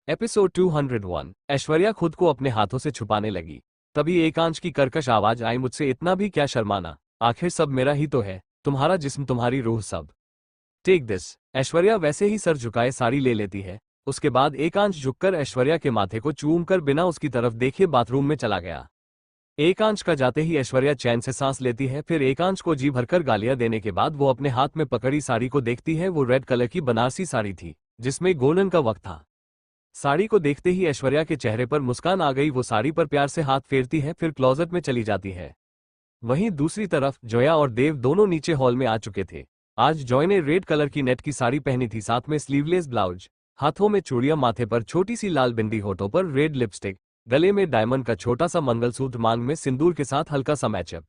Episode 201। Aishwarya खुद को अपने हाथों से छुपाने लगी। तभी एकांश की कर्कश आवाज आई, मुझसे इतना भी क्या शर्माना, आखिर सब मेरा ही तो है, तुम्हारा जिस्म तुम्हारी रूह सब। Take this. ऐश्वर्या वैसे ही सर झुकाए साड़ी ले लेती है। उसके बाद एकांश झुककर ऐश्वर्या के माथे को चूमकर बिना उसकी तरफ देखे बाथरूम में चला गया। एकांश का जाते ही ऐश्वर्या चैन से सांस लेती है। फिर एकांश को जी भरकर गालियां देने के बाद वो अपने हाथ में पकड़ी साड़ी को देखती है। वो रेड कलर की बनारसी साड़ी थी जिसमें गोल्डन का वर्क था। साड़ी को देखते ही ऐश्वर्या के चेहरे पर मुस्कान आ गई। वो साड़ी पर प्यार से हाथ फेरती है, फिर क्लोजेट में चली जाती है। वहीं दूसरी तरफ जोया और देव दोनों नीचे हॉल में आ चुके थे। आज जॉय ने रेड कलर की नेट की साड़ी पहनी थी, साथ में स्लीवलेस ब्लाउज, हाथों में चूड़ियां, माथे पर छोटी सी लाल बिंदी, होठों पर रेड लिपस्टिक, गले में डायमंड का छोटा सा मंगलसूत्र, मांग में सिंदूर के साथ हल्का सा मैचअप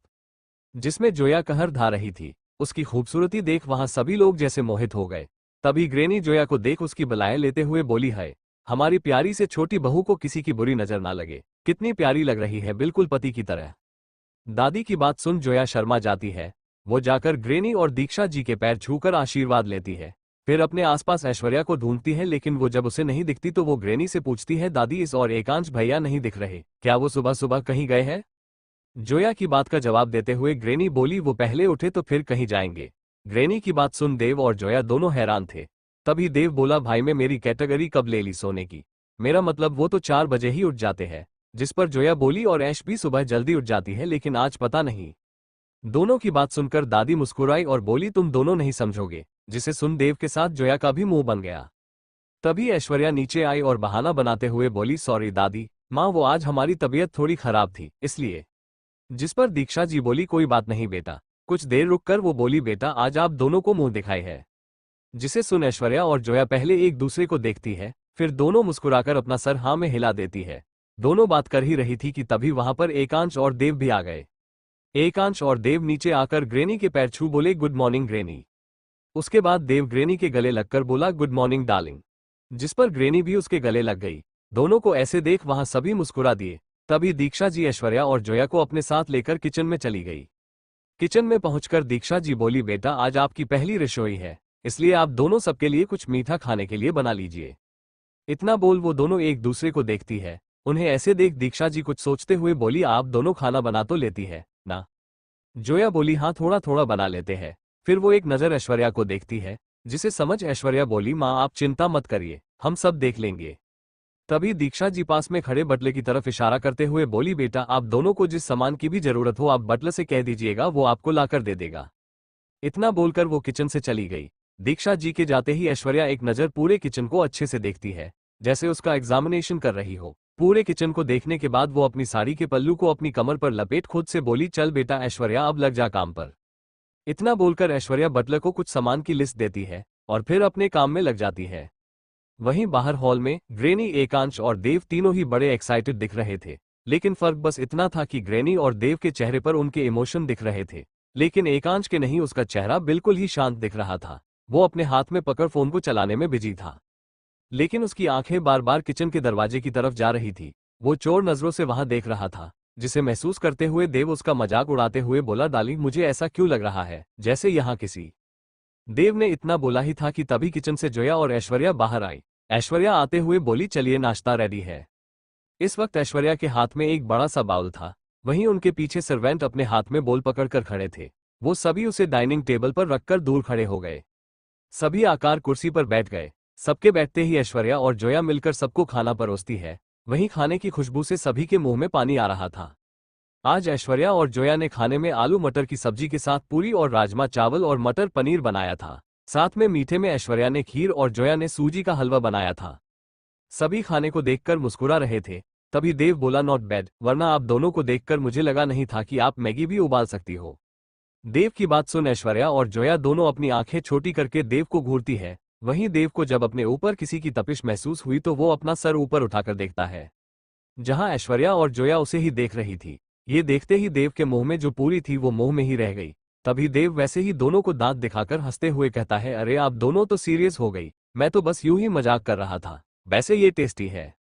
जिसमें जोया कहर ढा रही थी। उसकी खूबसूरती देख वहां सभी लोग जैसे मोहित हो गए। तभी ग्रेनी जोया को देख उसकी बलाएं लेते हुए बोली, है हमारी प्यारी से छोटी बहू को किसी की बुरी नजर ना लगे, कितनी प्यारी लग रही है, बिल्कुल पति की तरह। दादी की बात सुन जोया शर्मा जाती है। वो जाकर ग्रेनी और दीक्षा जी के पैर छूकर आशीर्वाद लेती है। फिर अपने आसपास ऐश्वर्या को ढूंढती है, लेकिन वो जब उसे नहीं दिखती तो वो ग्रेनी से पूछती है, दादी इस और एकांश भैया नहीं दिख रहे, क्या वो सुबह सुबह कहीं गए हैं? जोया की बात का जवाब देते हुए ग्रेनी बोली, वो पहले उठे तो फिर कहीं जाएंगे। ग्रेनी की बात सुन देव और जोया दोनों हैरान थे। तभी देव बोला, भाई मैं मेरी कैटेगरी कब ले ली सोने की, मेरा मतलब वो तो 4 बजे ही उठ जाते हैं। जिस पर जोया बोली, और ऐश भी सुबह जल्दी उठ जाती है, लेकिन आज पता नहीं। दोनों की बात सुनकर दादी मुस्कुराई और बोली, तुम दोनों नहीं समझोगे। जिसे सुन देव के साथ जोया का भी मुंह बन गया। तभी ऐश्वर्या नीचे आई और बहाना बनाते हुए बोली, सॉरी दादी माँ, वो आज हमारी तबीयत थोड़ी खराब थी इसलिए। जिस पर दीक्षा जी बोली, कोई बात नहीं बेटा। कुछ देर रुककर वो बोली, बेटा आज आप दोनों को मुंह दिखाई है। जिसे सुन ऐश्वर्या और जोया पहले एक दूसरे को देखती है, फिर दोनों मुस्कुराकर अपना सर हाँ में हिला देती है। दोनों बात कर ही रही थी कि तभी वहां पर एकांश और देव भी आ गए। एकांश और देव नीचे आकर ग्रेनी के पैर छू बोले, गुड मॉर्निंग ग्रेनी। उसके बाद देव ग्रेनी के गले लगकर बोला, गुड मॉर्निंग डार्लिंग। जिस पर ग्रेनी भी उसके गले लग गई। दोनों को ऐसे देख वहां सभी मुस्कुरा दिए। तभी दीक्षा जी ऐश्वर्या और जोया को अपने साथ लेकर किचन में चली गई। किचन में पहुंचकर दीक्षा जी बोली, बेटा आज आपकी पहली रसोई है, इसलिए आप दोनों सबके लिए कुछ मीठा खाने के लिए बना लीजिए। इतना बोल वो दोनों एक दूसरे को देखती है। उन्हें ऐसे देख दीक्षा जी कुछ सोचते हुए बोली, आप दोनों खाना बना तो लेती है ना? जोया बोली, हाँ थोड़ा थोड़ा बना लेते हैं। फिर वो एक नजर ऐश्वर्या को देखती है, जिसे समझ ऐश्वर्या बोली, माँ आप चिंता मत करिए, हम सब देख लेंगे। तभी दीक्षा जी पास में खड़े बटले की तरफ इशारा करते हुए बोली, बेटा आप दोनों को जिस सामान की भी जरूरत हो आप बटलर से कह दीजिएगा, वो आपको लाकर दे देगा। इतना बोलकर वो किचन से चली गई। दीक्षा जी के जाते ही ऐश्वर्या एक नज़र पूरे किचन को अच्छे से देखती है, जैसे उसका एग्जामिनेशन कर रही हो। पूरे किचन को देखने के बाद वो अपनी साड़ी के पल्लू को अपनी कमर पर लपेट खुद से बोली, चल बेटा ऐश्वर्या अब लग जा काम पर। इतना बोलकर ऐश्वर्या बटलर को कुछ सामान की लिस्ट देती है और फिर अपने काम में लग जाती है। वहीं बाहर हॉल में ग्रेनी, एकांश और देव तीनों ही बड़े एक्साइटेड दिख रहे थे। लेकिन फर्क बस इतना था कि ग्रेनी और देव के चेहरे पर उनके इमोशन दिख रहे थे, लेकिन एकांश के नहीं। उसका चेहरा बिल्कुल ही शांत दिख रहा था। वो अपने हाथ में पकड़ फोन को चलाने में बिजी था, लेकिन उसकी आंखें बार बार किचन के दरवाजे की तरफ जा रही थी। वो चोर नजरों से वहां देख रहा था, जिसे महसूस करते हुए देव उसका मजाक उड़ाते हुए बोला, डार्लिंग मुझे ऐसा क्यों लग रहा है जैसे यहाँ किसी। देव ने इतना बोला ही था कि तभी किचन से जोया और ऐश्वर्या बाहर आई। ऐश्वर्या आते हुए बोली, चलिए नाश्ता रेडी है। इस वक्त ऐश्वर्या के हाथ में एक बड़ा सा बाउल था। वहीं उनके पीछे सर्वेंट अपने हाथ में बोल पकड़कर खड़े थे। वो सभी उसे डाइनिंग टेबल पर रखकर दूर खड़े हो गए। सभी आकार कुर्सी पर बैठ गए। सबके बैठते ही ऐश्वर्या और जोया मिलकर सबको खाना परोसती है। वहीं खाने की खुशबू से सभी के मुंह में पानी आ रहा था। आज ऐश्वर्या और जोया ने खाने में आलू मटर की सब्जी के साथ पूरी और राजमा चावल और मटर पनीर बनाया था। साथ में मीठे में ऐश्वर्या ने खीर और जोया ने सूजी का हलवा बनाया था। सभी खाने को देखकर मुस्कुरा रहे थे। तभी देव बोला, नॉट बैड, वरना आप दोनों को देखकर मुझे लगा नहीं था कि आप मैगी भी उबाल सकती हो। देव की बात सुन ऐश्वर्या और जोया दोनों अपनी आंखें छोटी करके देव को घूरती है। वहीं देव को जब अपने ऊपर किसी की तपिश महसूस हुई तो वो अपना सर ऊपर उठाकर देखता है, जहां ऐश्वर्या और जोया उसे ही देख रही थी। ये देखते ही देव के मुंह में जो पूरी थी वो मुंह में ही रह गई। तभी देव वैसे ही दोनों को दांत दिखाकर हंसते हुए कहता है, अरे आप दोनों तो सीरियस हो गई, मैं तो बस यूं ही मजाक कर रहा था, वैसे ये टेस्टी है।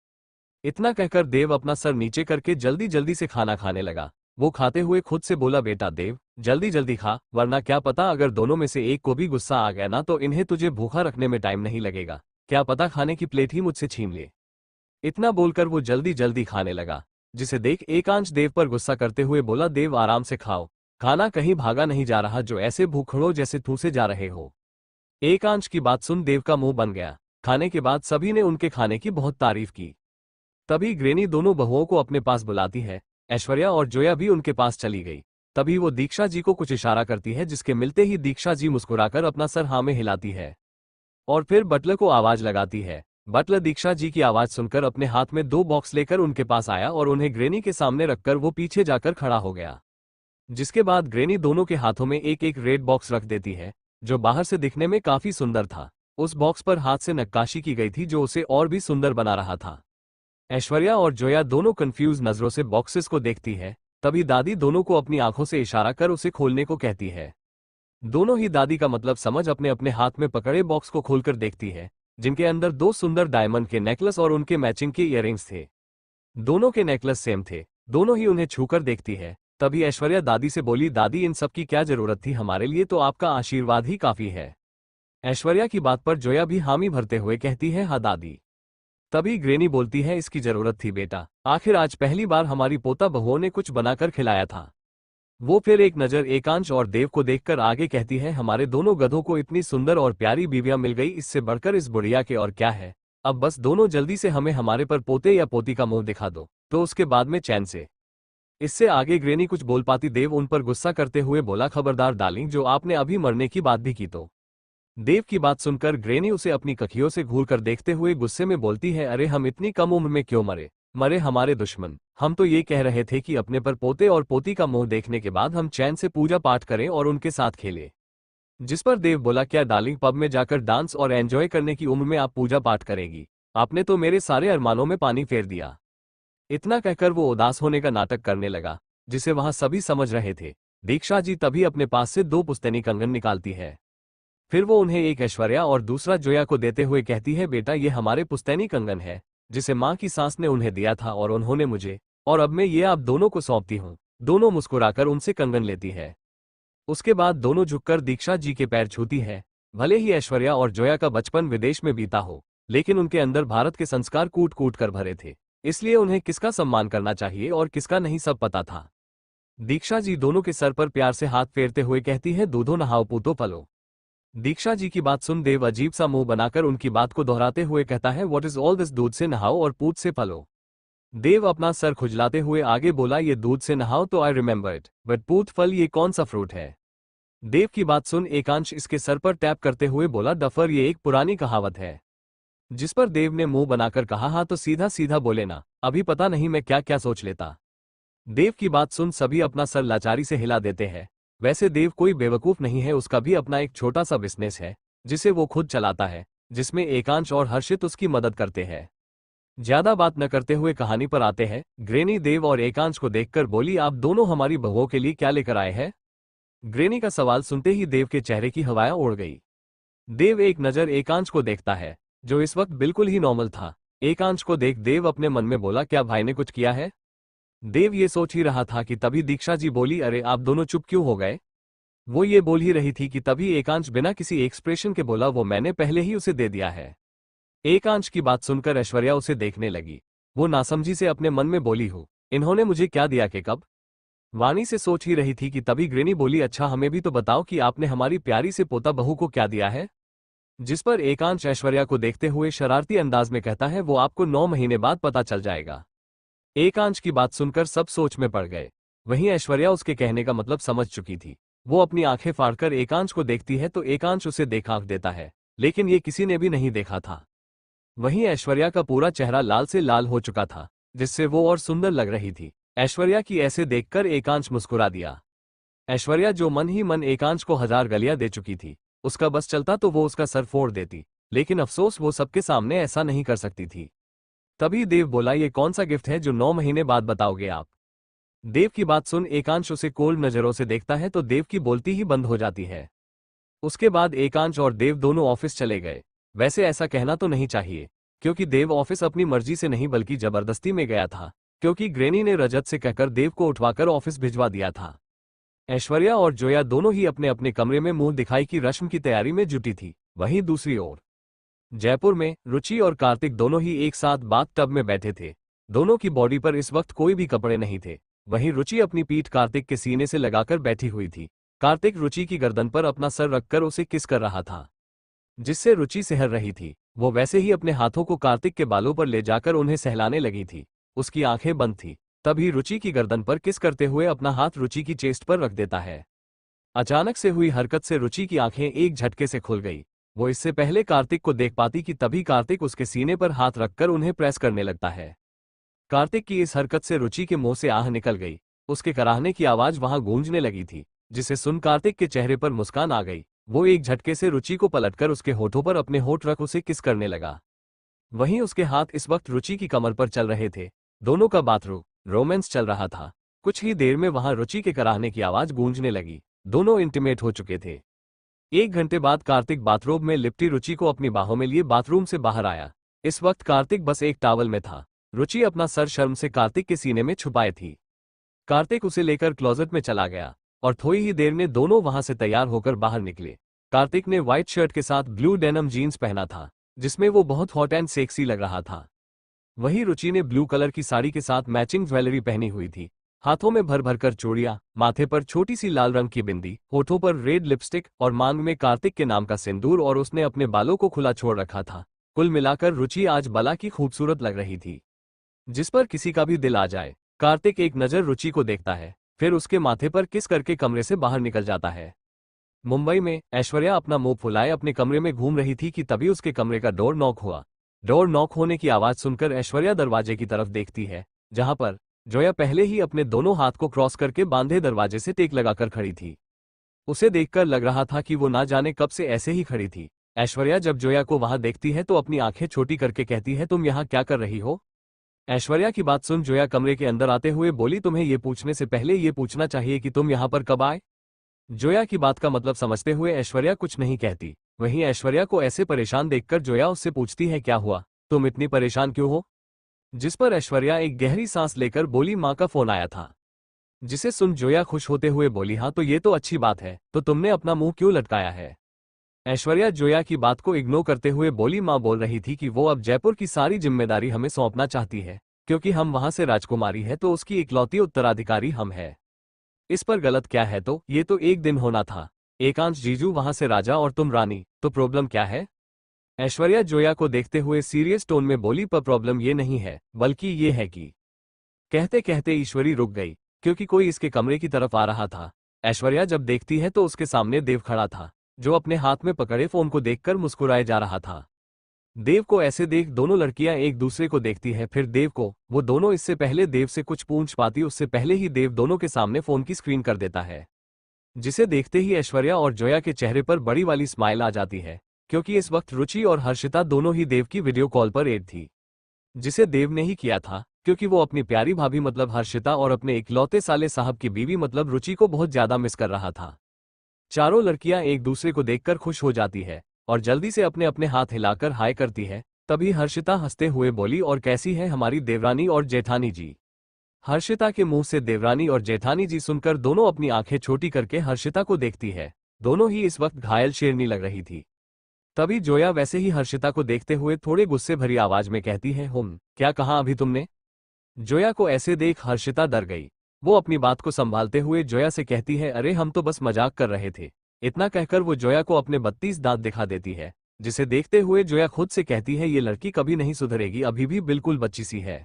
इतना कहकर देव अपना सर नीचे करके जल्दी जल्दी से खाना खाने लगा। वो खाते हुए खुद से बोला, बेटा देव जल्दी जल्दी खा, वरना क्या पता अगर दोनों में से एक को भी गुस्सा आ गया ना तो इन्हें तुझे भूखा रखने में टाइम नहीं लगेगा। क्या पता खाने की प्लेट ही मुझसे छीन ले। इतना बोलकर वो जल्दी जल्दी खाने लगा, जिसे देख एकांश देव पर गुस्सा करते हुए बोला, देव आराम से खाओ, खाना कहीं भागा नहीं जा रहा जो ऐसे भूखड़ो जैसे ठूसे जा रहे हो। एकांश की बात सुन देव का मुंह बन गया। खाने के बाद सभी ने उनके खाने की बहुत तारीफ की। तभी ग्रेनी दोनों बहुओं को अपने पास बुलाती है। ऐश्वर्या और जोया भी उनके पास चली गई। तभी वो दीक्षा जी को कुछ इशारा करती है, जिसके मिलते ही दीक्षा जी मुस्कुराकर अपना सर हाँ में हिलाती है और फिर बटलर को आवाज लगाती है। बटलर दीक्षा जी की आवाज सुनकर अपने हाथ में 2 बॉक्स लेकर उनके पास आया और उन्हें ग्रेनी के सामने रखकर वो पीछे जाकर खड़ा हो गया। जिसके बाद ग्रेनी दोनों के हाथों में एक एक रेड बॉक्स रख देती है, जो बाहर से दिखने में काफी सुंदर था। उस बॉक्स पर हाथ से नक्काशी की गई थी जो उसे और भी सुंदर बना रहा था। ऐश्वर्या और जोया दोनों कंफ्यूज नजरों से बॉक्सेस को देखती है। तभी दादी दोनों को अपनी आंखों से इशारा कर उसे खोलने को कहती है। दोनों ही दादी का मतलब समझ अपने अपने हाथ में पकड़े बॉक्स को खोलकर देखती है, जिनके अंदर 2 सुंदर डायमंड के नेकलेस और उनके मैचिंग के इयररिंग्स थे। दोनों के नेकलेस सेम थे। दोनों ही उन्हें छूकर देखती है। तभी ऐश्वर्या दादी से बोली, दादी इन सब की क्या जरूरत थी, हमारे लिए तो आपका आशीर्वाद ही काफी है। ऐश्वर्या की बात पर जोया भी हामी भरते हुए कहती है, हाँ दादी। तभी ग्रेनी बोलती है, इसकी जरूरत थी बेटा, आखिर आज पहली बार हमारी पोता बहुओं ने कुछ बनाकर खिलाया था। वो फिर एक नजर एकांश और देव को देखकर आगे कहती है, हमारे दोनों गधों को इतनी सुंदर और प्यारी बीवियां मिल गई, इससे बढ़कर इस बुढ़िया के और क्या है। अब बस दोनों जल्दी से हमें हमारे पर पोते या पोती का मुंह दिखा दो, तो उसके बाद में चैन से। इससे आगे ग्रेनी कुछ बोल पाती। देव उन पर गुस्सा करते हुए बोला, खबरदार डार्लिंग, जो आपने अभी मरने की बात भी की तो। देव की बात सुनकर ग्रेनी उसे अपनी कखियों से घूर कर देखते हुए गुस्से में बोलती है, अरे हम इतनी कम उम्र में क्यों मरे हमारे दुश्मन। हम तो ये कह रहे थे कि अपने पर पोते और पोती का मुंह देखने के बाद हम चैन से पूजा पाठ करें और उनके साथ खेलें। जिस पर देव बोला, क्या डार्लिंग, पब में जाकर डांस और एंजॉय करने की उम्र में आप पूजा पाठ करेगी? आपने तो मेरे सारे अरमानों में पानी फेर दिया। इतना कहकर वो उदास होने का नाटक करने लगा, जिसे वहां सभी समझ रहे थे। दीक्षा जी तभी अपने पास से 2 पुश्तैनी कंगन निकालती है। फिर वो उन्हें एक ऐश्वर्या और दूसरा जोया को देते हुए कहती है, बेटा ये हमारे पुश्तैनी कंगन है, जिसे माँ की सास ने उन्हें दिया था और उन्होंने मुझे, और अब मैं ये आप दोनों को सौंपती हूँ। दोनों मुस्कुराकर उनसे कंगन लेती है। उसके बाद दोनों झुककर दीक्षा जी के पैर छूती है। भले ही ऐश्वर्या और जोया का बचपन विदेश में बीता हो, लेकिन उनके अंदर भारत के संस्कार कूट कूट कर भरे थे, इसलिए उन्हें किसका सम्मान करना चाहिए और किसका नहीं सब पता था। दीक्षा जी दोनों के सर पर प्यार से हाथ फेरते हुए कहती है, दूधो नहाओ पूतो पलो। दीक्षा जी की बात सुन देव अजीब सा मुंह बनाकर उनकी बात को दोहराते हुए कहता है, व्हाट इज ऑल दिस, दूध से नहाओ और पूत से पलो। देव अपना सर खुजलाते हुए आगे बोला, ये दूध से नहाओ तो आई रिमेंबर इट, बट पूत फल ये कौन सा फ्रूट है? देव की बात सुन एकांश इसके सर पर टैप करते हुए बोला, डफर, ये एक पुरानी कहावत है। जिस पर देव ने मुंह बनाकर कहा, हाँ तो सीधा सीधा बोले ना, अभी पता नहीं मैं क्या क्या सोच लेता। देव की बात सुन सभी अपना सर लाचारी से हिला देते हैं। वैसे देव कोई बेवकूफ नहीं है, उसका भी अपना एक छोटा सा बिजनेस है, जिसे वो खुद चलाता है, जिसमें एकांश और हर्षित उसकी मदद करते हैं। ज्यादा बात न करते हुए कहानी पर आते हैं। ग्रेनी देव और एकांश को देखकर बोली, आप दोनों हमारी बहुओं के लिए क्या लेकर आए हैं? ग्रेनी का सवाल सुनते ही देव के चेहरे की हवाएं उड़ गई। देव एक नजर एकांश को देखता है, जो इस वक्त बिल्कुल ही नॉर्मल था। एकांश को देख देव अपने मन में बोला, क्या भाई ने कुछ किया है? देव ये सोच ही रहा था कि तभी दीक्षा जी बोली, अरे आप दोनों चुप क्यों हो गए? वो ये बोल ही रही थी कि तभी एकांश बिना किसी एक्सप्रेशन के बोला, वो मैंने पहले ही उसे दे दिया है। एकांश की बात सुनकर ऐश्वर्या उसे देखने लगी। वो नासमझी से अपने मन में बोली, हो इन्होंने मुझे क्या दिया कि कब? वाणी से सोच ही रही थी कि तभी ग्रेनी बोली, अच्छा हमें भी तो बताओ कि आपने हमारी प्यारी से पोता बहू को क्या दिया है? जिस पर एकांश ऐश्वर्या को देखते हुए शरारती अंदाज में कहता है, वो आपको 9 महीने बाद पता चल जाएगा। एकांश की बात सुनकर सब सोच में पड़ गए। वहीं ऐश्वर्या उसके कहने का मतलब समझ चुकी थी। वो अपनी आंखें फाड़कर एकांश को देखती है तो एकांश उसे देखा देता है, लेकिन ये किसी ने भी नहीं देखा था। वहीं ऐश्वर्या का पूरा चेहरा लाल से लाल हो चुका था, जिससे वो और सुंदर लग रही थी। ऐश्वर्या की ऐसे देखकर एकांश मुस्कुरा दिया। ऐश्वर्या जो मन ही मन एकांश को 1000 गलियां दे चुकी थी, उसका बस चलता तो वो उसका सर फोड़ देती, लेकिन अफसोस वो सबके सामने ऐसा नहीं कर सकती थी। तभी देव बोला, ये कौन सा गिफ्ट है जो 9 महीने बाद बताओगे आप? देव की बात सुन एकांश उसे कोल्ड नजरों से देखता है तो देव की बोलती ही बंद हो जाती है। उसके बाद एकांश और देव दोनों ऑफिस चले गए। वैसे ऐसा कहना तो नहीं चाहिए, क्योंकि देव ऑफिस अपनी मर्जी से नहीं बल्कि जबरदस्ती में गया था, क्योंकि ग्रेनी ने रजत से कहकर देव को उठवाकर ऑफिस भिजवा दिया था। ऐश्वर्या और जोया दोनों ही अपने अपने कमरे में मुंह दिखाई की रस्म की तैयारी में जुटी थी। वहीं दूसरी ओर जयपुर में रुचि और कार्तिक दोनों ही एक साथ बाथ टब में बैठे थे। दोनों की बॉडी पर इस वक्त कोई भी कपड़े नहीं थे। वहीं रुचि अपनी पीठ कार्तिक के सीने से लगाकर बैठी हुई थी। कार्तिक रुचि की गर्दन पर अपना सर रखकर उसे किस कर रहा था, जिससे रुचि सहर रही थी। वो वैसे ही अपने हाथों को कार्तिक के बालों पर ले जाकर उन्हें सहलाने लगी थी। उसकी आंखें बंद थी। तभी रुचि की गर्दन पर किस करते हुए अपना हाथ रुचि की चेस्ट पर रख देता है। अचानक से हुई हरकत से रुचि की आंखें एक झटके से खुल गई। वो इससे पहले कार्तिक को देख पाती कि तभी कार्तिक उसके सीने पर हाथ रखकर उन्हें प्रेस करने लगता है। कार्तिक की इस हरकत से रुचि के मुंह से आह निकल गई। उसके कराहने की आवाज वहां गूंजने लगी थी, जिसे सुन कार्तिक के चेहरे पर मुस्कान आ गई। वो एक झटके से रुचि को पलटकर उसके होठों पर अपने होठ रख उसे किस करने लगा। वहीं उसके हाथ इस वक्त रुचि की कमर पर चल रहे थे। दोनों का बाथरूम रोमांस चल रहा था। कुछ ही देर में वहां रुचि के कराहने की आवाज गूंजने लगी। दोनों इंटीमेट हो चुके थे। 1 घंटे बाद कार्तिक बाथरूम में लिपटी रुचि को अपनी बाहों में लिए बाथरूम से बाहर आया। इस वक्त कार्तिक बस एक टॉवल में था। रुचि अपना सर शर्म से कार्तिक के सीने में छुपाए थी। कार्तिक उसे लेकर क्लोजेट में चला गया और थोड़ी ही देर में दोनों वहां से तैयार होकर बाहर निकले। कार्तिक ने व्हाइट शर्ट के साथ ब्लू डेनिम जीन्स पहना था, जिसमें वो बहुत हॉट एंड सेक्सी लग रहा था। वहीं रुचि ने ब्लू कलर की साड़ी के साथ मैचिंग ज्वेलरी पहनी हुई थी। हाथों में भर भर कर चूड़ियां, माथे पर छोटी सी लाल रंग की बिंदी, होठों पर रेड लिपस्टिक और मांग में कार्तिक के नाम का सिंदूर, और उसने अपने बालों को खुला छोड़ रखा था। कुल मिलाकर रुचि आज बला की खूबसूरत लग रही थी, जिस पर किसी का भी दिल आ जाए। कार्तिक एक नजर रुचि को देखता है, फिर उसके माथे पर किस करके कमरे से बाहर निकल जाता है। मुंबई में ऐश्वर्या अपना मुंह फुलाए अपने कमरे में घूम रही थी कि तभी उसके कमरे का डोर नॉक हुआ। डोर नॉक होने की आवाज सुनकर ऐश्वर्या दरवाजे की तरफ देखती है, जहां पर जोया पहले ही अपने दोनों हाथ को क्रॉस करके बांधे दरवाजे से टेक लगाकर खड़ी थी। उसे देखकर लग रहा था कि वो ना जाने कब से ऐसे ही खड़ी थी। ऐश्वर्या जब जोया को वहां देखती है तो अपनी आंखें छोटी करके कहती है, तुम यहाँ क्या कर रही हो? ऐश्वर्या की बात सुन जोया कमरे के अंदर आते हुए बोली, तुम्हें ये पूछने से पहले ये पूछना चाहिए कि तुम यहाँ पर कब आए? जोया की बात का मतलब समझते हुए ऐश्वर्या कुछ नहीं कहती। वहीं ऐश्वर्या को ऐसे परेशान देखकर जोया उससे पूछती है, क्या हुआ, तुम इतनी परेशान क्यों हो? जिस पर ऐश्वर्या एक गहरी सांस लेकर बोली, माँ का फोन आया था। जिसे सुन जोया खुश होते हुए बोली, हाँ तो ये तो अच्छी बात है, तो तुमने अपना मुंह क्यों लटकाया है? ऐश्वर्या जोया की बात को इग्नोर करते हुए बोली, माँ बोल रही थी कि वो अब जयपुर की सारी जिम्मेदारी हमें सौंपना चाहती है, क्योंकि हम वहां से राजकुमारी है तो उसकी इकलौती उत्तराधिकारी हम है। इस पर गलत क्या है, तो ये तो एक दिन होना था। एकांश जीजू वहां से राजा और तुम रानी, तो प्रॉब्लम क्या है? ऐश्वर्या जोया को देखते हुए सीरियस टोन में बोली, पर प्रॉब्लम ये नहीं है, बल्कि ये है कि। कहते कहते ईश्वरी रुक गई, क्योंकि कोई इसके कमरे की तरफ आ रहा था। ऐश्वर्या जब देखती है तो उसके सामने देव खड़ा था, जो अपने हाथ में पकड़े फोन को देखकर मुस्कुराए जा रहा था। देव को ऐसे देख दोनों लड़कियां एक दूसरे को देखती है, फिर देव को। वो दोनों इससे पहले देव से कुछ पूछ पाती उससे पहले ही देव दोनों के सामने फोन की स्क्रीन कर देता है, जिसे देखते ही ऐश्वर्या और जोया के चेहरे पर बड़ी वाली स्माइल आ जाती है, क्योंकि इस वक्त रुचि और हर्षिता दोनों ही देव की वीडियो कॉल पर ऐड थी, जिसे देव ने ही किया था, क्योंकि वो अपनी प्यारी भाभी मतलब हर्षिता और अपने इकलौते साले साहब की बीवी मतलब रुचि को बहुत ज्यादा मिस कर रहा था। चारों लड़कियां एक दूसरे को देखकर खुश हो जाती है और जल्दी से अपने अपने हाथ हिलाकर हाय करती है। तभी हर्षिता हंसते हुए बोली, और कैसी है हमारी देवरानी और जेठानी जी? हर्षिता के मुंह से देवरानी और जेठानी जी सुनकर दोनों अपनी आंखें छोटी करके हर्षिता को देखती है। दोनों ही इस वक्त घायल शेरनी लग रही थी। तभी जोया वैसे ही हर्षिता को देखते हुए थोड़े गुस्से भरी आवाज में कहती है, क्या कहा अभी तुमने? जोया को ऐसे देख हर्षिता डर गई। वो अपनी बात को संभालते हुए जोया से कहती है, अरे हम तो बस मजाक कर रहे थे। इतना कहकर वो जोया को अपने 32 दांत दिखा देती है, जिसे देखते हुए जोया खुद से कहती है, ये लड़की कभी नहीं सुधरेगी, अभी भी बिल्कुल बच्ची सी है।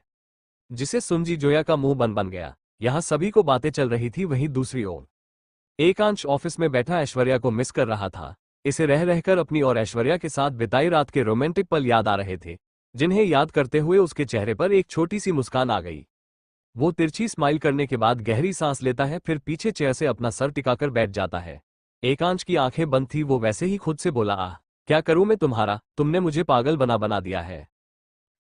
जिसे सुन जी जोया का मुंह बन गया। यहाँ सभी को बातें चल रही थी, वहीं दूसरी ओर एकांश ऑफिस में बैठा ऐश्वर्या को मिस कर रहा था। इसे रह रहकर अपनी और ऐश्वर्या के साथ बिताई रात के रोमांटिक पल याद आ रहे थे, जिन्हें याद करते हुए उसके चेहरे पर एक छोटी सी मुस्कान आ गई। वो तिरछी स्माइल करने के बाद गहरी सांस लेता है, फिर पीछे चेयर से अपना सर टिकाकर बैठ जाता है। एकांश की आंखें बंद थी, वो वैसे ही खुद से बोला, आह क्या करूं मैं तुम्हारा, तुमने मुझे पागल बना दिया है।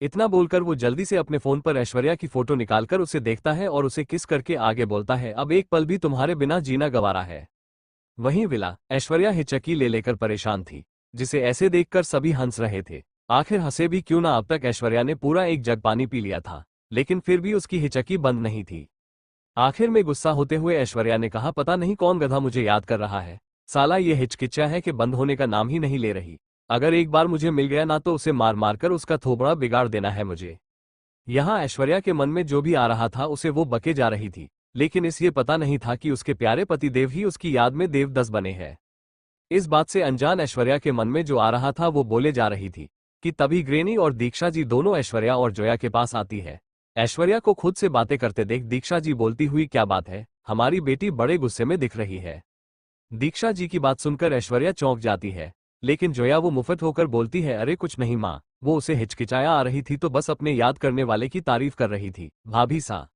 इतना बोलकर वो जल्दी से अपने फोन पर ऐश्वर्या की फोटो निकालकर उसे देखता है और उसे किस करके आगे बोलता है, अब एक पल भी तुम्हारे बिना जीना गवारा है। वहीं विला ऐश्वर्या हिचकी ले लेकर परेशान थी, जिसे ऐसे देखकर सभी हंस रहे थे। आखिर हंसे भी क्यों ना, अब तक ऐश्वर्या ने पूरा एक जग पानी पी लिया था, लेकिन फिर भी उसकी हिचकी बंद नहीं थी। आखिर में गुस्सा होते हुए ऐश्वर्या ने कहा, पता नहीं कौन गधा मुझे याद कर रहा है, साला ये हिचकिचा है कि बंद होने का नाम ही नहीं ले रही। अगर एक बार मुझे मिल गया ना तो उसे मार मार कर उसका थोबड़ा बिगाड़ देना है मुझे। यहाँ ऐश्वर्या के मन में जो भी आ रहा था उसे वो बके जा रही थी, लेकिन इस ये पता नहीं था कि उसके प्यारे पति देव ही उसकी याद में देवदस बने हैं। इस बात से अनजान ऐश्वर्या के मन में जो आ रहा था वो बोले जा रही थी कि तभी ग्रेनी और दीक्षा जी दोनों ऐश्वर्या और जोया के पास आती है। ऐश्वर्या को खुद से बातें करते देख दीक्षा जी बोलती हुई, क्या बात है, हमारी बेटी बड़े गुस्से में दिख रही है। दीक्षा जी की बात सुनकर ऐश्वर्या चौंक जाती है, लेकिन जोया वो मुफ्त होकर बोलती है, अरे कुछ नहीं माँ, वो उसे हिचकिचाया आ रही थी तो बस अपने याद करने वाले की तारीफ कर रही थी, भाभी सा।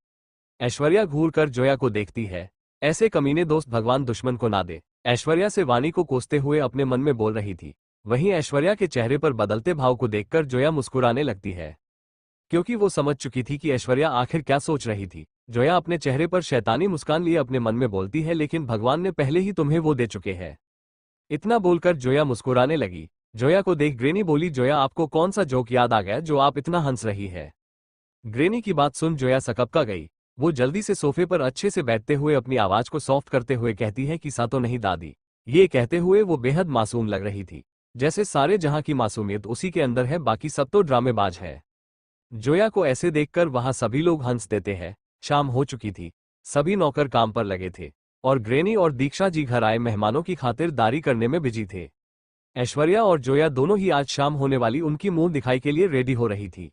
ऐश्वर्या घूर कर जोया को देखती है। ऐसे कमीने दोस्त भगवान दुश्मन को ना दे, ऐश्वर्या से वाणी को कोसते हुए अपने मन में बोल रही थी। वहीं ऐश्वर्या के चेहरे पर बदलते भाव को देखकर जोया मुस्कुराने लगती है, क्योंकि वो समझ चुकी थी कि ऐश्वर्या आखिर क्या सोच रही थी। जोया अपने चेहरे पर शैतानी मुस्कान लिए अपने मन में बोलती है, लेकिन भगवान ने पहले ही तुम्हें वो दे चुके हैं। इतना बोलकर जोया मुस्कुराने लगी। जोया को देख ग्रेनी बोली, जोया आपको कौन सा जोक याद आ गया जो आप इतना हंस रही है। ग्रेनी की बात सुन जोया सकपका गई। वो जल्दी से सोफे पर अच्छे से बैठते हुए अपनी आवाज को सॉफ्ट करते हुए कहती है कि सा तो नहीं दादी। ये कहते हुए वो बेहद मासूम लग रही थी, जैसे सारे जहां की मासूमियत उसी के अंदर है, बाकी सब तो ड्रामेबाज है। जोया को ऐसे देखकर वहां सभी लोग हंस देते हैं। शाम हो चुकी थी, सभी नौकर काम पर लगे थे और ग्रेनी और दीक्षा जी घर आए मेहमानों की खातिरदारी करने में बिजी थे। ऐश्वर्या और जोया दोनों ही आज शाम होने वाली उनकी मुंह दिखाई के लिए रेडी हो रही थी।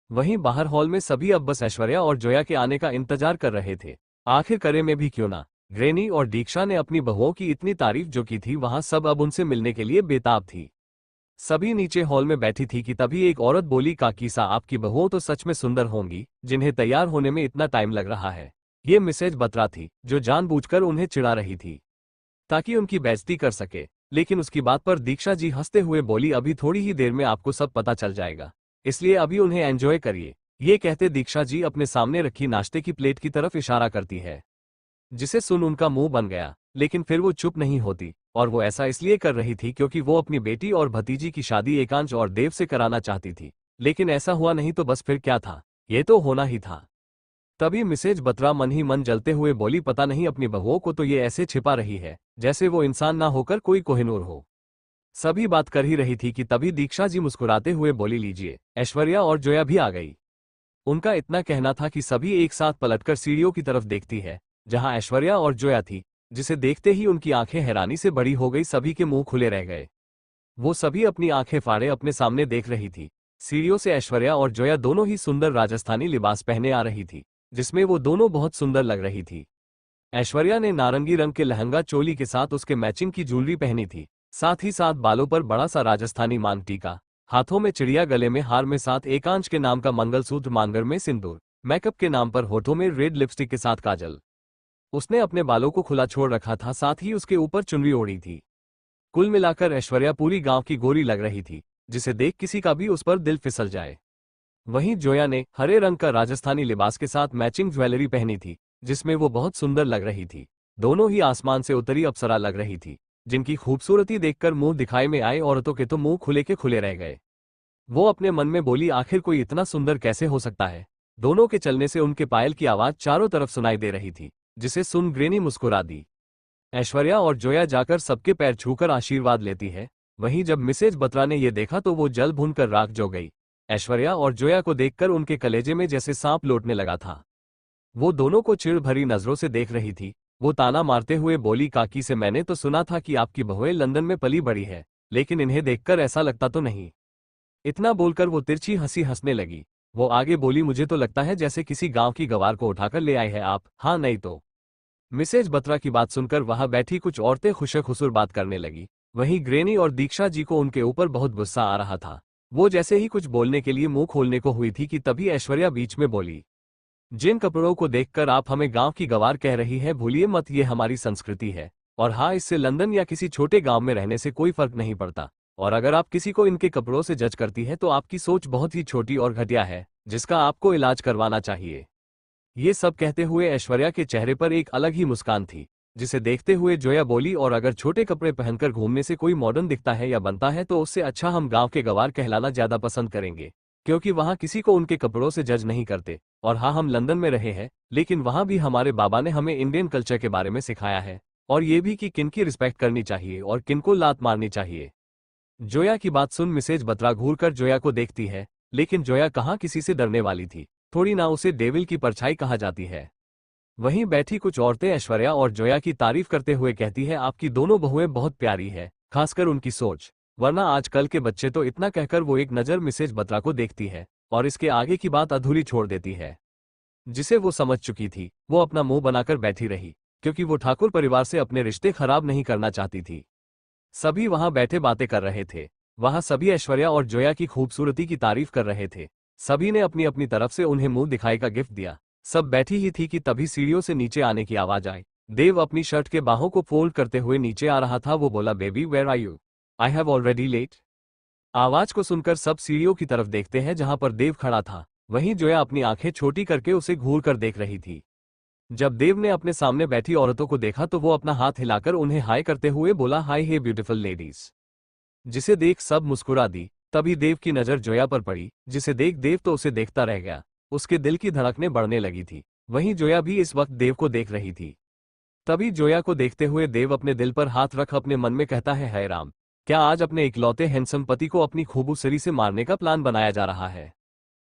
वहीं बाहर हॉल में सभी अब बस ऐश्वर्या और जोया के आने का इंतजार कर रहे थे। आखिर करे में भी क्यों ना, ग्रेनी और दीक्षा ने अपनी बहुओं की इतनी तारीफ जो की थी, वहां सब अब उनसे मिलने के लिए बेताब थी। सभी नीचे हॉल में बैठी थी कि तभी एक औरत बोली, काकी सा आपकी बहुओं तो सच में सुंदर होंगी, जिन्हें तैयार होने में इतना टाइम लग रहा है। ये मिसेज बत्रा थी जो जानबूझकर उन्हें चिढ़ा रही थी ताकि उनकी बेइज्जती कर सके। लेकिन उसकी बात पर दीक्षा जी हंसते हुए बोली, अभी थोड़ी ही देर में आपको सब पता चल जाएगा, इसलिए अभी उन्हें एंजॉय करिए। ये कहते दीक्षा जी अपने सामने रखी नाश्ते की प्लेट की तरफ इशारा करती है, जिसे सुन उनका मुंह बन गया। लेकिन फिर वो चुप नहीं होती, और वो ऐसा इसलिए कर रही थी क्योंकि वो अपनी बेटी और भतीजी की शादी एकांश और देव से कराना चाहती थी। लेकिन ऐसा हुआ नहीं तो बस फिर क्या था, ये तो होना ही था। तभी मिसेज बत्रा मन ही मन जलते हुए बोली, पता नहीं अपनी बहुओं को तो ये ऐसे छिपा रही है जैसे वो इंसान ना होकर कोई कोहिनूर हो। सभी बात कर ही रही थी कि तभी दीक्षा जी मुस्कुराते हुए बोली, लीजिए, ऐश्वर्या और जोया भी आ गई। उनका इतना कहना था कि सभी एक साथ पलटकर सीढ़ियों की तरफ देखती है जहां ऐश्वर्या और जोया थी, जिसे देखते ही उनकी आंखें हैरानी से बड़ी हो गई। सभी के मुंह खुले रह गए। वो सभी अपनी आंखें फाड़े अपने सामने देख रही थी। सीढ़ियों से ऐश्वर्या और जोया दोनों ही सुंदर राजस्थानी लिबास पहने आ रही थी, जिसमें वो दोनों बहुत सुंदर लग रही थी। ऐश्वर्या ने नारंगी रंग के लहंगा चोली के साथ उसके मैचिंग की ज्वेलरी पहनी थी, साथ ही साथ बालों पर बड़ा सा राजस्थानी मांग टीका, हाथों में चिड़िया, गले में हार में साथ एकांश के नाम का मंगलसूत्र, मांगर में सिंदूर, मेकअप के नाम पर होठों में रेड लिपस्टिक के साथ काजल। उसने अपने बालों को खुला छोड़ रखा था, साथ ही उसके ऊपर चुनरी ओढ़ी थी। कुल मिलाकर ऐश्वर्या पूरी गांव की गोरी लग रही थी, जिसे देख किसी का भी उस पर दिल फिसल जाए। वहीं जोया ने हरे रंग का राजस्थानी लिबास के साथ मैचिंग ज्वेलरी पहनी थी, जिसमें वो बहुत सुंदर लग रही थी। दोनों ही आसमान से उतरी अप्सरा लग रही थी, जिनकी खूबसूरती देखकर मुंह दिखाई में आए औरतों के तो मुंह खुले के खुले रह गए। वो अपने मन में बोली, आखिर कोई इतना सुंदर कैसे हो सकता है। दोनों के चलने से उनके पायल की आवाज चारों तरफ सुनाई दे रही थी, जिसे सुन ग्रेनी मुस्कुरा दी। ऐश्वर्या और जोया जाकर सबके पैर छूकर आशीर्वाद लेती है। वहीं जब मिसेज बत्रा ने यह देखा तो वो जल भून कर राख जो गई। ऐश्वर्या और जोया को देखकर उनके कलेजे में जैसे सांप लौटने लगा था। वो दोनों को चिढ़ भरी नजरों से देख रही थी। वो ताना मारते हुए बोली, काकी से मैंने तो सुना था कि आपकी बहुएं लंदन में पली बड़ी है, लेकिन इन्हें देखकर ऐसा लगता तो नहीं। इतना बोलकर वो तिरछी हंसी हंसने लगी। वो आगे बोली, मुझे तो लगता है जैसे किसी गांव की गवार को उठाकर ले आए हैं आप, हाँ नहीं तो। मिसेज बत्रा की बात सुनकर वहां बैठी कुछ औरतें खुशर बात करने लगी। वहीं ग्रेनी और दीक्षा जी को उनके ऊपर बहुत गुस्सा आ रहा था। वो जैसे ही कुछ बोलने के लिए मुंह खोलने को हुई थी कि तभी ऐश्वर्या बीच में बोली, जिन कपड़ों को देखकर आप हमें गांव की गवार कह रही है, भूलिए मत, ये हमारी संस्कृति है। और हाँ, इससे लंदन या किसी छोटे गांव में रहने से कोई फर्क नहीं पड़ता। और अगर आप किसी को इनके कपड़ों से जज करती है तो आपकी सोच बहुत ही छोटी और घटिया है, जिसका आपको इलाज करवाना चाहिए। ये सब कहते हुए ऐश्वर्या के चेहरे पर एक अलग ही मुस्कान थी, जिसे देखते हुए जोया बोली, और अगर छोटे कपड़े पहनकर घूमने से कोई मॉडर्न दिखता है या बनता है तो उससे अच्छा हम गांव के गवार कहलाना ज्यादा पसंद करेंगे, क्योंकि वहां किसी को उनके कपड़ों से जज नहीं करते। और हाँ, हम लंदन में रहे हैं, लेकिन वहां भी हमारे बाबा ने हमें इंडियन कल्चर के बारे में सिखाया है, और ये भी कि किन की रिस्पेक्ट करनी चाहिए और किन को लात मारनी चाहिए। जोया की बात सुन मिसेज बत्रा घूरकर जोया को देखती है, लेकिन जोया कहाँ किसी से डरने वाली थी, थोड़ी ना उसे डेविल की परछाई कहा जाती है। वहीं बैठी कुछ औरतें ऐश्वर्या और जोया की तारीफ करते हुए कहती है, आपकी दोनों बहुएं बहुत प्यारी है, खासकर उनकी सोच, वरना आजकल के बच्चे तो। इतना कहकर वो एक नज़र मिसेज बत्रा को देखती है और इसके आगे की बात अधूरी छोड़ देती है, जिसे वो समझ चुकी थी। वो अपना मुंह बनाकर बैठी रही, क्योंकि वो ठाकुर परिवार से अपने रिश्ते खराब नहीं करना चाहती थी। सभी वहां बैठे बातें कर रहे थे। वहां सभी ऐश्वर्या और जोया की खूबसूरती की तारीफ कर रहे थे। सभी ने अपनी अपनी तरफ से उन्हें मुंह दिखाई का गिफ्ट दिया। सब बैठी ही थी कि तभी सीढ़ियों से नीचे आने की आवाज आई। देव अपनी शर्ट के बाहों को फोल्ड करते हुए नीचे आ रहा था। वो बोला, baby where are you? I have already late. आवाज को सुनकर सब सीढ़ियों की तरफ देखते हैं जहां पर देव खड़ा था। वहीं जोया अपनी आंखें छोटी करके उसे घूर कर देख रही थी। जब देव ने अपने सामने बैठी औरतों को देखा तो वो अपना हाथ हिलाकर उन्हें हाय करते हुए बोला, हाय हे ब्यूटीफुल लेडीज, जिसे देख सब मुस्कुरा दी। तभी देव की नजर जोया पर पड़ी, जिसे देख देव तो उसे देखता रह गया। उसके दिल की धड़कनें बढ़ने लगी थी। वहीं जोया भी इस वक्त देव को देख रही थी। तभी जोया को देखते हुए देव अपने दिल पर हाथ रख अपने मन में कहता है, हाय राम, क्या आज अपने इकलौते हैंडसम पति को अपनी खूबसूरती से मारने का प्लान बनाया जा रहा है?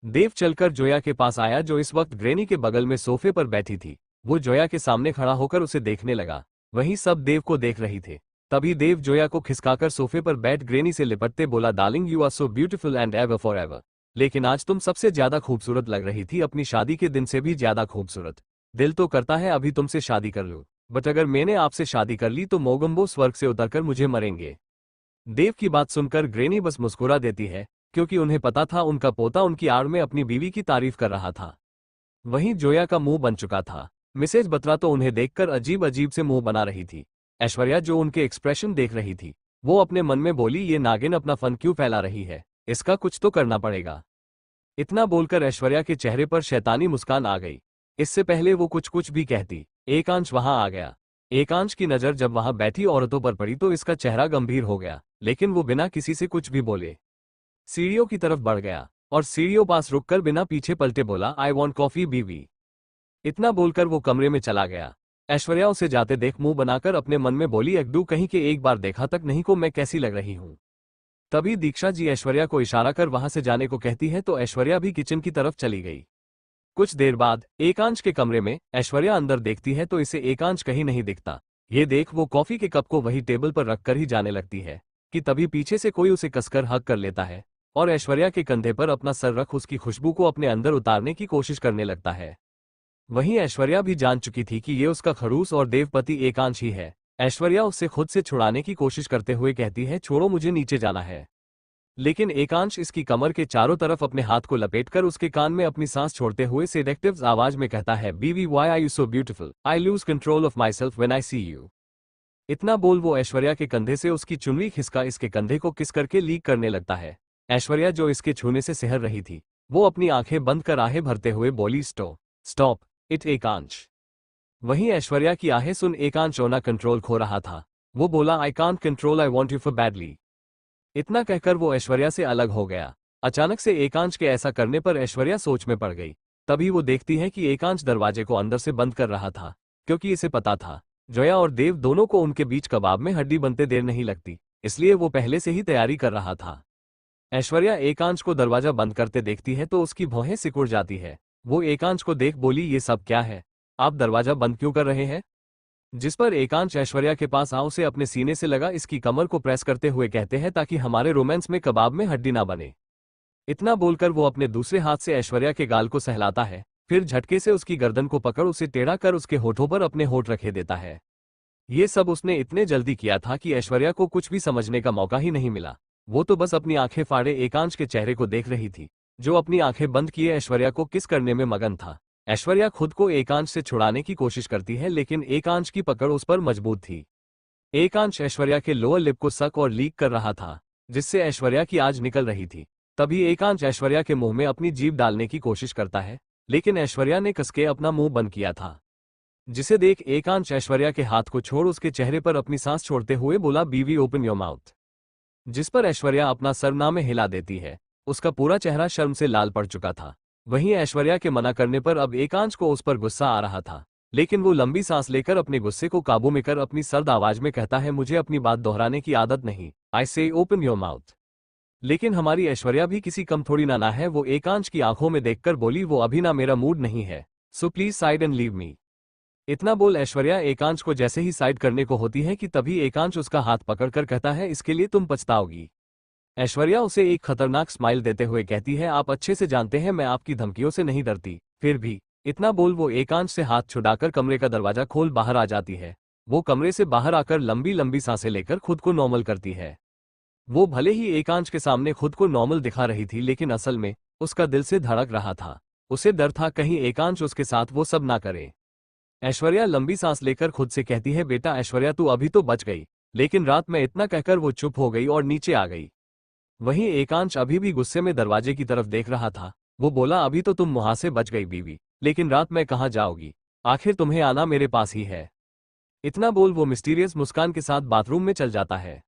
देव चलकर जोया के पास आया, जो इस वक्त ग्रेनी के बगल में सोफे पर बैठी थी। वो जोया के सामने खड़ा होकर उसे देखने लगा। वहीं सब देव को देख रही थे। तभी देव जोया को खिसकाकर सोफे पर बैठ ग्रेनी से लिपटते बोला, darling you are so beautiful and ever for ever. लेकिन आज तुम सबसे ज्यादा खूबसूरत लग रही थी, अपनी शादी के दिन से भी ज्यादा खूबसूरत। दिल तो करता है अभी तुमसे शादी कर लूं, बट अगर मैंने आपसे शादी कर ली तो मोगम्बो स्वर्ग से उतरकर मुझे मरेंगे। देव की बात सुनकर ग्रेनी बस मुस्कुरा देती है, क्योंकि उन्हें पता था उनका पोता उनकी आड़ में अपनी बीवी की तारीफ कर रहा था। वहीं जोया का मुंह बन चुका था। मिसेज बत्रा तो उन्हें देखकर अजीब अजीब से मुंह बना रही थी। ऐश्वर्या जो उनके एक्सप्रेशन देख रही थी, वो अपने मन में बोली, ये नागिन अपना फन क्यों फैला रही है, इसका कुछ तो करना पड़ेगा। इतना बोलकर ऐश्वर्या के चेहरे पर शैतानी मुस्कान आ गई। इससे पहले वो कुछ भी कहती, एकांश वहां आ गया। एकांश की नजर जब वहां बैठी औरतों पर पड़ी तो इसका चेहरा गंभीर हो गया, लेकिन वो बिना किसी से कुछ भी बोले सीढ़ियों की तरफ बढ़ गया और सीढ़ियों पास रुककर बिना पीछे पलटे बोला, आई वॉन्ट कॉफी बीवी। इतना बोलकर वो कमरे में चला गया। ऐश्वर्या उसे जाते देख मुंह बनाकर अपने मन में बोली, अगडू कहीं के एक बार देखा तक नहीं को मैं कैसी लग रही हूं। तभी दीक्षा जी ऐश्वर्या को इशारा कर वहां से जाने को कहती है तो ऐश्वर्या भी किचन की तरफ चली गई। कुछ देर बाद एकांश के कमरे में ऐश्वर्या अंदर देखती है तो इसे एकांश कहीं नहीं दिखता। ये देख वो कॉफी के कप को वही टेबल पर रखकर ही जाने लगती है कि तभी पीछे से कोई उसे कसकर हक कर लेता है और ऐश्वर्या के कंधे पर अपना सर रख उसकी खुशबू को अपने अंदर उतारने की कोशिश करने लगता है। वहीं ऐश्वर्या भी जान चुकी थी कि ये उसका खड़ूस और देवपति एकांश ही है। ऐश्वर्या उससे खुद से छुड़ाने की कोशिश करते हुए कहती है, छोड़ो मुझे नीचे जाना है। लेकिन एकांश इसकी कमर के चारों तरफ अपने हाथ को लपेटकर उसके कान में अपनी सांस छोड़ते हुए सेडेक्टिव आवाज में कहता है, बीवी why are you so beautiful, I lose control of myself when I see you. इतना बोल वो ऐश्वर्या के कंधे से उसकी चुनरी खिसका इसके कंधे को किस करके लीक करने लगता है। ऐश्वर्या जो इसके छूने से सहर रही थी, वो अपनी आंखें बंद कर आहें भरते हुए बोली, स्टॉप इट एकांश। वहीं ऐश्वर्या की आहें सुन एकांश रोना कंट्रोल खो रहा था। वो बोला, I can't control, I want you for badly. इतना कहकर वो ऐश्वर्या से अलग हो गया। अचानक से एकांश के ऐसा करने पर ऐश्वर्या सोच में पड़ गई। तभी वो देखती है कि एकांश दरवाजे को अंदर से बंद कर रहा था, क्योंकि इसे पता था जोया और देव दोनों को उनके बीच कबाब में हड्डी बनते देर नहीं लगती, इसलिए वो पहले से ही तैयारी कर रहा था। ऐश्वर्या एकांश को दरवाजा बंद करते देखती है तो उसकी भौहें सिकुड़ जाती है। वो एकांश को देख बोली, ये सब क्या है, आप दरवाजा बंद क्यों कर रहे हैं? जिस पर एकांश ऐश्वर्या के पास आओ से अपने सीने से लगा इसकी कमर को प्रेस करते हुए कहते हैं, ताकि हमारे रोमांस में कबाब में हड्डी ना बने। इतना बोलकर वो अपने दूसरे हाथ से ऐश्वर्या के गाल को सहलाता है, फिर झटके से उसकी गर्दन को पकड़ उसे टेढ़ा कर उसके होठों पर अपने होठ रखे देता है। ये सब उसने इतने जल्दी किया था कि ऐश्वर्या को कुछ भी समझने का मौका ही नहीं मिला। वो तो बस अपनी आंखें फाड़े एकांश के चेहरे को देख रही थी, जो अपनी आंखें बंद किए ऐश्वर्या को किस करने में मगन था। ऐश्वर्या खुद को एकांश से छुड़ाने की कोशिश करती है, लेकिन एकांश की पकड़ उस पर मजबूत थी। एकांश ऐश्वर्या के लोअर लिप को सक और लीक कर रहा था, जिससे ऐश्वर्या की आवाज निकल रही थी। तभी एकांश ऐश्वर्या के मुंह में अपनी जीभ डालने की कोशिश करता है, लेकिन ऐश्वर्या ने कसके अपना मुंह बंद किया था। जिसे देख एकांश ऐश्वर्या के हाथ को छोड़ उसके चेहरे पर अपनी सांस छोड़ते हुए बोला, बीवी ओपन योर माउथ। जिस पर ऐश्वर्या अपना सर ना में हिला देती है। उसका पूरा चेहरा शर्म से लाल पड़ चुका था। वहीं ऐश्वर्या के मना करने पर अब एकांश को उस पर गुस्सा आ रहा था, लेकिन वो लंबी सांस लेकर अपने गुस्से को काबू में कर अपनी सर्द आवाज में कहता है, मुझे अपनी बात दोहराने की आदत नहीं। आई से ओपन योर माउथ। लेकिन हमारी ऐश्वर्या भी किसी कम थोड़ी ना है। वो एकांश की आंखों में देखकर बोली, वो अभी ना मेरा मूड नहीं है, so please side and leave me. इतना बोल ऐश्वर्या एकांश को जैसे ही साइड करने को होती है कि तभी एकांश उसका हाथ पकड़कर कहता है, इसके लिए तुम पछताओगी। ऐश्वर्या उसे एक खतरनाक स्माइल देते हुए कहती है, आप अच्छे से जानते हैं मैं आपकी धमकियों से नहीं डरती, फिर भी। इतना बोल वो एकांश से हाथ छुड़ाकर कमरे का दरवाजा खोल बाहर आ जाती है। वो कमरे से बाहर आकर लंबी लंबी सांसें लेकर खुद को नॉर्मल करती है। वो भले ही एकांश के सामने खुद को नॉर्मल दिखा रही थी, लेकिन असल में उसका दिल से धड़क रहा था। उसे डर था कहीं एकांश उसके साथ वो सब ना करे। ऐश्वर्या लंबी सांस लेकर खुद से कहती है, बेटा ऐश्वर्या तू अभी तो बच गई। लेकिन रात में इतना कहकर वो चुप हो गई और नीचे आ गई। वहीं एकांश अभी भी गुस्से में दरवाजे की तरफ देख रहा था। वो बोला, अभी तो तुम मुहां से बच गई बीवी, लेकिन रात में कहाँ जाओगी? आखिर तुम्हें आना मेरे पास ही है। इतना बोल वो मिस्टीरियस मुस्कान के साथ बाथरूम में चल जाता है।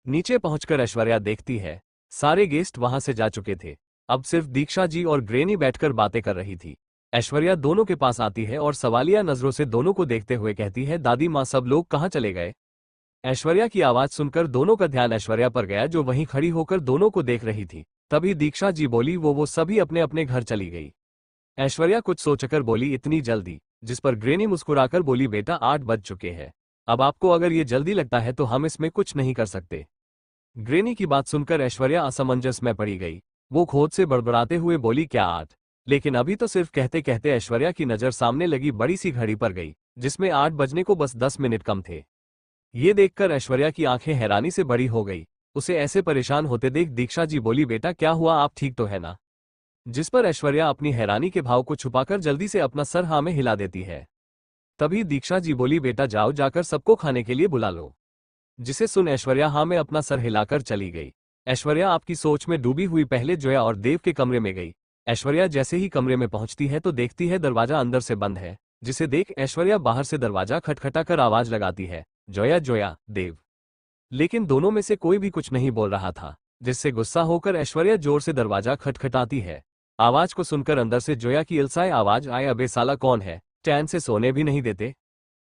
नीचे पहुंचकर ऐश्वर्या देखती है सारे गेस्ट वहां से जा चुके थे। अब सिर्फ दीक्षा जी और ग्रेनी बैठकर बातें कर रही थी। ऐश्वर्या दोनों के पास आती है और सवालिया नजरों से दोनों को देखते हुए कहती है, दादी माँ सब लोग कहाँ चले गए? ऐश्वर्या की आवाज सुनकर दोनों का ध्यान ऐश्वर्या पर गया, जो वहीं खड़ी होकर दोनों को देख रही थी। तभी दीक्षा जी बोली, वो सभी अपने अपने घर चली गई। ऐश्वर्या कुछ सोचकर बोली, इतनी जल्दी? जिस पर ग्रेनी मुस्कुराकर बोली, बेटा 8 बज चुके हैं। अब आपको अगर ये जल्दी लगता है तो हम इसमें कुछ नहीं कर सकते। ग्रेनी की बात सुनकर ऐश्वर्या असमंजस में पड़ी गई। वो खोद से बड़बड़ाते हुए बोली, क्या 8? लेकिन अभी तो सिर्फ कहते कहते ऐश्वर्या की नजर सामने लगी बड़ी सी घड़ी पर गई, जिसमें 8 बजने को बस 10 मिनट कम थे। ये देखकर ऐश्वर्या की आंखें हैरानी से बड़ी हो गई। उसे ऐसे परेशान होते देख दीक्षा जी बोली, बेटा क्या हुआ, आप ठीक तो है ना? जिस पर ऐश्वर्या अपनी हैरानी के भाव को छुपाकर जल्दी से अपना सर हाँ में हिला देती है। तभी दीक्षा जी बोली, बेटा जाओ जाकर सबको खाने के लिए बुला लो। जिसे सुन ऐश्वर्या हाँ में अपना सर हिलाकर चली गई। ऐश्वर्या आपकी सोच में डूबी हुई पहले जोया और देव के कमरे में गई। ऐश्वर्या जैसे ही कमरे में पहुंचती है तो देखती है दरवाजा अंदर से बंद है। जिसे देख ऐश्वर्या बाहर से दरवाजा खटखटाकर आवाज लगाती है, जोया जोया देव। लेकिन दोनों में से कोई भी कुछ नहीं बोल रहा था, जिससे गुस्सा होकर ऐश्वर्या जोर से दरवाजा खटखटाती है। आवाज को सुनकर अंदर से जोया की इल्साए आवाज आए, अबे साला कौन है, चैन से सोने भी नहीं देते?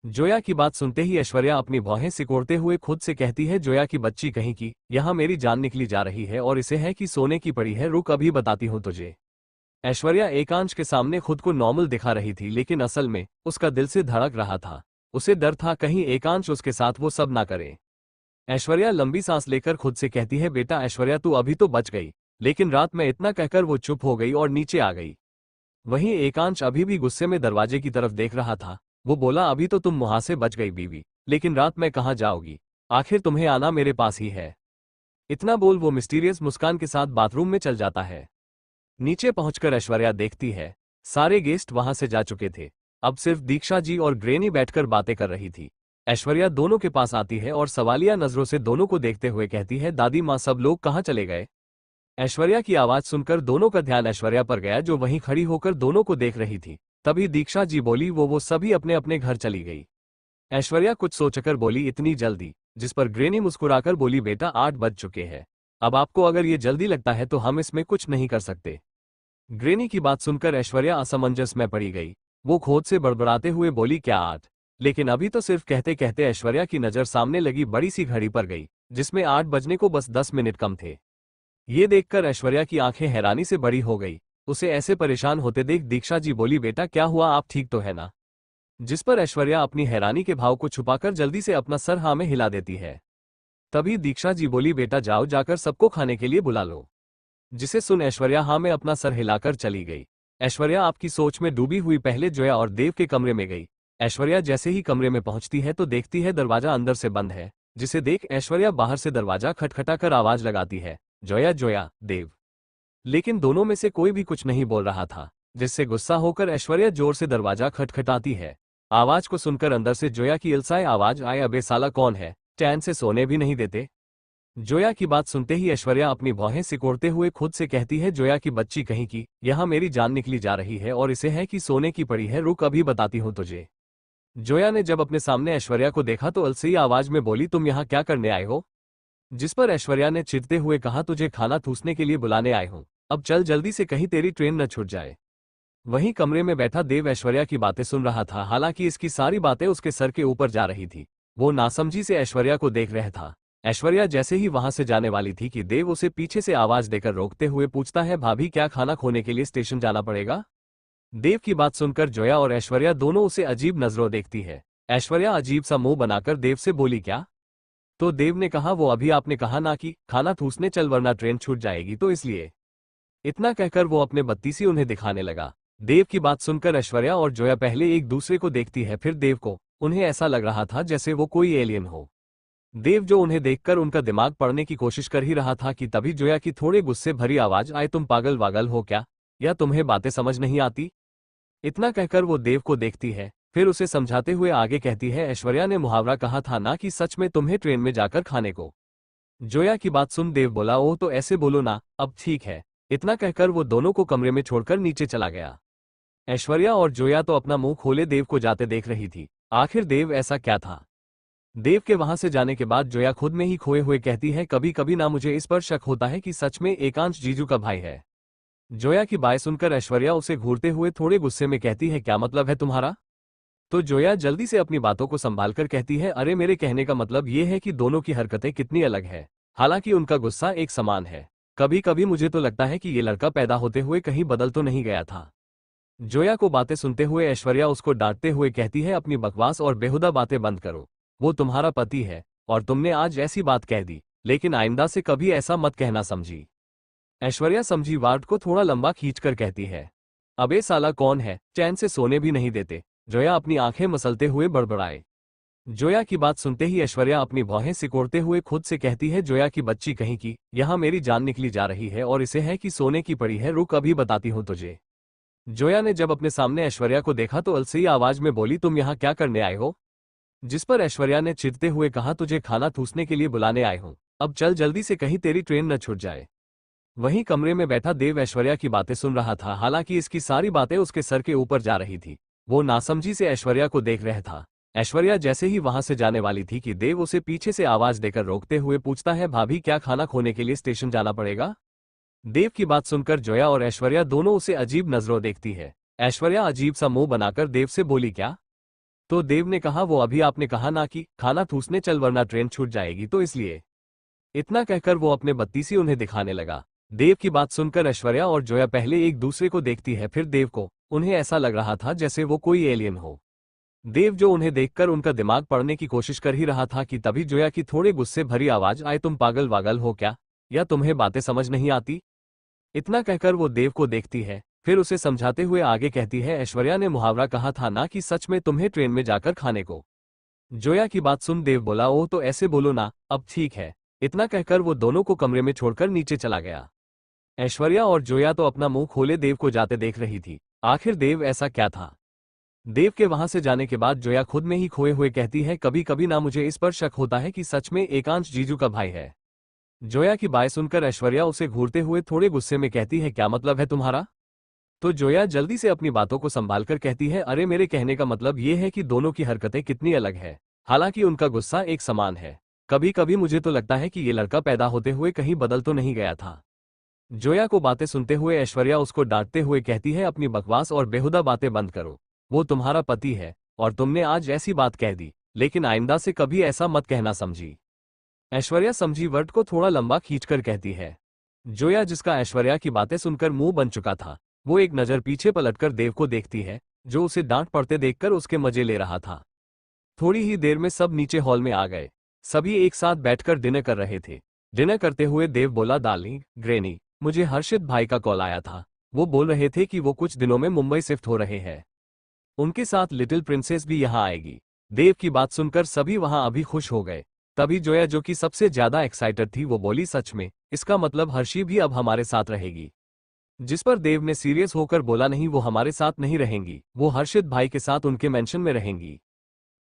जोया की बात सुनते ही ऐश्वर्या अपनी भौहें सिकोड़ते हुए खुद से कहती है, जोया की बच्ची कहीं की, यहाँ मेरी जान निकली जा रही है और इसे है कि सोने की पड़ी है, रुक अभी बताती हूँ तुझे। ऐश्वर्या एकांश के सामने खुद को नॉर्मल दिखा रही थी, लेकिन असल में उसका दिल से धड़क रहा था। उसे डर था कहीं एकांश उसके साथ वो सब ना करे। ऐश्वर्या लंबी सांस लेकर खुद से कहती है, बेटा ऐश्वर्या तू अभी तो बच गई। लेकिन रात में इतना कहकर वो चुप हो गई और नीचे आ गई। वहीं एकांश अभी भी गुस्से में दरवाजे की तरफ देख रहा था। वो बोला, अभी तो तुम मुहां से बच गई बीवी, लेकिन रात में कहाँ जाओगी? आखिर तुम्हें आना मेरे पास ही है। इतना बोल वो मिस्टीरियस मुस्कान के साथ बाथरूम में चल जाता है। नीचे पहुंचकर ऐश्वर्या देखती है सारे गेस्ट वहां से जा चुके थे। अब सिर्फ दीक्षा जी और ग्रेनी बैठकर बातें कर रही थी। ऐश्वर्या दोनों के पास आती है और सवालिया नजरों से दोनों को देखते हुए कहती है, दादी माँ सब लोग कहाँ चले गए? ऐश्वर्या की आवाज सुनकर दोनों का ध्यान ऐश्वर्या पर गया, जो वहीं खड़ी होकर दोनों को देख रही थी। तभी दीक्षा जी बोली, वो सभी अपने अपने घर चली गई। ऐश्वर्या कुछ सोचकर बोली, इतनी जल्दी? जिस पर ग्रेनी मुस्कुराकर बोली, बेटा 8 बज चुके हैं। अब आपको अगर ये जल्दी लगता है तो हम इसमें कुछ नहीं कर सकते। ग्रेनी की बात सुनकर ऐश्वर्या असमंजस में पड़ी गई। वो खोद से बड़बड़ाते हुए बोली, क्या 8? लेकिन अभी तो सिर्फ कहते कहते ऐश्वर्या की नजर सामने लगी बड़ी सी घड़ी पर गई, जिसमें 8 बजने को बस 10 मिनट कम थे। ये देखकर ऐश्वर्या की आंखें हैरानी से बड़ी हो गई। उसे ऐसे परेशान होते देख दीक्षा जी बोली, बेटा क्या हुआ, आप ठीक तो है ना? जिस पर ऐश्वर्या अपनी हैरानी के भाव को छुपाकर जल्दी से अपना सर हाँ में हिला देती है। तभी दीक्षा जी बोली, बेटा जाओ जाकर सबको खाने के लिए बुला लो। जिसे सुन ऐश्वर्या हाँ में अपना सर हिलाकर चली गई। ऐश्वर्या आपकी सोच में डूबी हुई पहले जोया और देव के कमरे में गई। ऐश्वर्या जैसे ही कमरे में पहुंचती है तो देखती है दरवाजा अंदर से बंद है, जिसे देख ऐश्वर्या बाहर से दरवाजा खटखटाकर आवाज लगाती है, जोया जोया देव। लेकिन दोनों में से कोई भी कुछ नहीं बोल रहा था, जिससे गुस्सा होकर ऐश्वर्या जोर से दरवाजा खटखटाती है। आवाज को सुनकर अंदर से जोया की इल्साए आवाज आए, अबे साला कौन है, चैन से सोने भी नहीं देते? जोया की बात सुनते ही ऐश्वर्या अपनी भौहें सिकोड़ते हुए खुद से कहती है, जोया की बच्ची कहीं की, यहाँ मेरी जान निकली जा रही है और इसे है कि सोने की पड़ी है, रुक अभी बताती हूँ तुझे। जोया ने जब अपने सामने ऐश्वर्या को देखा तो अलसी आवाज में बोली, तुम यहाँ क्या करने आए हो? जिस पर ऐश्वर्या ने चिढ़ते हुए कहा, तुझे खाना ठूसने के लिए बुलाने आए हूँ, अब चल जल्दी से कहीं तेरी ट्रेन न छूट जाए। वहीं कमरे में बैठा देव ऐश्वर्या की बातें सुन रहा था, हालांकि इसकी सारी बातें उसके सर के ऊपर जा रही थी। वो नासमझी से ऐश्वर्या को देख रहा था। ऐश्वर्या जैसे ही वहां से जाने वाली थी कि देव उसे पीछे से आवाज देकर रोकते हुए पूछता है, भाभी क्या खाना खोने के लिए स्टेशन जाना पड़ेगा? देव की बात सुनकर जोया और ऐश्वर्या दोनों उसे अजीब नजरों देखती है। ऐश्वर्या अजीब सा मुंह बनाकर देव से बोली, क्या? तो देव ने कहा, वो अभी आपने कहा ना कि खाना ठूसने चल वरना ट्रेन छूट जाएगी, तो इसलिए। इतना कहकर वो अपने बत्तीसी उन्हें दिखाने लगा। देव की बात सुनकर ऐश्वर्या और जोया पहले एक दूसरे को देखती है, फिर देव को। उन्हें ऐसा लग रहा था जैसे वो कोई एलियन हो। देव जो उन्हें देखकर उनका दिमाग पढ़ने की कोशिश कर ही रहा था कि तभी जोया की थोड़े गुस्से भरी आवाज आए, तुम पागल वागल हो क्या, या तुम्हें बातें समझ नहीं आती? इतना कहकर वो देव को देखती है, फिर उसे समझाते हुए आगे कहती है, ऐश्वर्या ने मुहावरा कहा था ना कि सच में तुम्हें ट्रेन में जाकर खाने को। जोया की बात सुन देव बोला, ओ तो ऐसे बोलो ना, अब ठीक है। इतना कहकर वो दोनों को कमरे में छोड़कर नीचे चला गया। ऐश्वर्या और जोया तो अपना मुंह खोले देव को जाते देख रही थी। आखिर देव ऐसा क्या था? देव के वहां से जाने के बाद जोया खुद में ही खोए हुए कहती है, कभी कभी ना मुझे इस पर शक होता है कि सच में एकांश जीजू का भाई है। जोया की बात सुनकर ऐश्वर्या उसे घूरते हुए थोड़े गुस्से में कहती है, क्या मतलब है तुम्हारा? तो जोया जल्दी से अपनी बातों को संभालकर कहती है, अरे मेरे कहने का मतलब ये है कि दोनों की हरकतें कितनी अलग है, हालांकि उनका गुस्सा एक समान है। कभी कभी मुझे तो लगता है कि ये लड़का पैदा होते हुए कहीं बदल तो नहीं गया था। जोया को बातें सुनते हुए ऐश्वर्या उसको डांटते हुए कहती है, अपनी बकवास और बेहुदा बातें बंद करो। वो तुम्हारा पति है और तुमने आज ऐसी बात कह दी, लेकिन आइंदा से कभी ऐसा मत कहना, समझी? ऐश्वर्या समझी वार्ड को थोड़ा लंबा खींचकर कहती है, अबे साला कौन है, चैन से सोने भी नहीं देते? जोया अपनी आंखें मसलते हुए बड़बड़ाए। जोया की बात सुनते ही ऐश्वर्या अपनी भौहें सिकोड़ते हुए खुद से कहती है, जोया की बच्ची कहीं की, यहाँ मेरी जान निकली जा रही है और इसे है कि सोने की पड़ी है, रुक अभी बताती हूँ तुझे। जोया ने जब अपने सामने ऐश्वर्या को देखा तो अलसी आवाज में बोली, तुम यहाँ क्या करने आए हो? जिस पर ऐश्वर्या ने चिढ़ते हुए कहा, तुझे खाना ठूसने के लिए बुलाने आए हूँ, अब चल जल्दी से, कहीं तेरी ट्रेन न छूट जाए। वहीं कमरे में बैठा देव ऐश्वर्या की बातें सुन रहा था, हालांकि इसकी सारी बातें उसके सर के ऊपर जा रही थी। वो नासमझी से ऐश्वर्या को देख रहा था। ऐश्वर्या जैसे ही वहां से जाने वाली थी कि देव उसे पीछे से आवाज देकर रोकते हुए पूछता है, भाभी क्या खाना खोने के लिए स्टेशन जाना पड़ेगा? देव की बात सुनकर जोया और ऐश्वर्या दोनों उसे अजीब नजरों देखती है। ऐश्वर्या अजीब सा मुंह बनाकर देव से बोली, क्या? तो देव ने कहा, वो अभी आपने कहा ना कि खाना ठूसने चल वरना ट्रेन छूट जाएगी, तो इसलिए। इतना कहकर वो अपने बत्तीसी उन्हें दिखाने लगा। देव की बात सुनकर ऐश्वर्या और जोया पहले एक दूसरे को देखती है, फिर देव को। उन्हें ऐसा लग रहा था जैसे वो कोई एलियन हो। देव जो उन्हें देखकर उनका दिमाग पढ़ने की कोशिश कर ही रहा था कि तभी जोया की थोड़े गुस्से भरी आवाज आए, तुम पागल वागल हो क्या, या तुम्हें बातें समझ नहीं आती? इतना कहकर वो देव को देखती है, फिर उसे समझाते हुए आगे कहती है, ऐश्वर्या ने मुहावरा कहा था ना कि सच में तुम्हें ट्रेन में जाकर खाने को। जोया की बात सुन देव बोला, ओ तो ऐसे बोलो ना, अब ठीक है। इतना कहकर वो दोनों को कमरे में छोड़कर नीचे चला गया। ऐश्वर्या और जोया तो अपना मुंह खोले देव को जाते देख रही थी। आखिर देव ऐसा क्या था? देव के वहां से जाने के बाद जोया खुद में ही खोए हुए कहती है, कभी कभी ना मुझे इस पर शक होता है कि सच में एकांश जीजू का भाई है। जोया की बात सुनकर ऐश्वर्या उसे घूरते हुए थोड़े गुस्से में कहती है, क्या मतलब है तुम्हारा? तो जोया जल्दी से अपनी बातों को संभालकर कहती है, अरे मेरे कहने का मतलब ये है कि दोनों की हरकतें कितनी अलग है, हालांकि उनका गुस्सा एक समान है। कभी कभी मुझे तो लगता है कि ये लड़का पैदा होते हुए कहीं बदल तो नहीं गया था। जोया को बातें सुनते हुए ऐश्वर्या उसको डांटते हुए कहती है, अपनी बकवास और बेहुदा बातें बंद करो। वो तुम्हारा पति है और तुमने आज ऐसी बात कह दी, लेकिन आइंदा से कभी ऐसा मत कहना, समझी? ऐश्वर्या समझी वर्ड को थोड़ा लंबा खींचकर कहती है। जोया, जिसका ऐश्वर्या की बातें सुनकर मुंह बन चुका था, वो एक नजर पीछे पलटकर देव को देखती है, जो उसे डांट पड़ते देखकर उसके मजे ले रहा था। थोड़ी ही देर में सब नीचे हॉल में आ गए। सभी एक साथ बैठकर डिनर कर रहे थे। डिनर करते हुए देव बोला, डार्लिंग, ग्रैनी, मुझे हर्षित भाई का कॉल आया था। वो बोल रहे थे कि वो कुछ दिनों में मुंबई शिफ्ट हो रहे हैं। उनके साथ लिटिल प्रिंसेस भी यहाँ आएगी। देव की बात सुनकर सभी वहां अभी खुश हो गए। तभी जोया, जो कि सबसे ज्यादा एक्साइटेड थी, वो बोली, सच में? इसका मतलब हर्षी भी अब हमारे साथ रहेगी? जिस पर देव ने सीरियस होकर बोला, नहीं, वो हमारे साथ नहीं रहेंगी, वो हर्षित भाई के साथ उनके मेंशन में रहेंगी।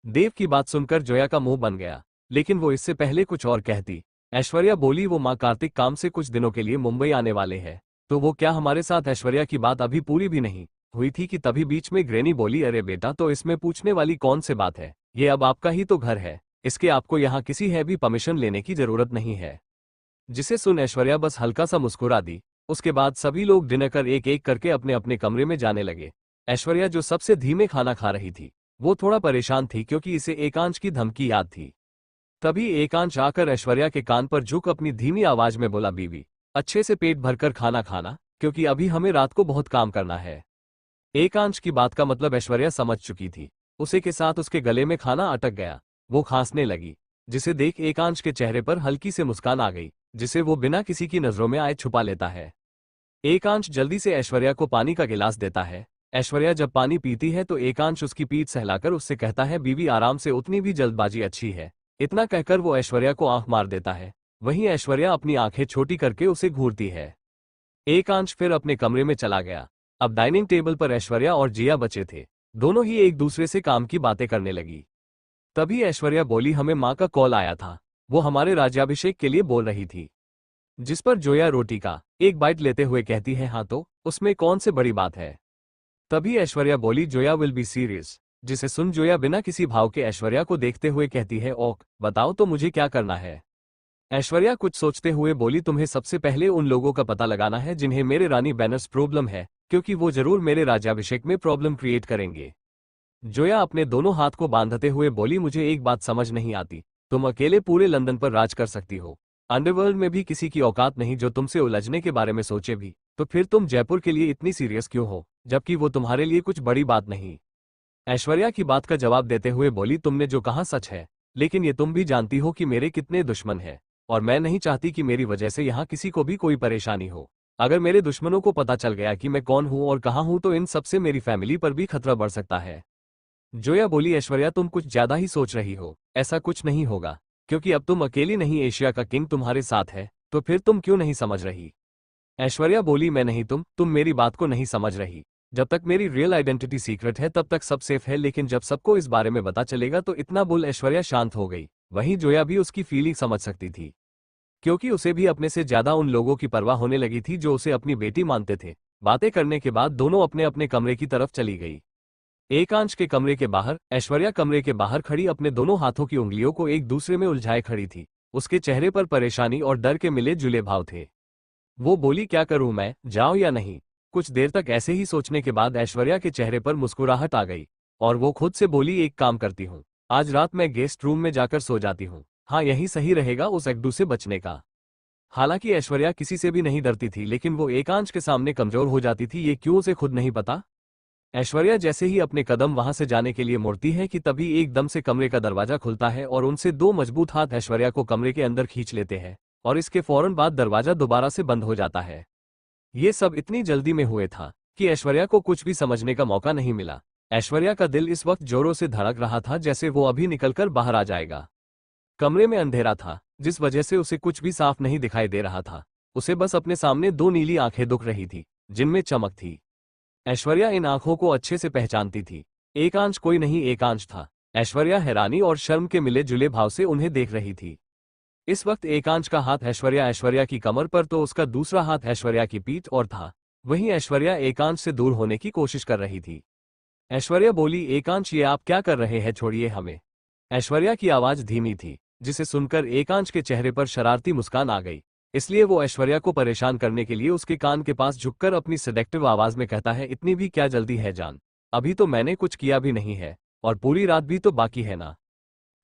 देव की बात सुनकर जोया का मुंह बन गया, लेकिन वो इससे पहले कुछ और कहती। ऐश्वर्या बोली, वो माँ कार्तिक काम से कुछ दिनों के लिए मुंबई आने वाले हैं, तो वो क्या हमारे साथ? ऐश्वर्या की बात अभी पूरी भी नहीं हुई थी कि तभी बीच में ग्रैनी बोली, अरे बेटा, तो इसमें पूछने वाली कौन सी बात है, ये अब आपका ही तो घर है, इसके आपको यहाँ किसी है भी परमिशन लेने की जरूरत नहीं है। जिसे सुन ऐश्वर्या बस हल्का सा मुस्कुरा दी। उसके बाद सभी लोग डिनर कर एक एक करके अपने अपने कमरे में जाने लगे। ऐश्वर्या जो सबसे धीमे खाना खा रही थी, वो थोड़ा परेशान थी क्योंकि इसे एकांश की धमकी याद थी। तभी एकांश आकर ऐश्वर्या के कान पर झुक अपनी धीमी आवाज में बोला, बीवी, अच्छे से पेट भरकर खाना खाना, क्योंकि अभी हमें रात को बहुत काम करना है। एकांश की बात का मतलब ऐश्वर्या समझ चुकी थी। उसे के साथ उसके गले में खाना अटक गया। वो खांसने लगी, जिसे देख एकांश के चेहरे पर हल्की से मुस्कान आ गई, जिसे वो बिना किसी की नजरों में आए छुपा लेता है। एकांश जल्दी से ऐश्वर्या को पानी का गिलास देता है। ऐश्वर्या जब पानी पीती है तो एकांश उसकी पीठ सहलाकर उससे कहता है, बीवी आराम से, उतनी भी जल्दबाजी अच्छी है। इतना कहकर वो ऐश्वर्या को आंख मार देता है। वहीं ऐश्वर्या अपनी आंखें छोटी करके उसे घूरती है। एकांश फिर अपने कमरे में चला गया। अब डाइनिंग टेबल पर ऐश्वर्या और जिया बचे थे। दोनों ही एक दूसरे से काम की बातें करने लगी। तभी ऐश्वर्या बोली, हमें माँ का कॉल आया था। वो हमारे राज्याभिषेक के लिए बोल रही थी। जिस पर जोया रोटी का एक बाइट लेते हुए कहती है, हाँ तो उसमें कौन से बड़ी बात है। तभी ऐश्वर्या बोली, जोया विल बी सीरियस। जिसे सुन जोया बिना किसी भाव के ऐश्वर्या को देखते हुए कहती है, ओक बताओ तो मुझे क्या करना है। ऐश्वर्या कुछ सोचते हुए बोली, तुम्हें सबसे पहले उन लोगों का पता लगाना है जिन्हें मेरे रानी बैनर्स प्रॉब्लम है, क्योंकि वो जरूर मेरे राज्याभिषेक में प्रॉब्लम क्रिएट करेंगे। जोया अपने दोनों हाथ को बांधते हुए बोली, मुझे एक बात समझ नहीं आती। तुम अकेले पूरे लंदन पर राज कर सकती हो। अंडरवर्ल्ड में भी किसी की औकात नहीं जो तुमसे उलझने के बारे में सोचे भी। तो फिर तुम जयपुर के लिए इतनी सीरियस क्यों हो, जबकि वो तुम्हारे लिए कुछ बड़ी बात नहीं। ऐश्वर्या की बात का जवाब देते हुए बोली, तुमने जो कहा सच है, लेकिन ये तुम भी जानती हो कि मेरे कितने दुश्मन हैं, और मैं नहीं चाहती कि मेरी वजह से यहाँ किसी को भी कोई परेशानी हो। अगर मेरे दुश्मनों को पता चल गया कि मैं कौन हूँ और कहाँ हूँ तो इन सबसे मेरी फैमिली पर भी खतरा बढ़ सकता है। जोया बोली, ऐश्वर्या तुम कुछ ज्यादा ही सोच रही हो। ऐसा कुछ नहीं होगा, क्योंकि अब तुम अकेली नहीं, एशिया का किंग तुम्हारे साथ है। तो फिर तुम क्यों नहीं समझ रही। ऐश्वर्या बोली, मैं नहीं, तुम मेरी बात को नहीं समझ रही। जब तक मेरी रियल आइडेंटिटी सीक्रेट है तब तक सब सेफ है, लेकिन जब सबको इस बारे में पता चलेगा तो इतना बोल ऐश्वर्या शांत हो गई। वहीं जोया भी उसकी फीलिंग समझ सकती थी, क्योंकि उसे भी अपने से ज्यादा उन लोगों की परवाह होने लगी थी जो उसे अपनी बेटी मानते थे। बातें करने के बाद दोनों अपने अपने कमरे की तरफ चली गई। एकांश के कमरे के बाहर ऐश्वर्या कमरे के बाहर खड़ी अपने दोनों हाथों की उंगलियों को एक दूसरे में उलझाए खड़ी थी। उसके चेहरे पर परेशानी और डर के मिले जुले भाव थे। वो बोली, क्या करूं मैं, जाऊं या नहीं। कुछ देर तक ऐसे ही सोचने के बाद ऐश्वर्या के चेहरे पर मुस्कुराहट आ गई और वो खुद से बोली, एक काम करती हूँ, आज रात मैं गेस्ट रूम में जाकर सो जाती हूँ। हाँ, यही सही रहेगा उस एक्डू से बचने का। हालांकि ऐश्वर्या किसी से भी नहीं डरती थी, लेकिन वो एकांश के सामने कमजोर हो जाती थी। ये क्यों उसे खुद नहीं पता। ऐश्वर्या जैसे ही अपने कदम वहां से जाने के लिए मुड़ती है कि तभी एकदम से कमरे का दरवाजा खुलता है और उनसे दो मजबूत हाथ ऐश्वर्या को कमरे के अंदर खींच लेते हैं और इसके फौरन बाद दरवाजा दोबारा से बंद हो जाता है। ये सब इतनी जल्दी में हुए था कि ऐश्वर्या को कुछ भी समझने का मौका नहीं मिला। ऐश्वर्या का दिल इस वक्त जोरों से धड़क रहा था, जैसे वो अभी निकलकर बाहर आ जाएगा। कमरे में अंधेरा था, जिस वजह से उसे कुछ भी साफ नहीं दिखाई दे रहा था। उसे बस अपने सामने दो नीली आंखें दिख रही थी, जिनमें चमक थी। ऐश्वर्या इन आंखों को अच्छे से पहचानती थी। एकांश कोई नहीं, एकांश था। ऐश्वर्या हैरानी और शर्म के मिले जुले भाव से उन्हें देख रही थी। इस वक्त एकांश का हाथ ऐश्वर्या की कमर पर तो उसका दूसरा हाथ ऐश्वर्या की पीठ और था। वहीं ऐश्वर्या एकांश से दूर होने की कोशिश कर रही थी। ऐश्वर्या बोली, एकांश ये आप क्या कर रहे हैं, छोड़िए हमें। ऐश्वर्या की आवाज धीमी थी, जिसे सुनकर एकांश के चेहरे पर शरारती मुस्कान आ गई। इसलिए वो ऐश्वर्या को परेशान करने के लिए उसके कान के पास झुककर अपनी सेडेक्टिव आवाज में कहता है, इतनी भी क्या जल्दी है जान, अभी तो मैंने कुछ किया भी नहीं है और पूरी रात भी तो बाकी है ना।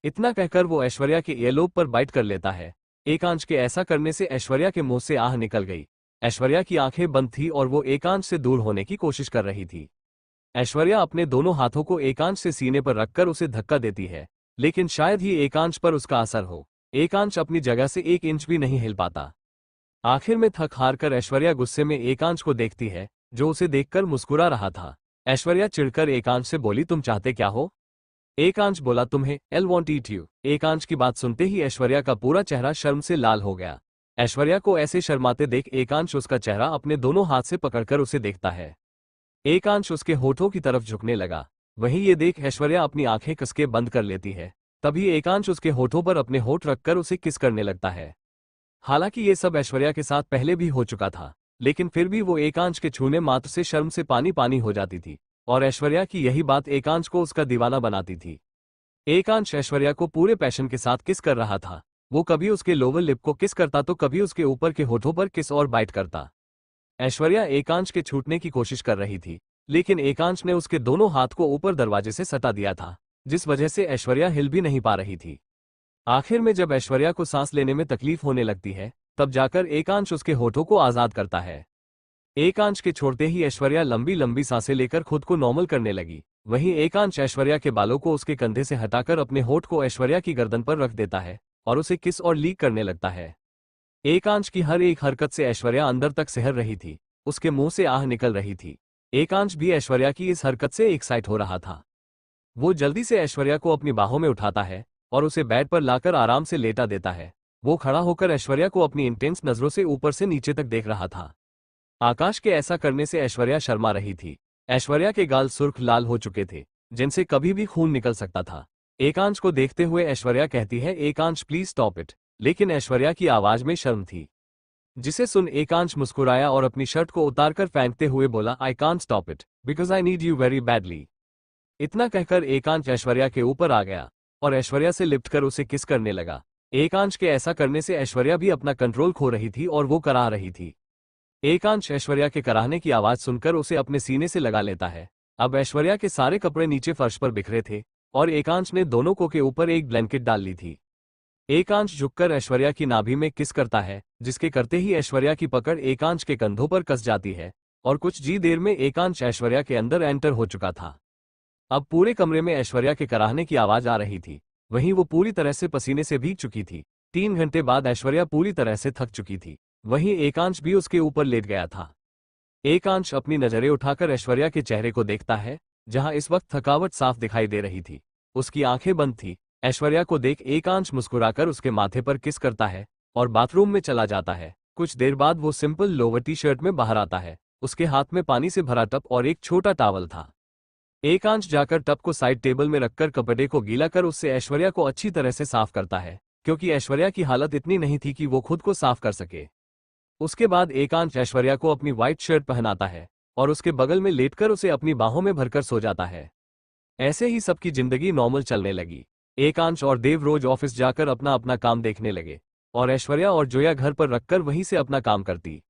इतना कहकर वो ऐश्वर्या के ईयरलोब पर बाइट कर लेता है। एकांश के ऐसा करने से ऐश्वर्या के मुंह से आह निकल गई। ऐश्वर्या की आंखें बंद थी और वो एकांश से दूर होने की कोशिश कर रही थी। ऐश्वर्या अपने दोनों हाथों को एकांश से सीने पर रखकर उसे धक्का देती है, लेकिन शायद ही एकांश पर उसका असर हो। एकांश अपनी जगह से एक इंच भी नहीं हिल पाता। आखिर में थक हार कर ऐश्वर्या गुस्से में एकांश को देखती है, जो उसे देखकर मुस्कुरा रहा था। ऐश्वर्या चिढ़कर एकांश से बोली, तुम चाहते क्या हो। एकांश बोला, तुम्हें एल वॉन्ट ईट यू। एकांश की बात सुनते ही ऐश्वर्या का पूरा चेहरा शर्म से लाल हो गया। ऐश्वर्या को ऐसे शर्माते देख एकांश उसका चेहरा अपने दोनों हाथ से पकड़कर उसे देखता है। एकांश उसके होठों की तरफ झुकने लगा। वहीं ये देख ऐश्वर्या अपनी आंखें कसके बंद कर लेती है। तभी एकांश उसके होठों पर अपने होठ रखकर उसे किस करने लगता है। हालांकि ये सब ऐश्वर्या के साथ पहले भी हो चुका था, लेकिन फिर भी वो एकांश के छूने मात्र से शर्म से पानी पानी हो जाती थी और ऐश्वर्या की यही बात एकांश को उसका दीवाना बनाती थी। एकांश ऐश्वर्या को पूरे पैशन के साथ किस कर रहा था। वो कभी उसके लोअर लिप को किस करता तो कभी उसके ऊपर के होठों पर किस और बाइट करता। ऐश्वर्या एकांश के छूटने की कोशिश कर रही थी, लेकिन एकांश ने उसके दोनों हाथ को ऊपर दरवाजे से सटा दिया था, जिस वजह से ऐश्वर्या हिल भी नहीं पा रही थी। आखिर में जब ऐश्वर्या को सांस लेने में तकलीफ होने लगती है, तब जाकर एकांश उसके होठों को आजाद करता है। एकांश के छोड़ते ही ऐश्वर्या लंबी लंबी सांसें लेकर खुद को नॉर्मल करने लगी। वहीं एकांश ऐश्वर्या के बालों को उसके कंधे से हटाकर अपने होठ को ऐश्वर्या की गर्दन पर रख देता है और उसे किस और लीक करने लगता है। एकांश की हर एक हरकत से ऐश्वर्या अंदर तक सहर रही थी, उसके मुंह से आह निकल रही थी। एकांश भी ऐश्वर्या की इस हरकत से एक्साइट हो रहा था। वो जल्दी से ऐश्वर्या को अपनी बाहों में उठाता है और उसे बेड पर लाकर आराम से लेटा देता है। वो खड़ा होकर ऐश्वर्या को अपनी इंटेंस नजरों से ऊपर से नीचे तक देख रहा था। आकाश के ऐसा करने से ऐश्वर्या शर्मा रही थी। ऐश्वर्या के गाल सुर्ख लाल हो चुके थे, जिनसे कभी भी खून निकल सकता था। एकांश को देखते हुए ऐश्वर्या कहती है, एकांश प्लीज स्टॉप इट। लेकिन ऐश्वर्या की आवाज में शर्म थी, जिसे सुन एकांश मुस्कुराया और अपनी शर्ट को उतारकर फेंकते हुए बोला, I can't stop it because I need you very badly. इतना कहकर एकांश ऐश्वर्या के ऊपर आ गया और ऐश्वर्या से लिपट कर उसे किस करने लगा। एकांश के ऐसा करने से ऐश्वर्या भी अपना कंट्रोल खो रही थी और वो कराह रही थी। एकांश ऐश्वर्या के कराहने की आवाज सुनकर उसे अपने सीने से लगा लेता है। अब ऐश्वर्या के सारे कपड़े नीचे फर्श पर बिखरे थे और एकांश ने दोनों को के ऊपर एक ब्लैंकेट डाल ली थी। एकांश झुककर ऐश्वर्या की नाभि में किस करता है, जिसके करते ही ऐश्वर्या की पकड़ एकांश के कंधों पर कस जाती है और कुछ जी देर में एकांश ऐश्वर्या के अंदर एंटर हो चुका था। अब पूरे कमरे में ऐश्वर्या के कराहने की आवाज आ रही थी। वहीं वो पूरी तरह से पसीने से भीग चुकी थी। 3 घंटे बाद ऐश्वर्या पूरी तरह से थक चुकी थी। वहीं एकांश भी उसके ऊपर लेट गया था। एकांश अपनी नजरें उठाकर ऐश्वर्या के चेहरे को देखता है, जहां इस वक्त थकावट साफ दिखाई दे रही थी। उसकी आंखें बंद थी। ऐश्वर्या को देख एकांश मुस्कुराकर उसके माथे पर किस करता है और बाथरूम में चला जाता है। कुछ देर बाद वो सिंपल लोवर टी शर्ट में बाहर आता है। उसके हाथ में पानी से भरा टब और एक छोटा टॉवल था। एकांश जाकर टब को साइड टेबल में रखकर कपड़े को गीला कर उससे ऐश्वर्या को अच्छी तरह से साफ करता है, क्योंकि ऐश्वर्या की हालत इतनी नहीं थी कि वो खुद को साफ कर सके। उसके बाद एकांश ऐश्वर्या को अपनी व्हाइट शर्ट पहनाता है और उसके बगल में लेटकर उसे अपनी बाहों में भरकर सो जाता है। ऐसे ही सबकी जिंदगी नॉर्मल चलने लगी। एकांश और देव रोज ऑफिस जाकर अपना अपना काम देखने लगे और ऐश्वर्या और जोया घर पर रखकर वहीं से अपना काम करती।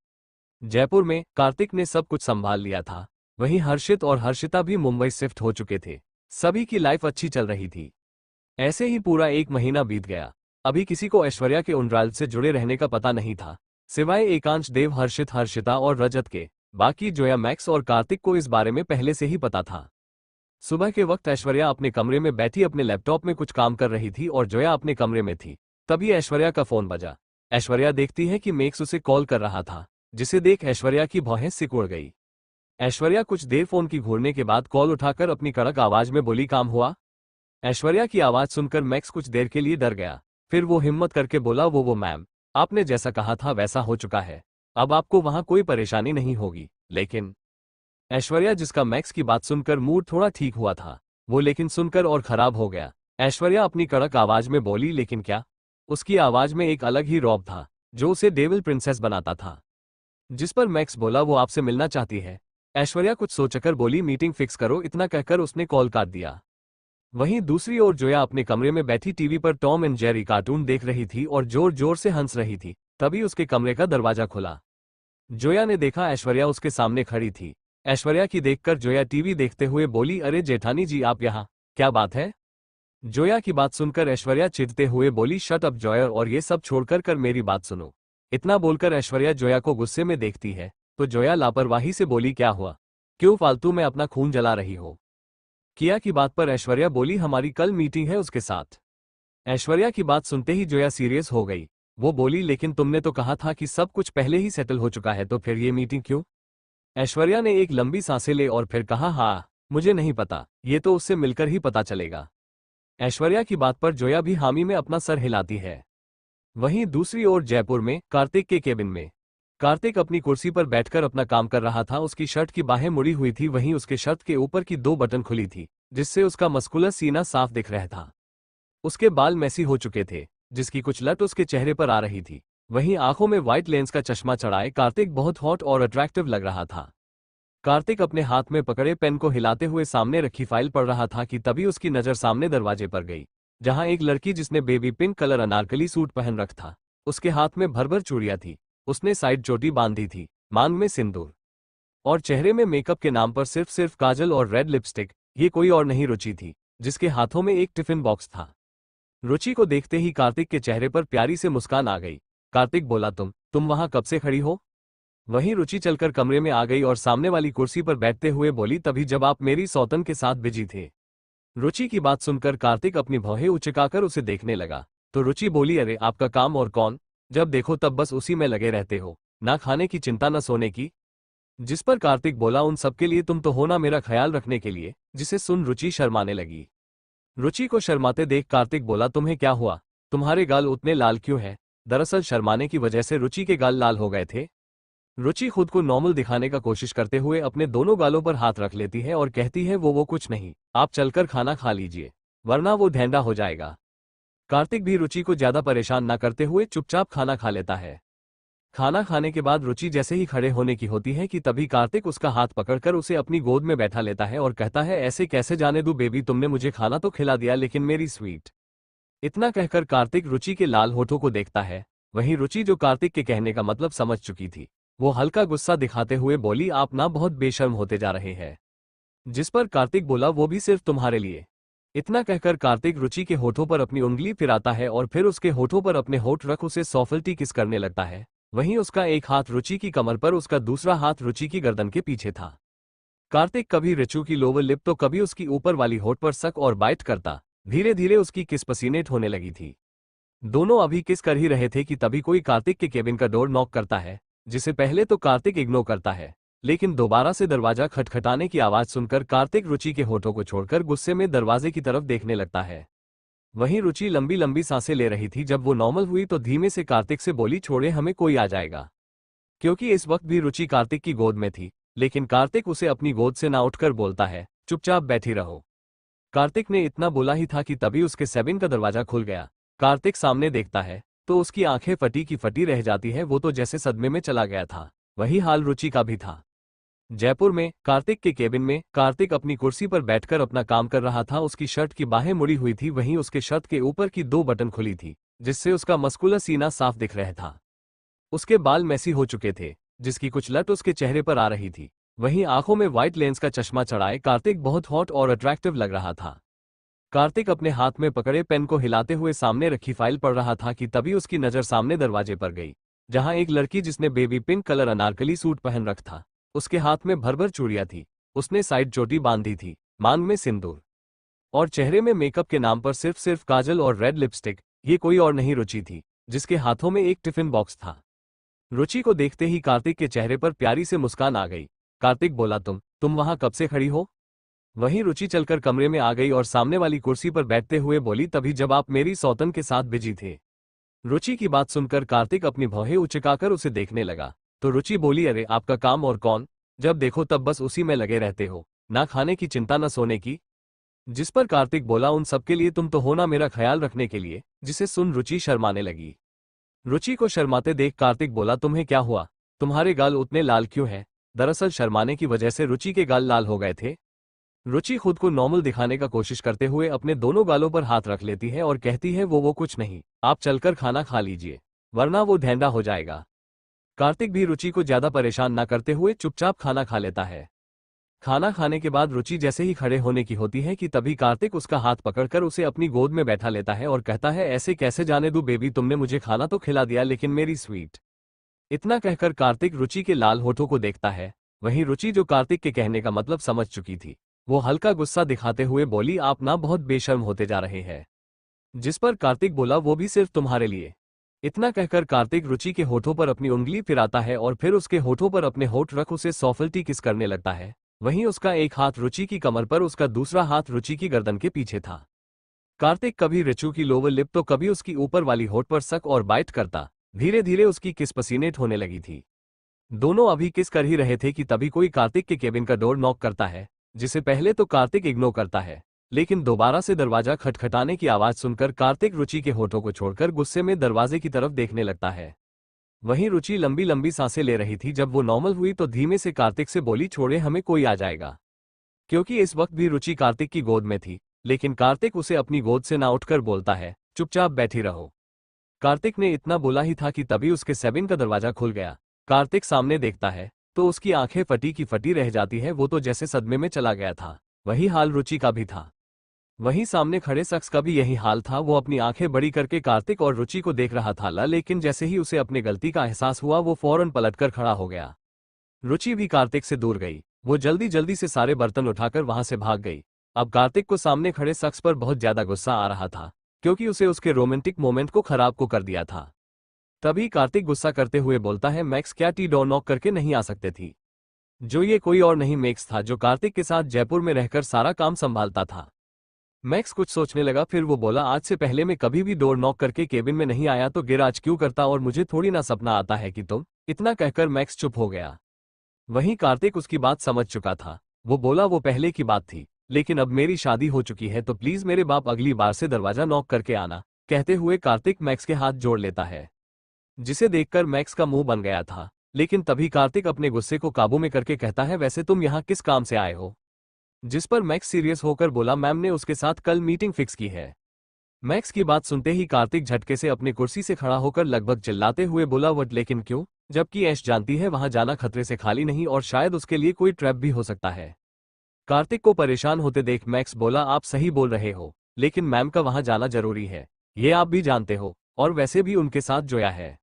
जयपुर में कार्तिक ने सब कुछ संभाल लिया था। वहीं हर्षित और हर्षिता भी मुंबई शिफ्ट हो चुके थे। सभी की लाइफ अच्छी चल रही थी। ऐसे ही पूरा 1 महीना बीत गया। अभी किसी को ऐश्वर्या के उनराल से जुड़े रहने का पता नहीं था, सिवाय एकांश, देव, हर्षित, हर्षिता और रजत के। बाकी जोया, मैक्स और कार्तिक को इस बारे में पहले से ही पता था। सुबह के वक्त ऐश्वर्या अपने कमरे में बैठी अपने लैपटॉप में कुछ काम कर रही थी और जोया अपने कमरे में थी। तभी ऐश्वर्या का फोन बजा। ऐश्वर्या देखती है कि मैक्स उसे कॉल कर रहा था, जिसे देख ऐश्वर्या की भौहें सिकुड़ गई। ऐश्वर्या कुछ देर फोन की घूरने के बाद कॉल उठाकर अपनी कड़क आवाज में बोली, काम हुआ? ऐश्वर्या की आवाज सुनकर मैक्स कुछ देर के लिए डर गया। फिर वो हिम्मत करके बोला, वो मैम, आपने जैसा कहा था वैसा हो चुका है। अब आपको वहां कोई परेशानी नहीं होगी। लेकिन ऐश्वर्या, जिसका मैक्स की बात सुनकर मूड थोड़ा ठीक हुआ था, वो लेकिन सुनकर और खराब हो गया। ऐश्वर्या अपनी कड़क आवाज में बोली, लेकिन क्या? उसकी आवाज में एक अलग ही रौब था जो उसे डेविल प्रिंसेस बनाता था। जिस पर मैक्स बोला, वो आपसे मिलना चाहती है। ऐश्वर्या कुछ सोचकर बोली, मीटिंग फिक्स करो। इतना कहकर उसने कॉल काट दिया। वहीं दूसरी ओर जोया अपने कमरे में बैठी टीवी पर टॉम एंड जेरी कार्टून देख रही थी और जोर जोर से हंस रही थी। तभी उसके कमरे का दरवाजा खुला। जोया ने देखा ऐश्वर्या उसके सामने खड़ी थी। ऐश्वर्या की देखकर जोया टीवी देखते हुए बोली, अरे जेठानी जी, आप यहाँ, क्या बात है? जोया की बात सुनकर ऐश्वर्या चिढ़ते हुए बोली, शट अप जोया, और ये सब छोड़कर कर मेरी बात सुनो। इतना बोलकर ऐश्वर्या जोया को गुस्से में देखती है तो जोया लापरवाही से बोली, क्या हुआ? क्यों फालतू में अपना खून जला रही हो? किया की बात पर ऐश्वर्या बोली, हमारी कल मीटिंग है उसके साथ। ऐश्वर्या की बात सुनते ही जोया सीरियस हो गई। वो बोली, लेकिन तुमने तो कहा था कि सब कुछ पहले ही सेटल हो चुका है, तो फिर ये मीटिंग क्यों? ऐश्वर्या ने एक लंबी सांसें ले और फिर कहा, हाँ, मुझे नहीं पता, ये तो उससे मिलकर ही पता चलेगा। ऐश्वर्या की बात पर जोया भी हामी में अपना सर हिलाती है। वहीं दूसरी ओर जयपुर में कार्तिक के केबिन में कार्तिक अपनी कुर्सी पर बैठकर अपना काम कर रहा था। उसकी शर्ट की बाहें मुड़ी हुई थी। वहीं उसके शर्ट के ऊपर की 2 बटन खुली थी, जिससे उसका मस्कुलर सीना साफ दिख रहा था। उसके बाल मैसी हो चुके थे, जिसकी कुछ लट उसके चेहरे पर आ रही थी। वहीं आंखों में व्हाइट लेंस का चश्मा चढ़ाए कार्तिक बहुत हॉट और अट्रैक्टिव लग रहा था। कार्तिक अपने हाथ में पकड़े पेन को हिलाते हुए सामने रखी फाइल पढ़ रहा था कि तभी उसकी नजर सामने दरवाजे पर गई, जहां एक लड़की, जिसने baby pink colour Anarkali suit पहन रखा था, उसके हाथ में भर भर चूड़ियां थी। उसने साइड चोटी बांधी थी मांग में सिंदूर और चेहरे में मेकअप के नाम पर सिर्फ काजल और रेड लिपस्टिक। ये कोई और नहीं रुचि थी, जिसके हाथों में एक टिफिन बॉक्स था। रुचि को देखते ही कार्तिक के चेहरे पर प्यारी से मुस्कान आ गई। कार्तिक बोला, तुम वहां कब से खड़ी हो? वहीं रुचि चलकर कमरे में आ गई और सामने वाली कुर्सी पर बैठते हुए बोली, तभी जब आप मेरी सौतन के साथ बिजी थे। रुचि की बात सुनकर कार्तिक अपनी भौहें उचकाकर उसे देखने लगा। तो रुचि बोली, अरे आपका काम और कौन, जब देखो तब बस उसी में लगे रहते हो, ना खाने की चिंता न सोने की। जिस पर कार्तिक बोला, उन सबके लिए तुम तो हो ना मेरा ख्याल रखने के लिए। जिसे सुन रुचि शर्माने लगी। रुचि को शर्माते देख कार्तिक बोला, तुम्हें क्या हुआ? तुम्हारे गाल उतने लाल क्यों हैं? दरअसल शर्माने की वजह से रुचि के गाल लाल हो गए थे। रुचि खुद को नॉर्मल दिखाने का कोशिश करते हुए अपने दोनों गालों पर हाथ रख लेती है और कहती है, वो कुछ नहीं, आप चलकर खाना खा लीजिए, वरना वो ढेंडा हो जाएगा। कार्तिक भी रुचि को ज्यादा परेशान न करते हुए चुपचाप खाना खा लेता है। खाना खाने के बाद रुचि जैसे ही खड़े होने की होती है कि तभी कार्तिक उसका हाथ पकड़कर उसे अपनी गोद में बैठा लेता है और कहता है, ऐसे कैसे जाने दूं बेबी, तुमने मुझे खाना तो खिला दिया लेकिन मेरी स्वीट। इतना कहकर कार्तिक रुचि के लाल होठों को देखता है। वहीं रुचि, जो कार्तिक के कहने का मतलब समझ चुकी थी, वो हल्का गुस्सा दिखाते हुए बोली, आप ना बहुत बेशर्म होते जा रहे हैं। जिस पर कार्तिक बोला, वो भी सिर्फ तुम्हारे लिए। इतना कहकर कार्तिक रुचि के होठों पर अपनी उंगली फिराता है और फिर उसके होठों पर अपने होठ रख उसे सॉफ्टली किस करने लगता है। वहीं उसका एक हाथ रुचि की कमर पर, उसका दूसरा हाथ रुचि की गर्दन के पीछे था। कार्तिक कभी रिचू की लोअर लिप तो कभी उसकी ऊपर वाली होठ पर सक और बाइट करता। धीरे धीरे उसकी किस पसीनेट होने लगी थी। दोनों अभी किस कर ही रहे थे कि तभी कोई कार्तिक के केबिन का डोर नॉक करता है, जिसे पहले तो कार्तिक इग्नोर करता है, लेकिन दोबारा से दरवाजा खटखटाने की आवाज सुनकर कार्तिक रुचि के होठों को छोड़कर गुस्से में दरवाजे की तरफ देखने लगता है। वहीं रुचि लंबी लंबी सांसें ले रही थी। जब वो नॉर्मल हुई तो धीमे से कार्तिक से बोली, छोड़े, हमें कोई आ जाएगा। क्योंकि इस वक्त भी रुचि कार्तिक की गोद में थी, लेकिन कार्तिक उसे अपनी गोद से ना उठकर बोलता है, चुपचाप बैठी रहो। कार्तिक ने इतना बोला ही था कि तभी उसके केबिन का दरवाजा खुल गया। कार्तिक सामने देखता है तो उसकी आंखें फटी की फटी रह जाती है। वो तो जैसे सदमे में चला गया था। वही हाल रुचि का भी था। जयपुर में कार्तिक के केबिन में कार्तिक अपनी कुर्सी पर बैठकर अपना काम कर रहा था। उसकी शर्ट की बाहें मुड़ी हुई थी, वहीं उसके शर्ट के ऊपर की 2 बटन खुली थी, जिससे उसका मस्कुलर सीना साफ दिख रहा था। उसके बाल मैसी हो चुके थे, जिसकी कुछ लट उसके चेहरे पर आ रही थी। वहीं आंखों में व्हाइट लेंस का चश्मा चढ़ाए कार्तिक बहुत हॉट और अट्रैक्टिव लग रहा था। कार्तिक अपने हाथ में पकड़े पेन को हिलाते हुए सामने रखी फाइल पढ़ रहा था कि तभी उसकी नजर सामने दरवाजे पर गई, जहां एक लड़की जिसने baby pink colour Anarkali suit पहन रखा था, उसके हाथ में भर चूड़ियां थी, उसने साइड चोटी बांधी थी, मांग में सिंदूर और चेहरे में मेकअप के नाम पर सिर्फ काजल और रेड लिपस्टिक। ये कोई और नहीं रुचि थी, जिसके हाथों में एक टिफिन बॉक्स था। रुचि को देखते ही कार्तिक के चेहरे पर प्यारी से मुस्कान आ गई। कार्तिक बोला, तुम वहां कब से खड़ी हो? वहीं रुचि चलकर कमरे में आ गई और सामने वाली कुर्सी पर बैठते हुए बोली, तभी जब आप मेरी सौतन के साथ बिजी थे। रुचि की बात सुनकर कार्तिक अपनी भौहें उचकाकर उसे देखने लगा। तो रुचि बोली, अरे आपका काम और कौन, जब देखो तब बस उसी में लगे रहते हो, ना खाने की चिंता न सोने की। जिस पर कार्तिक बोला, उन सबके लिए तुम तो हो ना मेरा ख्याल रखने के लिए। जिसे सुन रुचि शर्माने लगी। रुचि को शर्माते देख कार्तिक बोला, तुम्हें क्या हुआ? तुम्हारे गाल उतने लाल क्यों हैं? दरअसल शर्माने की वजह से रुचि के गाल लाल हो गए थे। रुचि खुद को नॉर्मल दिखाने का कोशिश करते हुए अपने दोनों गालों पर हाथ रख लेती है और कहती है, वो कुछ नहीं, आप चलकर खाना खा लीजिए, वरना वो ढेंडा हो जाएगा। कार्तिक भी रुचि को ज्यादा परेशान न करते हुए चुपचाप खाना खा लेता है। खाना खाने के बाद रुचि जैसे ही खड़े होने की होती है कि तभी कार्तिक उसका हाथ पकड़कर उसे अपनी गोद में बैठा लेता है और कहता है, ऐसे कैसे जाने दूं बेबी, तुमने मुझे खाना तो खिला दिया लेकिन मेरी स्वीट। इतना कहकर कार्तिक रुचि के लाल होठों को देखता है। वहीं रुचि, जो कार्तिक के कहने का मतलब समझ चुकी थी, वो हल्का गुस्सा दिखाते हुए बोली, आप ना बहुत बेशर्म होते जा रहे हैं। जिस पर कार्तिक बोला, वो भी सिर्फ तुम्हारे लिए। इतना कहकर कार्तिक रुचि के होठों पर अपनी उंगली फिराता है और फिर उसके होठों पर अपने होठ रख उसे सॉफ्टली किस करने लगता है। वहीं उसका एक हाथ रुचि की कमर पर, उसका दूसरा हाथ रुचि की गर्दन के पीछे था। कार्तिक कभी रिचू की लोअर लिप तो कभी उसकी ऊपर वाली होठ पर सक और बाइट करता। धीरे धीरे उसकी किस पसीनेट होने लगी थी। दोनों अभी किस कर ही रहे थे कि तभी कोई कार्तिक के केबिन का डोर नॉक करता है, जिसे पहले तो कार्तिक इग्नोर करता है, लेकिन दोबारा से दरवाजा खटखटाने की आवाज सुनकर कार्तिक रुचि के होठों को छोड़कर गुस्से में दरवाजे की तरफ देखने लगता है। वहीं रुचि लंबी लंबी सांसें ले रही थी। जब वो नॉर्मल हुई तो धीमे से कार्तिक से बोली, छोड़े, हमें कोई आ जाएगा। क्योंकि इस वक्त भी रुचि कार्तिक की गोद में थी, लेकिन कार्तिक उसे अपनी गोद से ना उठकर बोलता है, चुपचाप बैठी रहो। कार्तिक ने इतना बोला ही था कि तभी उसके केबिन का दरवाजा खुल गया। कार्तिक सामने देखता है तो उसकी आंखें फटी की फटी रह जाती है, वो तो जैसे सदमे में चला गया था। वही हाल रुचि का भी था। वहीं सामने खड़े शख्स का भी यही हाल था। वो अपनी आंखें बड़ी करके कार्तिक और रुचि को देख रहा था, लेकिन जैसे ही उसे अपनी गलती का एहसास हुआ वो फौरन पलटकर खड़ा हो गया। रुचि भी कार्तिक से दूर गई। वो जल्दी जल्दी से सारे बर्तन उठाकर वहां से भाग गई। अब कार्तिक को सामने खड़े शख्स पर बहुत ज्यादा गुस्सा आ रहा था, क्योंकि उसे उसके रोमांटिक मोमेंट को खराब को कर दिया था। तभी कार्तिक गुस्सा करते हुए बोलता है, मैक्स क्या टी डोर नॉक करके नहीं आ सकते थी? जो ये कोई और नहीं मैक्स था, जो कार्तिक के साथ जयपुर में रहकर सारा काम संभालता था। मैक्स कुछ सोचने लगा, फिर वो बोला, आज से पहले मैं कभी भी डोर नॉक करके केबिन में नहीं आया तो गिराज क्यों करता, और मुझे थोड़ी ना सपना आता है कि तुम। इतना कहकर मैक्स चुप हो गया। वहीं कार्तिक उसकी बात समझ चुका था। वो बोला, वो पहले की बात थी, लेकिन अब मेरी शादी हो चुकी है तो प्लीज मेरे बाप अगली बार से दरवाजा नॉक करके आना। कहते हुए कार्तिक मैक्स के हाथ जोड़ लेता है, जिसे देखकर मैक्स का मुंह बन गया था। लेकिन तभी कार्तिक अपने गुस्से को काबू में करके कहता है, वैसे तुम यहाँ किस काम से आए हो? जिस पर मैक्स सीरियस होकर बोला, मैम ने उसके साथ कल मीटिंग फिक्स की है। मैक्स की बात सुनते ही कार्तिक झटके से अपनी कुर्सी से खड़ा होकर लगभग चिल्लाते हुए बोला, वट लेकिन क्यों? जबकि ऐश जानती है वहां जाना खतरे से खाली नहीं और शायद उसके लिए कोई ट्रैप भी हो सकता है। कार्तिक को परेशान होते देख मैक्स बोला, आप सही बोल रहे हो, लेकिन मैम का वहां जाना जरूरी है, ये आप भी जानते हो, और वैसे भी उनके साथ जोया है।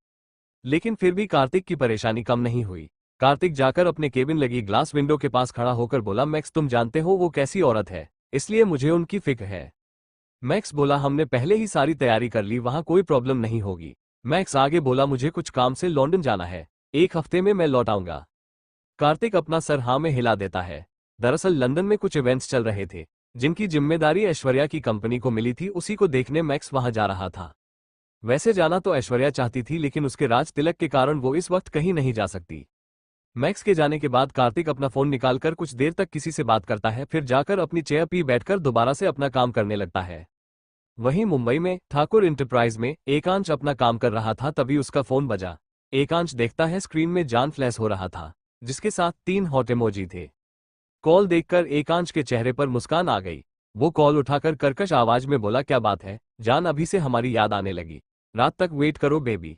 लेकिन फिर भी कार्तिक की परेशानी कम नहीं हुई। कार्तिक जाकर अपने केबिन लगी ग्लास विंडो के पास खड़ा होकर बोला, मैक्स तुम जानते हो वो कैसी औरत है, इसलिए मुझे उनकी फिक्र है। मैक्स बोला, हमने पहले ही सारी तैयारी कर ली, वहां कोई प्रॉब्लम नहीं होगी। मैक्स आगे बोला, मुझे कुछ काम से लंदन जाना है, 1 हफ्ते में मैं लौट आऊंगा। कार्तिक अपना सर हाँ में हिला देता है। दरअसल लंदन में कुछ इवेंट्स चल रहे थे, जिनकी जिम्मेदारी ऐश्वर्या की कंपनी को मिली थी, उसी को देखने मैक्स वहां जा रहा था। वैसे जाना तो ऐश्वर्या चाहती थी, लेकिन उसके राज तिलक के कारण वो इस वक्त कहीं नहीं जा सकती। मैक्स के जाने के बाद कार्तिक अपना फोन निकालकर कुछ देर तक किसी से बात करता है, फिर जाकर अपनी चेयर पर बैठकर दोबारा से अपना काम करने लगता है। वहीं मुंबई में ठाकुर इंटरप्राइज में एकांश अपना काम कर रहा था, तभी उसका फोन बजा। एकांश देखता है स्क्रीन में जान फ्लैश हो रहा था, जिसके साथ 3 हॉट इमोजी थे। कॉल देखकर एकांश के चेहरे पर मुस्कान आ गई। वो कॉल उठाकर कर्कश आवाज में बोला, क्या बात है जान, अभी से हमारी याद आने लगी, रात तक वेट करो बेबी।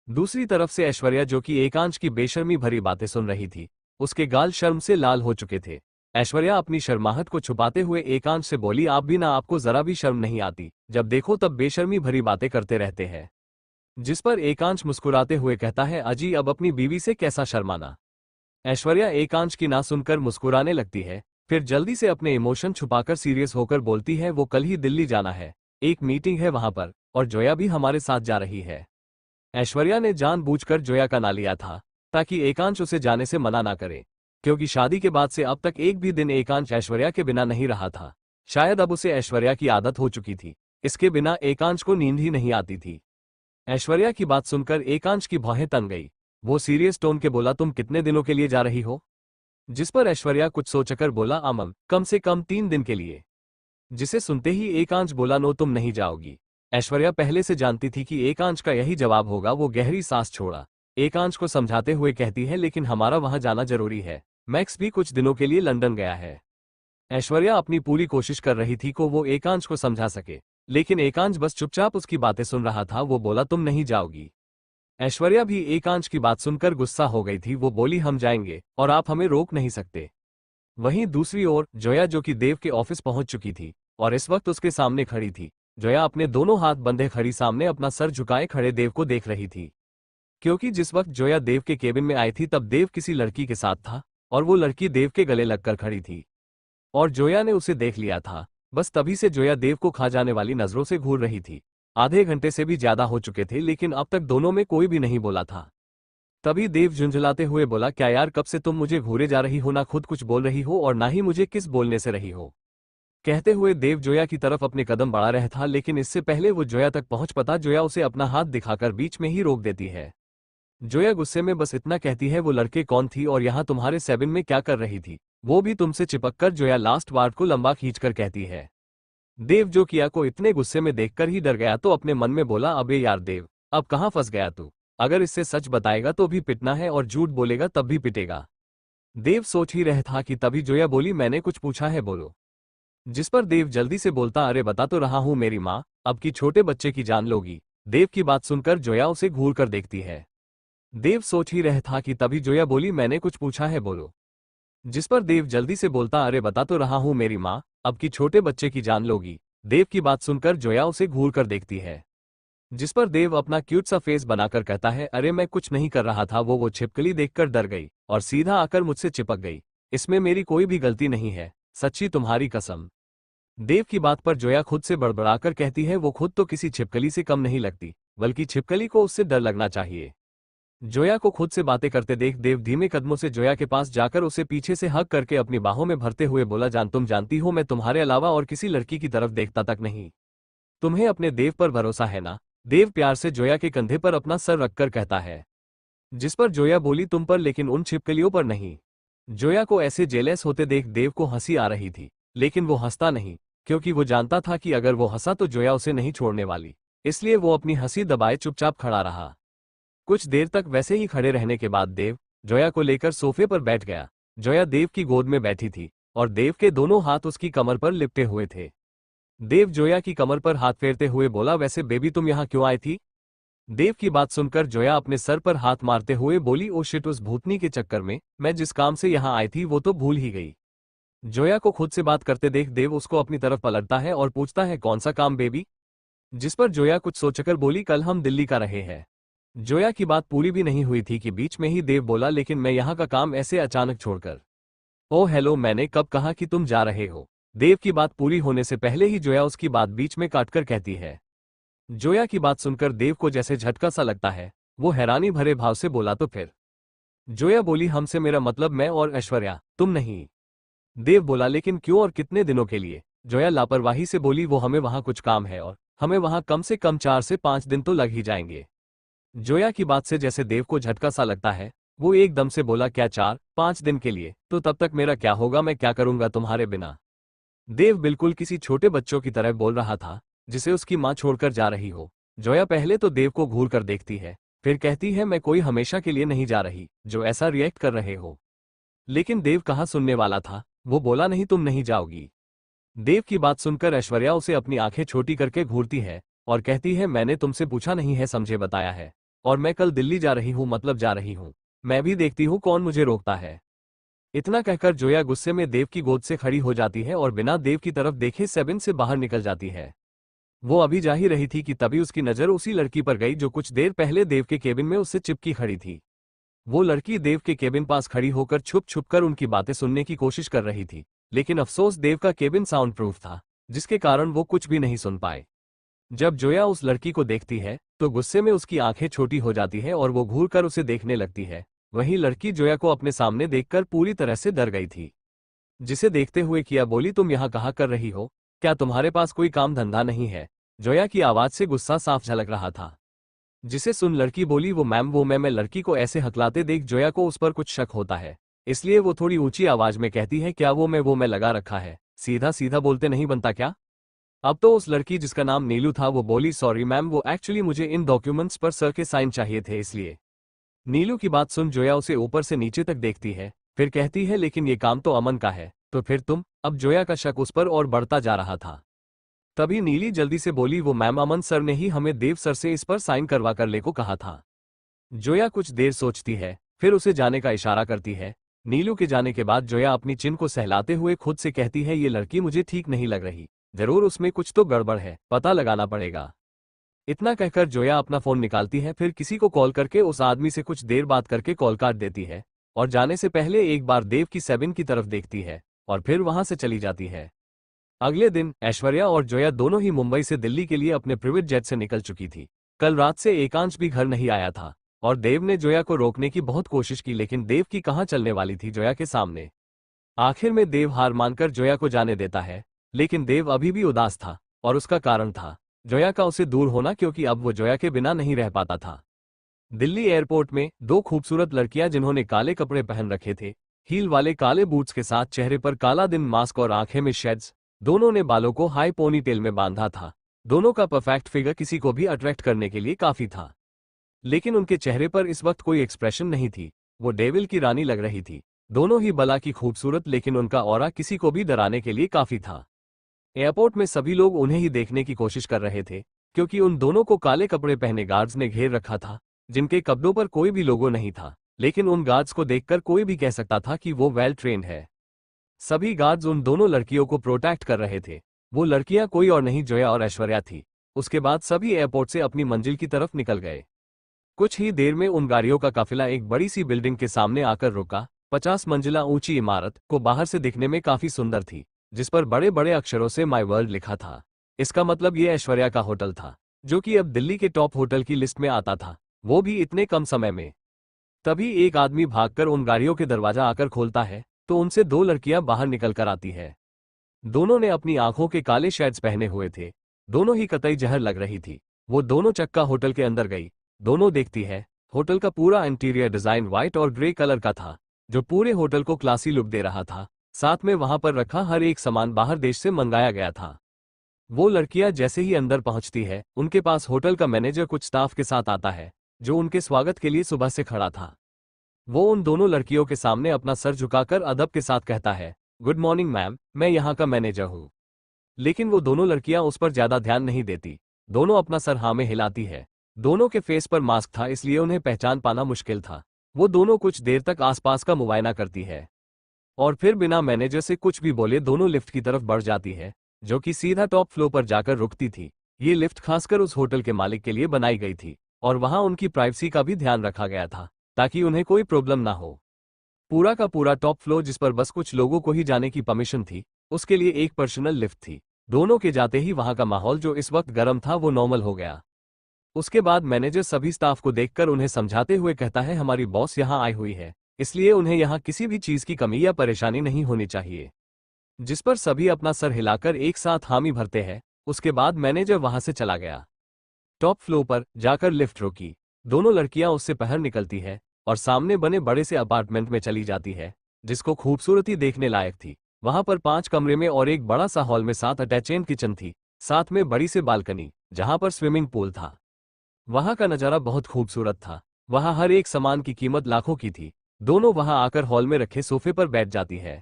दूसरी तरफ से ऐश्वर्या, जो कि एकांश की बेशर्मी भरी बातें सुन रही थी, उसके गाल शर्म से लाल हो चुके थे। ऐश्वर्या अपनी शर्माहट को छुपाते हुए एकांश से बोली, आप भी ना, आपको जरा भी शर्म नहीं आती, जब देखो तब बेशर्मी भरी बातें करते रहते हैं। जिस पर एकांश मुस्कुराते हुए कहता है, अजी अब अपनी बीवी से कैसा शर्माना। ऐश्वर्या एकांश की ना सुनकर मुस्कुराने लगती है, फिर जल्दी से अपने इमोशन छुपाकर सीरियस होकर बोलती है, वो कल ही दिल्ली जाना है, एक मीटिंग है वहां पर, और जोया भी हमारे साथ जा रही है। ऐश्वर्या ने जानबूझकर जोया का ना लिया था, ताकि एकांश उसे जाने से मना ना करे, क्योंकि शादी के बाद से अब तक एक भी दिन एकांश ऐश्वर्या के बिना नहीं रहा था। शायद अब उसे ऐश्वर्या की आदत हो चुकी थी, इसके बिना एकांश को नींद ही नहीं आती थी। ऐश्वर्या की बात सुनकर एकांश की भौहें तन गई। वो सीरियस टोन के बोला, तुम कितने दिनों के लिए जा रही हो? जिस पर ऐश्वर्या कुछ सोचकर बोला, अमन कम से कम 3 दिन के लिए। जिसे सुनते ही एकांश बोला, नो तुम नहीं जाओगी। ऐश्वर्या पहले से जानती थी कि एकांश का यही जवाब होगा। वो गहरी सांस छोड़ा एकांश को समझाते हुए कहती है, लेकिन हमारा वहां जाना जरूरी है, मैक्स भी कुछ दिनों के लिए लंदन गया है। ऐश्वर्या अपनी पूरी कोशिश कर रही थी को वो एकांश को समझा सके, लेकिन एकांश बस चुपचाप उसकी बातें सुन रहा था। वो बोला, तुम नहीं जाओगी। ऐश्वर्या भी एकांश की बात सुनकर गुस्सा हो गई थी। वो बोली, हम जाएंगे और आप हमें रोक नहीं सकते। वहीं दूसरी ओर जोया, जो कि देव के ऑफिस पहुंच चुकी थी और इस वक्त उसके सामने खड़ी थी। जोया अपने दोनों हाथ बंधे खड़ी सामने अपना सर झुकाए खड़े देव को देख रही थी, क्योंकि जिस वक्त जोया देव के केबिन में आई थी तब देव किसी लड़की के साथ था, और वो लड़की देव के गले लगकर खड़ी थी, और जोया ने उसे देख लिया था। बस तभी से जोया देव को खा जाने वाली नजरों से घूर रही थी। आधे घंटे से भी ज्यादा हो चुके थे, लेकिन अब तक दोनों में कोई भी नहीं बोला था। तभी देव झुंझलाते हुए बोला, क्या यार, कब से तुम मुझे घूरे जा रही हो, ना खुद कुछ बोल रही हो और ना ही मुझे किस बोलने से रही हो। कहते हुए देव जोया की तरफ अपने कदम बढ़ा रहा था, लेकिन इससे पहले वो जोया तक पहुंच पाता, जोया उसे अपना हाथ दिखाकर बीच में ही रोक देती है। जोया गुस्से में बस इतना कहती है, वो लड़के कौन थी और यहाँ तुम्हारे सेबिन में क्या कर रही थी, वो भी तुमसे चिपककर। जोया लास्ट वार्ड को लंबा खींचकर कहती है। देव जो किया को इतने गुस्से में देखकर ही डर गया, तो अपने मन में बोला, अबे यार देव, अब कहाँ फंस गया तू? अगर इससे सच बताएगा तो भी पिटना है और झूठ बोलेगा तब भी पिटेगा। देव सोच ही रहा था कि तभी जोया बोली, मैंने कुछ पूछा है, बोलो। जिस पर देव जल्दी से बोलता, अरे बता तो रहा हूं मेरी माँ, अब की छोटे बच्चे की जान लोगी। देव की बात सुनकर जोया उसे घूर कर देखती है। देव सोच ही रहा था कि तभी जोया बोली, मैंने कुछ पूछा है, बोलो। जिस पर देव जल्दी से बोलता, अरे बता तो रहा हूं मेरी माँ, अब की छोटे बच्चे की जान लोगी। देव की बात सुनकर जोया उसे घूर कर देखती है। जिस पर देव अपना क्यूट सा फेस बनाकर कहता है, अरे मैं कुछ नहीं कर रहा था, वो छिपकली देखकर डर गई और सीधा आकर मुझसे चिपक गई। इसमें मेरी कोई भी गलती नहीं है, सच्ची तुम्हारी कसम। देव की बात पर जोया खुद से बड़बड़ाकर कहती है, वो खुद तो किसी छिपकली से कम नहीं लगती, बल्कि छिपकली को उससे डर लगना चाहिए। जोया को खुद से बातें करते देख देव धीमे कदमों से जोया के पास जाकर उसे पीछे से हग करके अपनी बाहों में भरते हुए बोला, जान तुम जानती हो मैं तुम्हारे अलावा और किसी लड़की की तरफ देखता तक नहीं। तुम्हें अपने देव पर भरोसा है ना? देव प्यार से जोया के कंधे पर अपना सर रखकर कहता है। जिस पर जोया बोली, तुम पर, लेकिन उन छिपकलियों पर नहीं। जोया को ऐसे जेलस होते देख देव को हंसी आ रही थी, लेकिन वो हंसता नहीं, क्योंकि वो जानता था कि अगर वो हंसा तो जोया उसे नहीं छोड़ने वाली। इसलिए वो अपनी हंसी दबाए चुपचाप खड़ा रहा। कुछ देर तक वैसे ही खड़े रहने के बाद देव जोया को लेकर सोफे पर बैठ गया। जोया देव की गोद में बैठी थी और देव के दोनों हाथ उसकी कमर पर लिपटे हुए थे। देव जोया की कमर पर हाथ फेरते हुए बोला, वैसे बेबी तुम यहाँ क्यों आई थी? देव की बात सुनकर जोया अपने सर पर हाथ मारते हुए बोली, ओ शिट, उस भूतनी के चक्कर में मैं जिस काम से यहाँ आई थी वो तो भूल ही गई। जोया को खुद से बात करते देख देव उसको अपनी तरफ पलटता है और पूछता है, कौन सा काम बेबी? जिस पर जोया कुछ सोचकर बोली, कल हम दिल्ली का रहे हैं। जोया की बात पूरी भी नहीं हुई थी कि बीच में ही देव बोला, लेकिन मैं यहाँ का काम ऐसे अचानक छोड़कर। ओह हेलो, मैंने कब कहा कि तुम जा रहे हो? देव की बात पूरी होने से पहले ही जोया उसकी बात बीच में काटकर कहती है। जोया की बात सुनकर देव को जैसे झटका सा लगता है। वो हैरानी भरे भाव से बोला, तो फिर? जोया बोली, हमसे मेरा मतलब मैं और ऐश्वर्या, तुम नहीं। देव बोला, लेकिन क्यों और कितने दिनों के लिए? जोया लापरवाही से बोली, वो हमें वहां कुछ काम है और हमें वहां कम से कम 4 से 5 दिन तो लग ही जाएंगे। जोया की बात से जैसे देव को झटका सा लगता है। वो एकदम से बोला, क्या 4-5 दिन के लिए? तो तब तक मेरा क्या होगा, मैं क्या करूंगा तुम्हारे बिना? देव बिल्कुल किसी छोटे बच्चों की तरह बोल रहा था, जिसे उसकी मां छोड़कर जा रही हो। जोया पहले तो देव को घूर कर देखती है, फिर कहती है, मैं कोई हमेशा के लिए नहीं जा रही जो ऐसा रिएक्ट कर रहे हो। लेकिन देव कहाँ सुनने वाला था, वो बोला, नहीं तुम नहीं जाओगी। देव की बात सुनकर ऐश्वर्या उसे अपनी आंखें छोटी करके घूरती है और कहती है, मैंने तुमसे पूछा नहीं है, समझे, बताया है। और मैं कल दिल्ली जा रही हूँ, मतलब जा रही हूँ। मैं भी देखती हूँ कौन मुझे रोकता है। इतना कहकर जोया गुस्से में देव की गोद से खड़ी हो जाती है और बिना देव की तरफ देखे सेबिन से बाहर निकल जाती है। वो अभी जा ही रही थी कि तभी उसकी नजर उसी लड़की पर गई जो कुछ देर पहले देव के केबिन में उससे चिपकी खड़ी थी। वो लड़की देव के केबिन पास खड़ी होकर छुप छुप कर उनकी बातें सुनने की कोशिश कर रही थी, लेकिन अफसोस देव का केबिन साउंड प्रूफ था, जिसके कारण वो कुछ भी नहीं सुन पाए। जब जोया उस लड़की को देखती है तो गुस्से में उसकी आंखें छोटी हो जाती है और वो घूर कर उसे देखने लगती है। वहीं लड़की जोया को अपने सामने देखकर पूरी तरह से डर गई थी। जिसे देखते हुए किया बोली, तुम यहाँ कहाँ कर रही हो? क्या तुम्हारे पास कोई काम धंधा नहीं है? जोया की आवाज से गुस्सा साफ झलक रहा था। जिसे सुन लड़की बोली, वो मैम, वो मैं लड़की को ऐसे हकलाते देख जोया को उस पर कुछ शक होता है, इसलिए वो थोड़ी ऊंची आवाज में कहती है, क्या वो मैं लगा रखा है? सीधा सीधा बोलते नहीं बनता क्या? अब तो उस लड़की जिसका नाम नीलू था वो बोली, सॉरी मैम, वो एक्चुअली मुझे इन डॉक्यूमेंट्स पर सर के साइन चाहिए थे, इसलिए। नीलू की बात सुन जोया उसे ऊपर से नीचे तक देखती है, फिर कहती है, लेकिन ये काम तो अमन का है, तो फिर तुम? अब जोया का शक उस पर और बढ़ता जा रहा था। तभी नीली जल्दी से बोली, वो मैम, अमन सर ने ही हमें देव सर से इस पर साइन करवा कर ले को कहा था। जोया कुछ देर सोचती है, फिर उसे जाने का इशारा करती है। नीलू के जाने के बाद जोया अपनी चिन को सहलाते हुए खुद से कहती है, ये लड़की मुझे ठीक नहीं लग रही, जरूर उसमें कुछ तो गड़बड़ है, पता लगाना पड़ेगा। इतना कहकर जोया अपना फोन निकालती है, फिर किसी को कॉल करके उस आदमी से कुछ देर बात करके कॉल काट देती है और जाने से पहले एक बार देव की सेबिन की तरफ देखती है और फिर वहां से चली जाती है। अगले दिन ऐश्वर्या और जोया दोनों ही मुंबई से दिल्ली के लिए अपने प्राइवेट जेट से निकल चुकी थी। कल रात से एकांश भी घर नहीं आया था और देव ने जोया को रोकने की बहुत कोशिश की, लेकिन देव की कहाँ चलने वाली थी जोया के सामने। आखिर में देव हार मानकर जोया को जाने देता है, लेकिन देव अभी भी उदास था और उसका कारण था जोया का उसे दूर होना, क्योंकि अब वो जोया के बिना नहीं रह पाता था। दिल्ली एयरपोर्ट में दो खूबसूरत लड़कियां जिन्होंने काले कपड़े पहन रखे थे, हील वाले काले बूट्स के साथ, चेहरे पर काला दिन मास्क और आंखें में शेड्स, दोनों ने बालों को हाई पोनीटेल में बांधा था। दोनों का परफेक्ट फिगर किसी को भी अट्रैक्ट करने के लिए काफी था, लेकिन उनके चेहरे पर इस वक्त कोई एक्सप्रेशन नहीं थी। वो डेविल की रानी लग रही थी। दोनों ही बला की खूबसूरत, लेकिन उनका ऑरा किसी को भी डराने के लिए काफी था। एयरपोर्ट में सभी लोग उन्हें ही देखने की कोशिश कर रहे थे, क्योंकि उन दोनों को काले कपड़े पहने गार्ड्स ने घेर रखा था। जिनके कपड़ों पर कोई भी लोगो नहीं था, लेकिन उन गार्ड्स को देखकर कोई भी कह सकता था कि वो वेल ट्रेन्ड है। सभी गार्ड्स उन दोनों लड़कियों को प्रोटेक्ट कर रहे थे। वो लड़कियां कोई और नहीं, जोया और ऐश्वर्या थी। उसके बाद सभी एयरपोर्ट से अपनी मंजिल की तरफ निकल गए। कुछ ही देर में उन गाड़ियों का काफिला एक बड़ी सी बिल्डिंग के सामने आकर रुका। 50 मंजिला ऊंची इमारत को बाहर से दिखने में काफी सुंदर थी, जिस पर बड़े बड़े अक्षरों से माई वर्ल्ड लिखा था। इसका मतलब ये ऐश्वर्या का होटल था, जो कि अब दिल्ली के टॉप होटल की लिस्ट में आता था, वो भी इतने कम समय में। तभी एक आदमी भागकर उन गाड़ियों के दरवाजा आकर खोलता है, तो उनसे दो लड़कियां बाहर निकल कर आती है। दोनों ने अपनी आंखों के काले शेड्स पहने हुए थे। दोनों ही कतई जहर लग रही थी। वो दोनों चक्का होटल के अंदर गई। दोनों देखती है, होटल का पूरा इंटीरियर डिजाइन व्हाइट और ग्रे कलर का था, जो पूरे होटल को क्लासी लुक दे रहा था। साथ में वहां पर रखा हर एक सामान बाहर देश से मंगाया गया था। वो लड़कियां जैसे ही अंदर पहुंचती है, उनके पास होटल का मैनेजर कुछ स्टाफ के साथ आता है, जो उनके स्वागत के लिए सुबह से खड़ा था। वो उन दोनों लड़कियों के सामने अपना सर झुकाकर अदब के साथ कहता है, गुड मॉर्निंग मैम, मैं यहाँ का मैनेजर हूँ। लेकिन वो दोनों लड़कियां उस पर ज्यादा ध्यान नहीं देती। दोनों अपना सर हाँ में हिलाती है। दोनों के फेस पर मास्क था, इसलिए उन्हें पहचान पाना मुश्किल था। वो दोनों कुछ देर तक आसपास का मुआयना करती है और फिर बिना मैनेजर से कुछ भी बोले दोनों लिफ्ट की तरफ बढ़ जाती है, जो कि सीधा टॉप फ्लोर पर जाकर रुकती थी। ये लिफ्ट खासकर उस होटल के मालिक के लिए बनाई गई थी और वहां उनकी प्राइवेसी का भी ध्यान रखा गया था, ताकि उन्हें कोई प्रॉब्लम ना हो। पूरा का पूरा टॉप फ्लोर, जिस पर बस कुछ लोगों को ही जाने की परमिशन थी, उसके लिए एक पर्सनल लिफ्ट थी। दोनों के जाते ही वहां का माहौल, जो इस वक्त गर्म था, वो नॉर्मल हो गया। उसके बाद मैनेजर सभी स्टाफ को देखकर उन्हें समझाते हुए कहता है, हमारी बॉस यहां आई हुई है, इसलिए उन्हें यहां किसी भी चीज की कमी या परेशानी नहीं होनी चाहिए। जिस पर सभी अपना सर हिलाकर एक साथ हामी भरते हैं। उसके बाद मैनेजर वहां से चला गया। टॉप फ्लोर पर जाकर लिफ्ट रुकी। दोनों लड़कियां उससे बाहर निकलती है और सामने बने बड़े से अपार्टमेंट में चली जाती है, जिसको खूबसूरती देखने लायक थी। वहां पर 5 कमरे में और एक बड़ा सा हॉल में 7 अटैच्ड किचन थी, साथ में बड़ी से बालकनी, जहां पर स्विमिंग पूल था। वहां का नजारा बहुत खूबसूरत था। वहां हर एक सामान की कीमत लाखों की थी। दोनों वहां आकर हॉल में रखे सोफे पर बैठ जाती है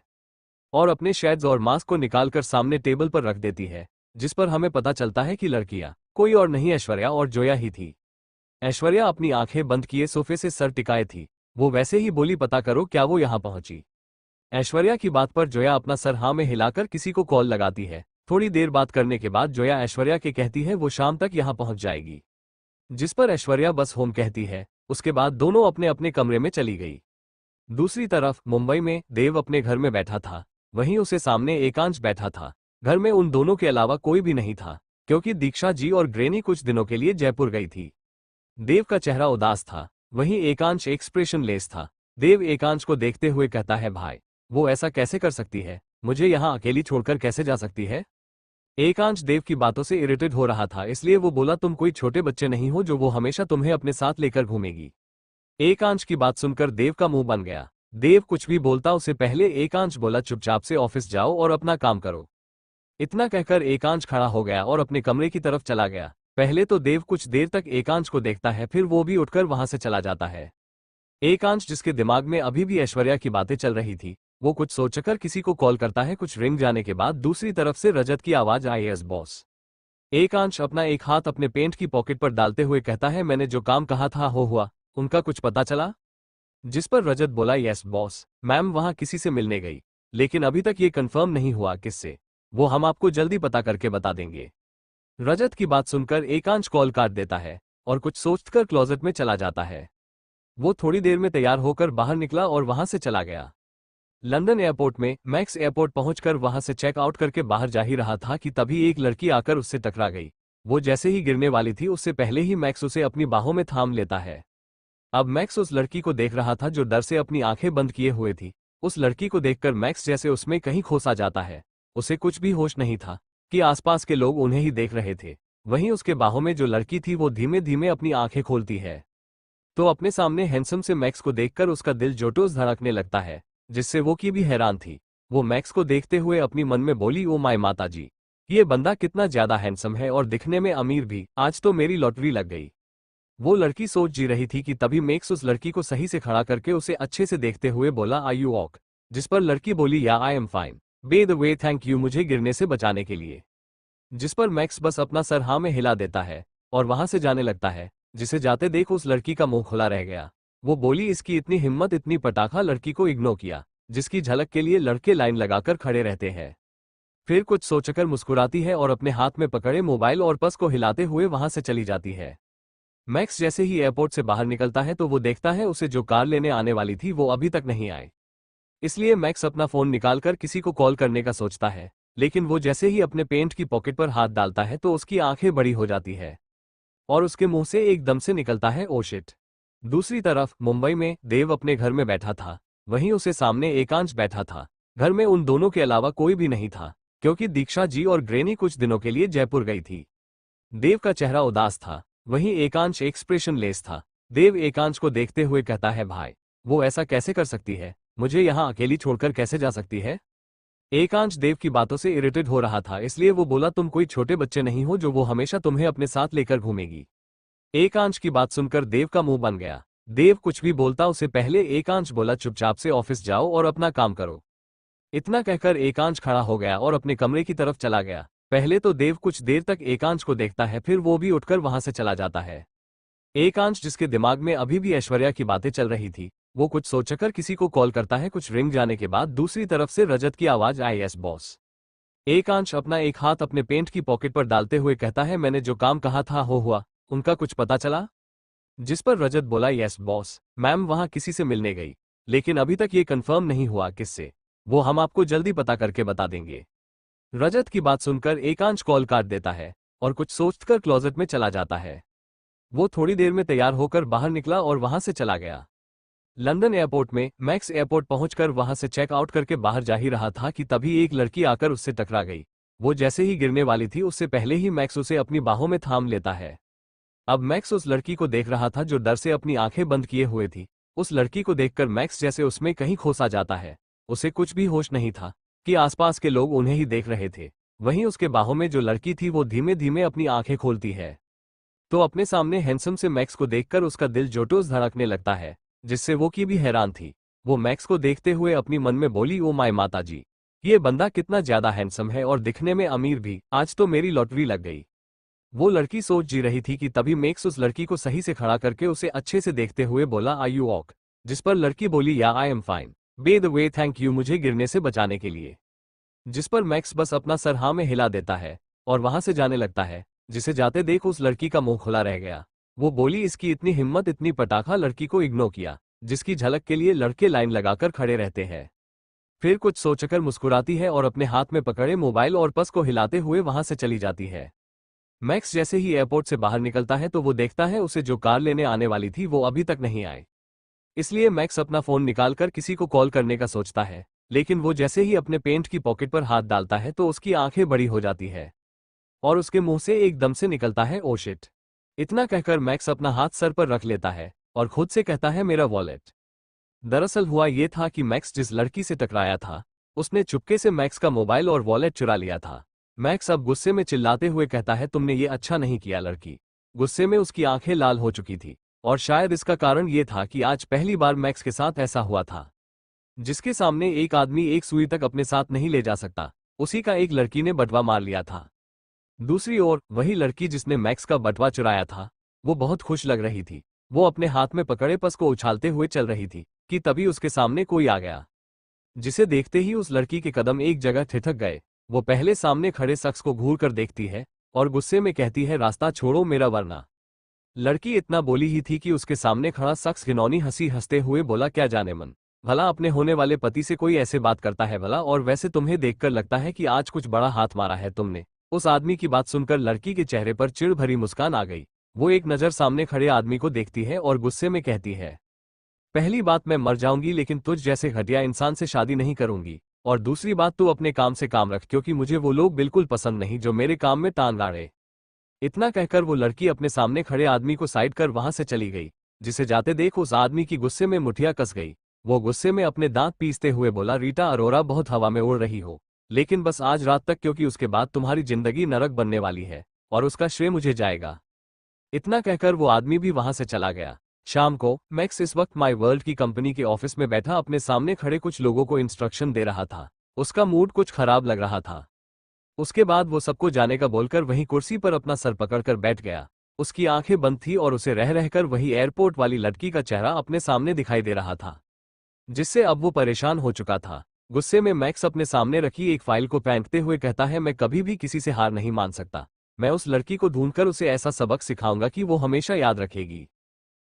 और अपने शेड्स और मास्क को निकालकर सामने टेबल पर रख देती है, जिस पर हमें पता चलता है कि लड़कियां कोई और नहीं, ऐश्वर्या और जोया ही थी। ऐश्वर्या अपनी आंखें बंद किए सोफे से सर टिकाए थी। वो वैसे ही बोली, पता करो क्या वो यहां पहुंची। ऐश्वर्या की बात पर जोया अपना सर हाँ में हिलाकर किसी को कॉल लगाती है। थोड़ी देर बात करने के बाद जोया ऐश्वर्या के कहती है वो शाम तक यहां पहुंच जाएगी, जिस पर ऐश्वर्या बस होम कहती है। उसके बाद दोनों अपने अपने कमरे में चली गई। दूसरी तरफ मुंबई में देव अपने घर में बैठा था। वहीं उसे सामने एकांश बैठा था। घर में उन दोनों के अलावा कोई भी नहीं था, क्योंकि दीक्षा जी और ग्रेनी कुछ दिनों के लिए जयपुर गई थी। देव का चेहरा उदास था, वहीं एकांश एक्सप्रेशन लेस था। देव एकांश को देखते हुए कहता है, भाई वो ऐसा कैसे कर सकती है, मुझे यहाँ अकेली छोड़कर कैसे जा सकती है। एकांश देव की बातों से इरिटेट हो रहा था, इसलिए वो बोला, तुम कोई छोटे बच्चे नहीं हो जो वो हमेशा तुम्हें अपने साथ लेकर घूमेगी। एकांश की बात सुनकर देव का मुंह बन गया। देव कुछ भी बोलता उससे पहले एकांश बोला, चुपचाप से ऑफिस जाओ और अपना काम करो। इतना कहकर एकांश खड़ा हो गया और अपने कमरे की तरफ चला गया। पहले तो देव कुछ देर तक एकांश को देखता है, फिर वो भी उठकर वहां से चला जाता है। एकांश, जिसके दिमाग में अभी भी ऐश्वर्या की बातें चल रही थी, वो कुछ सोचकर किसी को कॉल करता है। कुछ रिंग जाने के बाद दूसरी तरफ से रजत की आवाज आई, यस बॉस। एकांश अपना एक हाथ अपने पेंट की पॉकेट पर डालते हुए कहता है, मैंने जो काम कहा था हो हुआ, उनका कुछ पता चला। जिस पर रजत बोला, यस बॉस, मैम वहां किसी से मिलने गई, लेकिन अभी तक ये कंफर्म नहीं हुआ किससे, वो हम आपको जल्दी पता करके बता देंगे। रजत की बात सुनकर एकांश कॉल काट देता है और कुछ सोचकर क्लोजेट में चला जाता है। वो थोड़ी देर में तैयार होकर बाहर निकला और वहां से चला गया। लंदन एयरपोर्ट में मैक्स एयरपोर्ट पहुंचकर वहां से चेक आउट करके बाहर जा ही रहा था कि तभी एक लड़की आकर उससे टकरा गई। वो जैसे ही गिरने वाली थी, उससे पहले ही मैक्स उसे अपनी बाहों में थाम लेता है। अब मैक्स उस लड़की को देख रहा था जो डर से अपनी आंखें बंद किए हुए थी। उस लड़की को देखकर मैक्स जैसे उसमें कहीं खोसा जाता है। उसे कुछ भी होश नहीं था कि आसपास के लोग उन्हें ही देख रहे थे। वहीं उसके बाहों में जो लड़की थी वो धीमे धीमे अपनी आंखें खोलती है, तो अपने सामने हैंडसम से मैक्स को देखकर उसका दिल जोटोस धड़कने लगता है, जिससे वो की भी हैरान थी। वो मैक्स को देखते हुए अपनी मन में बोली, ओ माय माता जी, ये बंदा कितना ज्यादा हैंडसम है और दिखने में अमीर भी, आज तो मेरी लॉटरी लग गई। वो लड़की सोच जी रही थी कि तभी मैक्स उस लड़की को सही से खड़ा करके उसे अच्छे से देखते हुए बोला, आर यू ऑक। जिस पर लड़की बोली, yeah I am fine, by the way thank you मुझे गिरने से बचाने के लिए। जिस पर मैक्स बस अपना सर हाँ में हिला देता है और वहां से जाने लगता है। जिसे जाते देख उस लड़की का मुंह खुला रह गया। वो बोली, इसकी इतनी हिम्मत, इतनी पटाखा, लड़की को इग्नोर किया जिसकी झलक के लिए लड़के लाइन लगाकर खड़े रहते हैं। फिर कुछ सोचकर मुस्कुराती है और अपने हाथ में पकड़े मोबाइल और पर्स को हिलाते हुए वहां से चली जाती है। मैक्स जैसे ही एयरपोर्ट से बाहर निकलता है तो वो देखता है उसे जो कार लेने आने वाली थी वो अभी तक नहीं आए। इसलिए मैक्स अपना फोन निकालकर किसी को कॉल करने का सोचता है, लेकिन वो जैसे ही अपने पेंट की पॉकेट पर हाथ डालता है तो उसकी आंखें बड़ी हो जाती है और उसके मुंह से एकदम से निकलता है, ओ शिट। दूसरी तरफ मुंबई में देव अपने घर में बैठा था। वहीं उसे सामने एकांश बैठा था। घर में उन दोनों के अलावा कोई भी नहीं था, क्योंकि दीक्षा जी और ग्रेनी कुछ दिनों के लिए जयपुर गई थी। देव का चेहरा उदास था, वहीं एकांश एक्सप्रेशन लेस था। देव एकांश को देखते हुए कहता है, भाई वो ऐसा कैसे कर सकती है, मुझे यहाँ अकेली छोड़कर कैसे जा सकती है। एकांश देव की बातों से इरिटेट हो रहा था, इसलिए वो बोला, तुम कोई छोटे बच्चे नहीं हो जो वो हमेशा तुम्हें अपने साथ लेकर घूमेगी। एकांश की बात सुनकर देव का मुंह बन गया। देव कुछ भी बोलता उससे पहले एकांश बोला, चुपचाप से ऑफिस जाओ और अपना काम करो। इतना कहकर एकांश खड़ा हो गया और अपने कमरे की तरफ चला गया। पहले तो देव कुछ देर तक एकांश को देखता है, फिर वो भी उठकर वहां से चला जाता है। एकांश, जिसके दिमाग में अभी भी ऐश्वर्या की बातें चल रही थी, वो कुछ सोचकर किसी को कॉल करता है। कुछ रिंग जाने के बाद दूसरी तरफ से रजत की आवाज आई, यस बॉस। एकांश अपना एक हाथ अपने पेंट की पॉकेट पर डालते हुए कहता है, मैंने जो काम कहा था हो हुआ, उनका कुछ पता चला। जिस पर रजत बोला, यस बॉस, मैम वहां किसी से मिलने गई, लेकिन अभी तक ये कंफर्म नहीं हुआ किससे, वो हम आपको जल्दी पता करके बता देंगे। रजत की बात सुनकर एकांश कॉल काट देता है और कुछ सोचकर क्लोजेट में चला जाता है। वो थोड़ी देर में तैयार होकर बाहर निकला और वहां से चला गया। लंदन एयरपोर्ट में मैक्स एयरपोर्ट पहुंचकर वहां से चेक आउट करके बाहर जा ही रहा था कि तभी एक लड़की आकर उससे टकरा गई। वो जैसे ही गिरने वाली थी उससे पहले ही मैक्स उसे अपनी बाहों में थाम लेता है। अब मैक्स उस लड़की को देख रहा था जो डर से अपनी आंखें बंद किए हुए थी। उस लड़की को देखकर मैक्स जैसे उसमें कहीं खोसा जाता है। उसे कुछ भी होश नहीं था कि आसपास के लोग उन्हें ही देख रहे थे। वहीं उसके बाहों में जो लड़की थी वो धीमे धीमे अपनी आंखें खोलती है तो अपने सामने हैंडसम से मैक्स को देखकर उसका दिल जोटोस धड़कने लगता है, जिससे वो की भी हैरान थी। वो मैक्स को देखते हुए अपनी मन में बोली, ओ माय माताजी, ये बंदा कितना ज्यादा हैंडसम है और दिखने में अमीर भी, आज तो मेरी लॉटरी लग गई। वो लड़की सोच जी रही थी कि तभी मैक्स उस लड़की को सही से खड़ा करके उसे अच्छे से देखते हुए बोला, आर यू ऑक। जिस पर लड़की बोली, yeah I am fine, by the way thank you मुझे गिरने से बचाने के लिए। जिस पर मैक्स बस अपना सर हाँ में हिला देता है और वहां से जाने लगता है। जिसे जाते देख उस लड़की का मुंह खुला रह गया। वो बोली, इसकी इतनी हिम्मत, इतनी पटाखा, लड़की को इग्नोर किया जिसकी झलक के लिए लड़के लाइन लगाकर खड़े रहते हैं। फिर कुछ सोचकर मुस्कुराती है और अपने हाथ में पकड़े मोबाइल और पर्स को हिलाते हुए वहां से चली जाती है। मैक्स जैसे ही एयरपोर्ट से बाहर निकलता है तो वो देखता है उसे जो कार लेने आने वाली थी वो अभी तक नहीं आए। इसलिए मैक्स अपना फोन निकालकर किसी को कॉल करने का सोचता है, लेकिन वो जैसे ही अपने पेंट की पॉकेट पर हाथ डालता है तो उसकी आंखें बड़ी हो जाती है और उसके मुंह से एकदम से निकलता है, ओ शिट। इतना कहकर मैक्स अपना हाथ सर पर रख लेता है और खुद से कहता है, मेरा वॉलेट। दरअसल हुआ ये था कि मैक्स जिस लड़की से टकराया था उसने चुपके से मैक्स का मोबाइल और वॉलेट चुरा लिया था। मैक्स अब गुस्से में चिल्लाते हुए कहता है, तुमने ये अच्छा नहीं किया। लड़की गुस्से में उसकी आंखें लाल हो चुकी थी और शायद इसका कारण ये था कि आज पहली बार मैक्स के साथ ऐसा हुआ था। जिसके सामने एक आदमी एक सुई तक अपने साथ नहीं ले जा सकता, उसी का एक लड़की ने बटवा मार लिया था। दूसरी ओर वही लड़की जिसने मैक्स का बटवा चुराया था वो बहुत खुश लग रही थी। वो अपने हाथ में पकड़े पर्स को उछालते हुए चल रही थी कि तभी उसके सामने कोई आ गया, जिसे देखते ही उस लड़की के कदम एक जगह ठिठक गए। वो पहले सामने खड़े शख्स को घूर कर देखती है और गुस्से में कहती है, रास्ता छोड़ो मेरा वरना। लड़की इतना बोली ही थी कि उसके सामने खड़ा शख्स घिनौनी हंसी हंसते हुए बोला, क्या जाने मन भला अपने होने वाले पति से कोई ऐसे बात करता है भला, और वैसे तुम्हें देखकर लगता है कि आज कुछ बड़ा हाथ मारा है तुमने। उस आदमी की बात सुनकर लड़की के चेहरे पर चिढ़ भरी मुस्कान आ गई। वो एक नज़र सामने खड़े आदमी को देखती है और गुस्से में कहती है, पहली बात मैं मर जाऊंगी लेकिन तुझ जैसे घटिया इंसान से शादी नहीं करूंगी, और दूसरी बात तू अपने काम से काम रख, क्योंकि मुझे वो लोग बिल्कुल पसंद नहीं जो मेरे काम में टांग अड़े। इतना कहकर वो लड़की अपने सामने खड़े आदमी को साइड कर वहां से चली गई। जिसे जाते देख उस आदमी की गुस्से में मुठिया कस गई। वो गुस्से में अपने दांत पीसते हुए बोला, रीटा अरोरा बहुत हवा में उड़ रही हो, लेकिन बस आज रात तक, क्योंकि उसके बाद तुम्हारी जिंदगी नरक बनने वाली है और उसका श्रेय मुझे जाएगा। इतना कहकर वो आदमी भी वहां से चला गया। शाम को मैक्स इस वक्त माई वर्ल्ड की कंपनी के ऑफिस में बैठा अपने सामने खड़े कुछ लोगों को इंस्ट्रक्शन दे रहा था। उसका मूड कुछ खराब लग रहा था। उसके बाद वो सबको जाने का बोलकर वहीं कुर्सी पर अपना सर पकड़कर बैठ गया उसकी आंखें बंद थी और उसे रह रहकर वही एयरपोर्ट वाली लड़की का चेहरा अपने सामने दिखाई दे रहा था, जिससे अब वो परेशान हो चुका था। गुस्से में मैक्स अपने सामने रखी एक फाइल को फेंकते हुए कहता है, मैं कभी भी किसी से हार नहीं मान सकता। मैं उस लड़की को ढूंढकर उसे ऐसा सबक सिखाऊंगा कि वो हमेशा याद रखेगी।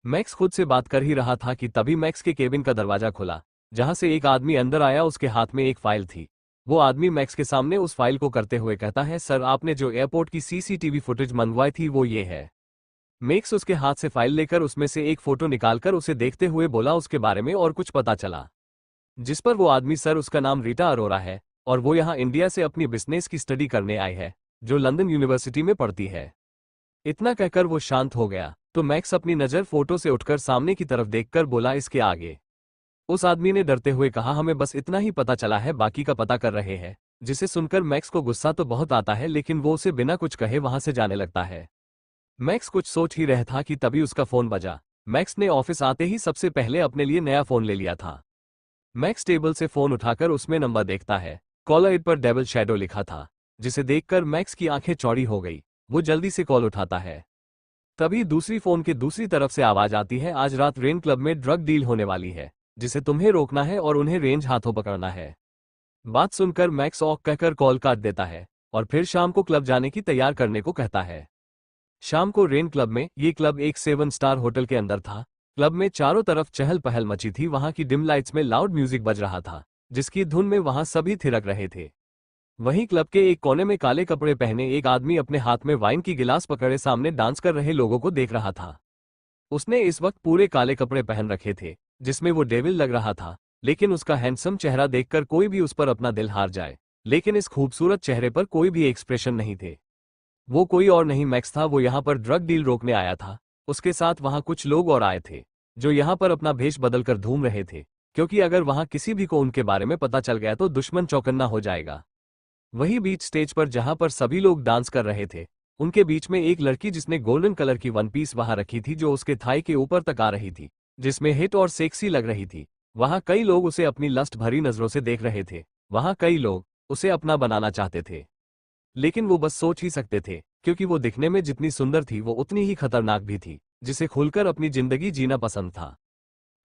मैक्स खुद से बात कर ही रहा था कि तभी मैक्स के केबिन का दरवाजा खुला, जहां से एक आदमी अंदर आया। उसके हाथ में एक फाइल थी। वो आदमी मैक्स के सामने उस फाइल को करते हुए कहता है, सर, आपने जो एयरपोर्ट की सीसीटीवी फुटेज मंगवाई थी वो ये है। मैक्स उसके हाथ से फाइल लेकर उसमें से एक फोटो निकालकर उसे देखते हुए बोला, उसके बारे में और कुछ पता चला? जिस पर वो आदमी, सर, उसका नाम रीटा अरोरा है और वो यहाँ इंडिया से अपनी बिजनेस की स्टडी करने आई है, जो लंदन यूनिवर्सिटी में पढ़ती है। इतना कहकर वो शांत हो गया तो मैक्स अपनी नज़र फोटो से उठकर सामने की तरफ देखकर बोला, इसके आगे? उस आदमी ने डरते हुए कहा, हमें बस इतना ही पता चला है, बाकी का पता कर रहे हैं। जिसे सुनकर मैक्स को गुस्सा तो बहुत आता है, लेकिन वो उसे बिना कुछ कहे वहां से जाने लगता है। मैक्स कुछ सोच ही रहा था कि तभी उसका फोन बजा। मैक्स ने ऑफिस आते ही सबसे पहले अपने लिए नया फोन ले लिया था। मैक्स टेबल से फोन उठाकर उसमें नंबर देखता है। कॉलर आईडी पर डेविल शैडो लिखा था, जिसे देखकर मैक्स की आंखें चौड़ी हो गई। वो जल्दी से कॉल उठाता है। तभी दूसरी फोन के दूसरी तरफ से आवाज आती है, आज रात रेन क्लब में ड्रग डील होने वाली है, जिसे तुम्हें रोकना है और उन्हें रेंज हाथों पकड़ना है। बात सुनकर मैक्स ऑक कहकर कॉल काट देता है और फिर शाम को क्लब जाने की तैयार करने को कहता है। शाम को रेन क्लब में, ये क्लब एक 7 स्टार होटल के अंदर था। क्लब में चारों तरफ चहल पहल मची थी। वहां की डिम लाइट्स में लाउड म्यूजिक बज रहा था, जिसकी धुन में वहां सभी थिरक रहे थे। वहीं क्लब के एक कोने में काले कपड़े पहने एक आदमी अपने हाथ में वाइन की गिलास पकड़े सामने डांस कर रहे लोगों को देख रहा था। उसने इस वक्त पूरे काले कपड़े पहन रखे थे, जिसमें वो डेविल लग रहा था, लेकिन उसका हैंडसम चेहरा देखकर कोई भी उस पर अपना दिल हार जाए। लेकिन इस खूबसूरत चेहरे पर कोई भी एक्सप्रेशन नहीं थे। वो कोई और नहीं, मैक्स था। वो यहाँ पर ड्रग डील रोकने आया था। उसके साथ वहां कुछ लोग और आए थे, जो यहाँ पर अपना भेष बदलकर घूम रहे थे, क्योंकि अगर वहां किसी भी को उनके बारे में पता चल गया तो दुश्मन चौकन्ना हो जाएगा। वही बीच स्टेज पर जहां पर सभी लोग डांस कर रहे थे, उनके बीच में एक लड़की जिसने गोल्डन कलर की वन पीस वहां रखी थी, जो उसके थाई के ऊपर तक आ रही थी, जिसमें हिट और सेक्सी लग रही थी। वहां कई लोग उसे अपनी लस्ट भरी नजरों से देख रहे थे। वहां कई लोग उसे अपना बनाना चाहते थे, लेकिन वो बस सोच ही सकते थे, क्योंकि वो दिखने में जितनी सुंदर थी वो उतनी ही खतरनाक भी थी। जिसे खुलकर अपनी जिंदगी जीना पसंद था,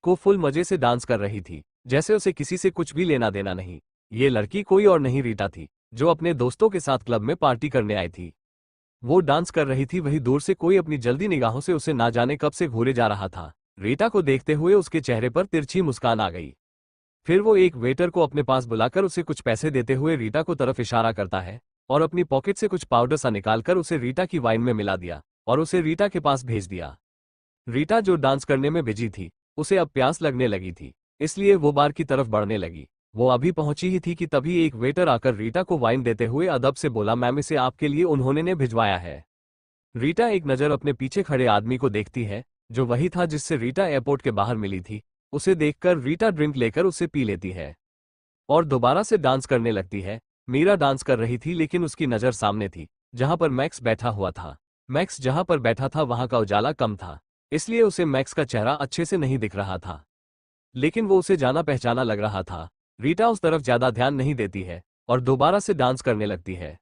को फुल मजे से डांस कर रही थी, जैसे उसे किसी से कुछ भी लेना देना नहीं। ये लड़की कोई और नहीं, रीटा थी, जो अपने दोस्तों के साथ क्लब में पार्टी करने आई थी। वो डांस कर रही थी, वही दूर से कोई अपनी जल्दी निगाहों से उसे ना जाने कब से घूरे जा रहा था। रीटा को देखते हुए उसके चेहरे पर तिरछी मुस्कान आ गई। फिर वो एक वेटर को अपने पास बुलाकर उसे कुछ पैसे देते हुए रीटा को तरफ इशारा करता है और अपनी पॉकेट से कुछ पाउडर सा निकालकर उसे रीटा की वाइन में मिला दिया और उसे रीटा के पास भेज दिया। रीटा, जो डांस करने में बिजी थी, उसे अब प्यास लगने लगी थी, इसलिए वो बार की तरफ बढ़ने लगी। वो अभी पहुंची ही थी कि तभी एक वेटर आकर रीटा को वाइन देते हुए अदब से बोला, मैम, इसे आपके लिए उन्होंने ने भिजवाया है। रीटा एक नज़र अपने पीछे खड़े आदमी को देखती है, जो वही था जिससे रीटा एयरपोर्ट के बाहर मिली थी। उसे देखकर रीटा ड्रिंक लेकर उसे पी लेती है और दोबारा से डांस करने लगती है। मीरा डांस कर रही थी, लेकिन उसकी नज़र सामने थी, जहां पर मैक्स बैठा हुआ था। मैक्स जहां पर बैठा था वहां का उजाला कम था, इसलिए उसे मैक्स का चेहरा अच्छे से नहीं दिख रहा था, लेकिन वो उसे जाना पहचाना लग रहा था। रीटा उस तरफ ज्यादा ध्यान नहीं देती है और दोबारा से डांस करने लगती है।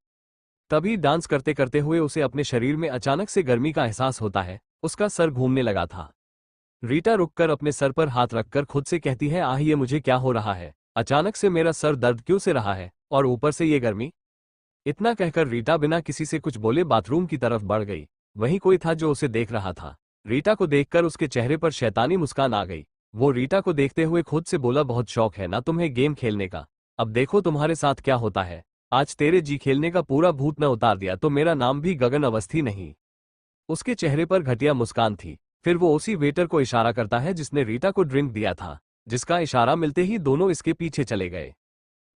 तभी डांस करते करते हुए उसे अपने शरीर में अचानक से गर्मी का एहसास होता है। उसका सर घूमने लगा था। रीटा रुककर अपने सर पर हाथ रखकर खुद से कहती है, आह, ये मुझे क्या हो रहा है? अचानक से मेरा सर दर्द क्यों से रहा है, और ऊपर से ये गर्मी? इतना कहकर रीटा बिना किसी से कुछ बोले बाथरूम की तरफ बढ़ गई। वहीं कोई था जो उसे देख रहा था। रीटा को देखकर उसके चेहरे पर शैतानी मुस्कान आ गई। वो रीटा को देखते हुए खुद से बोला, बहुत शौक है ना तुम्हें गेम खेलने का? अब देखो तुम्हारे साथ क्या होता है। आज तेरे जी खेलने का पूरा भूत न उतार दिया तो मेरा नाम भी गगन अवस्थी नहीं। उसके चेहरे पर घटिया मुस्कान थी। फिर वो उसी वेटर को इशारा करता है जिसने रीटा को ड्रिंक दिया था, जिसका इशारा मिलते ही दोनों इसके पीछे चले गए।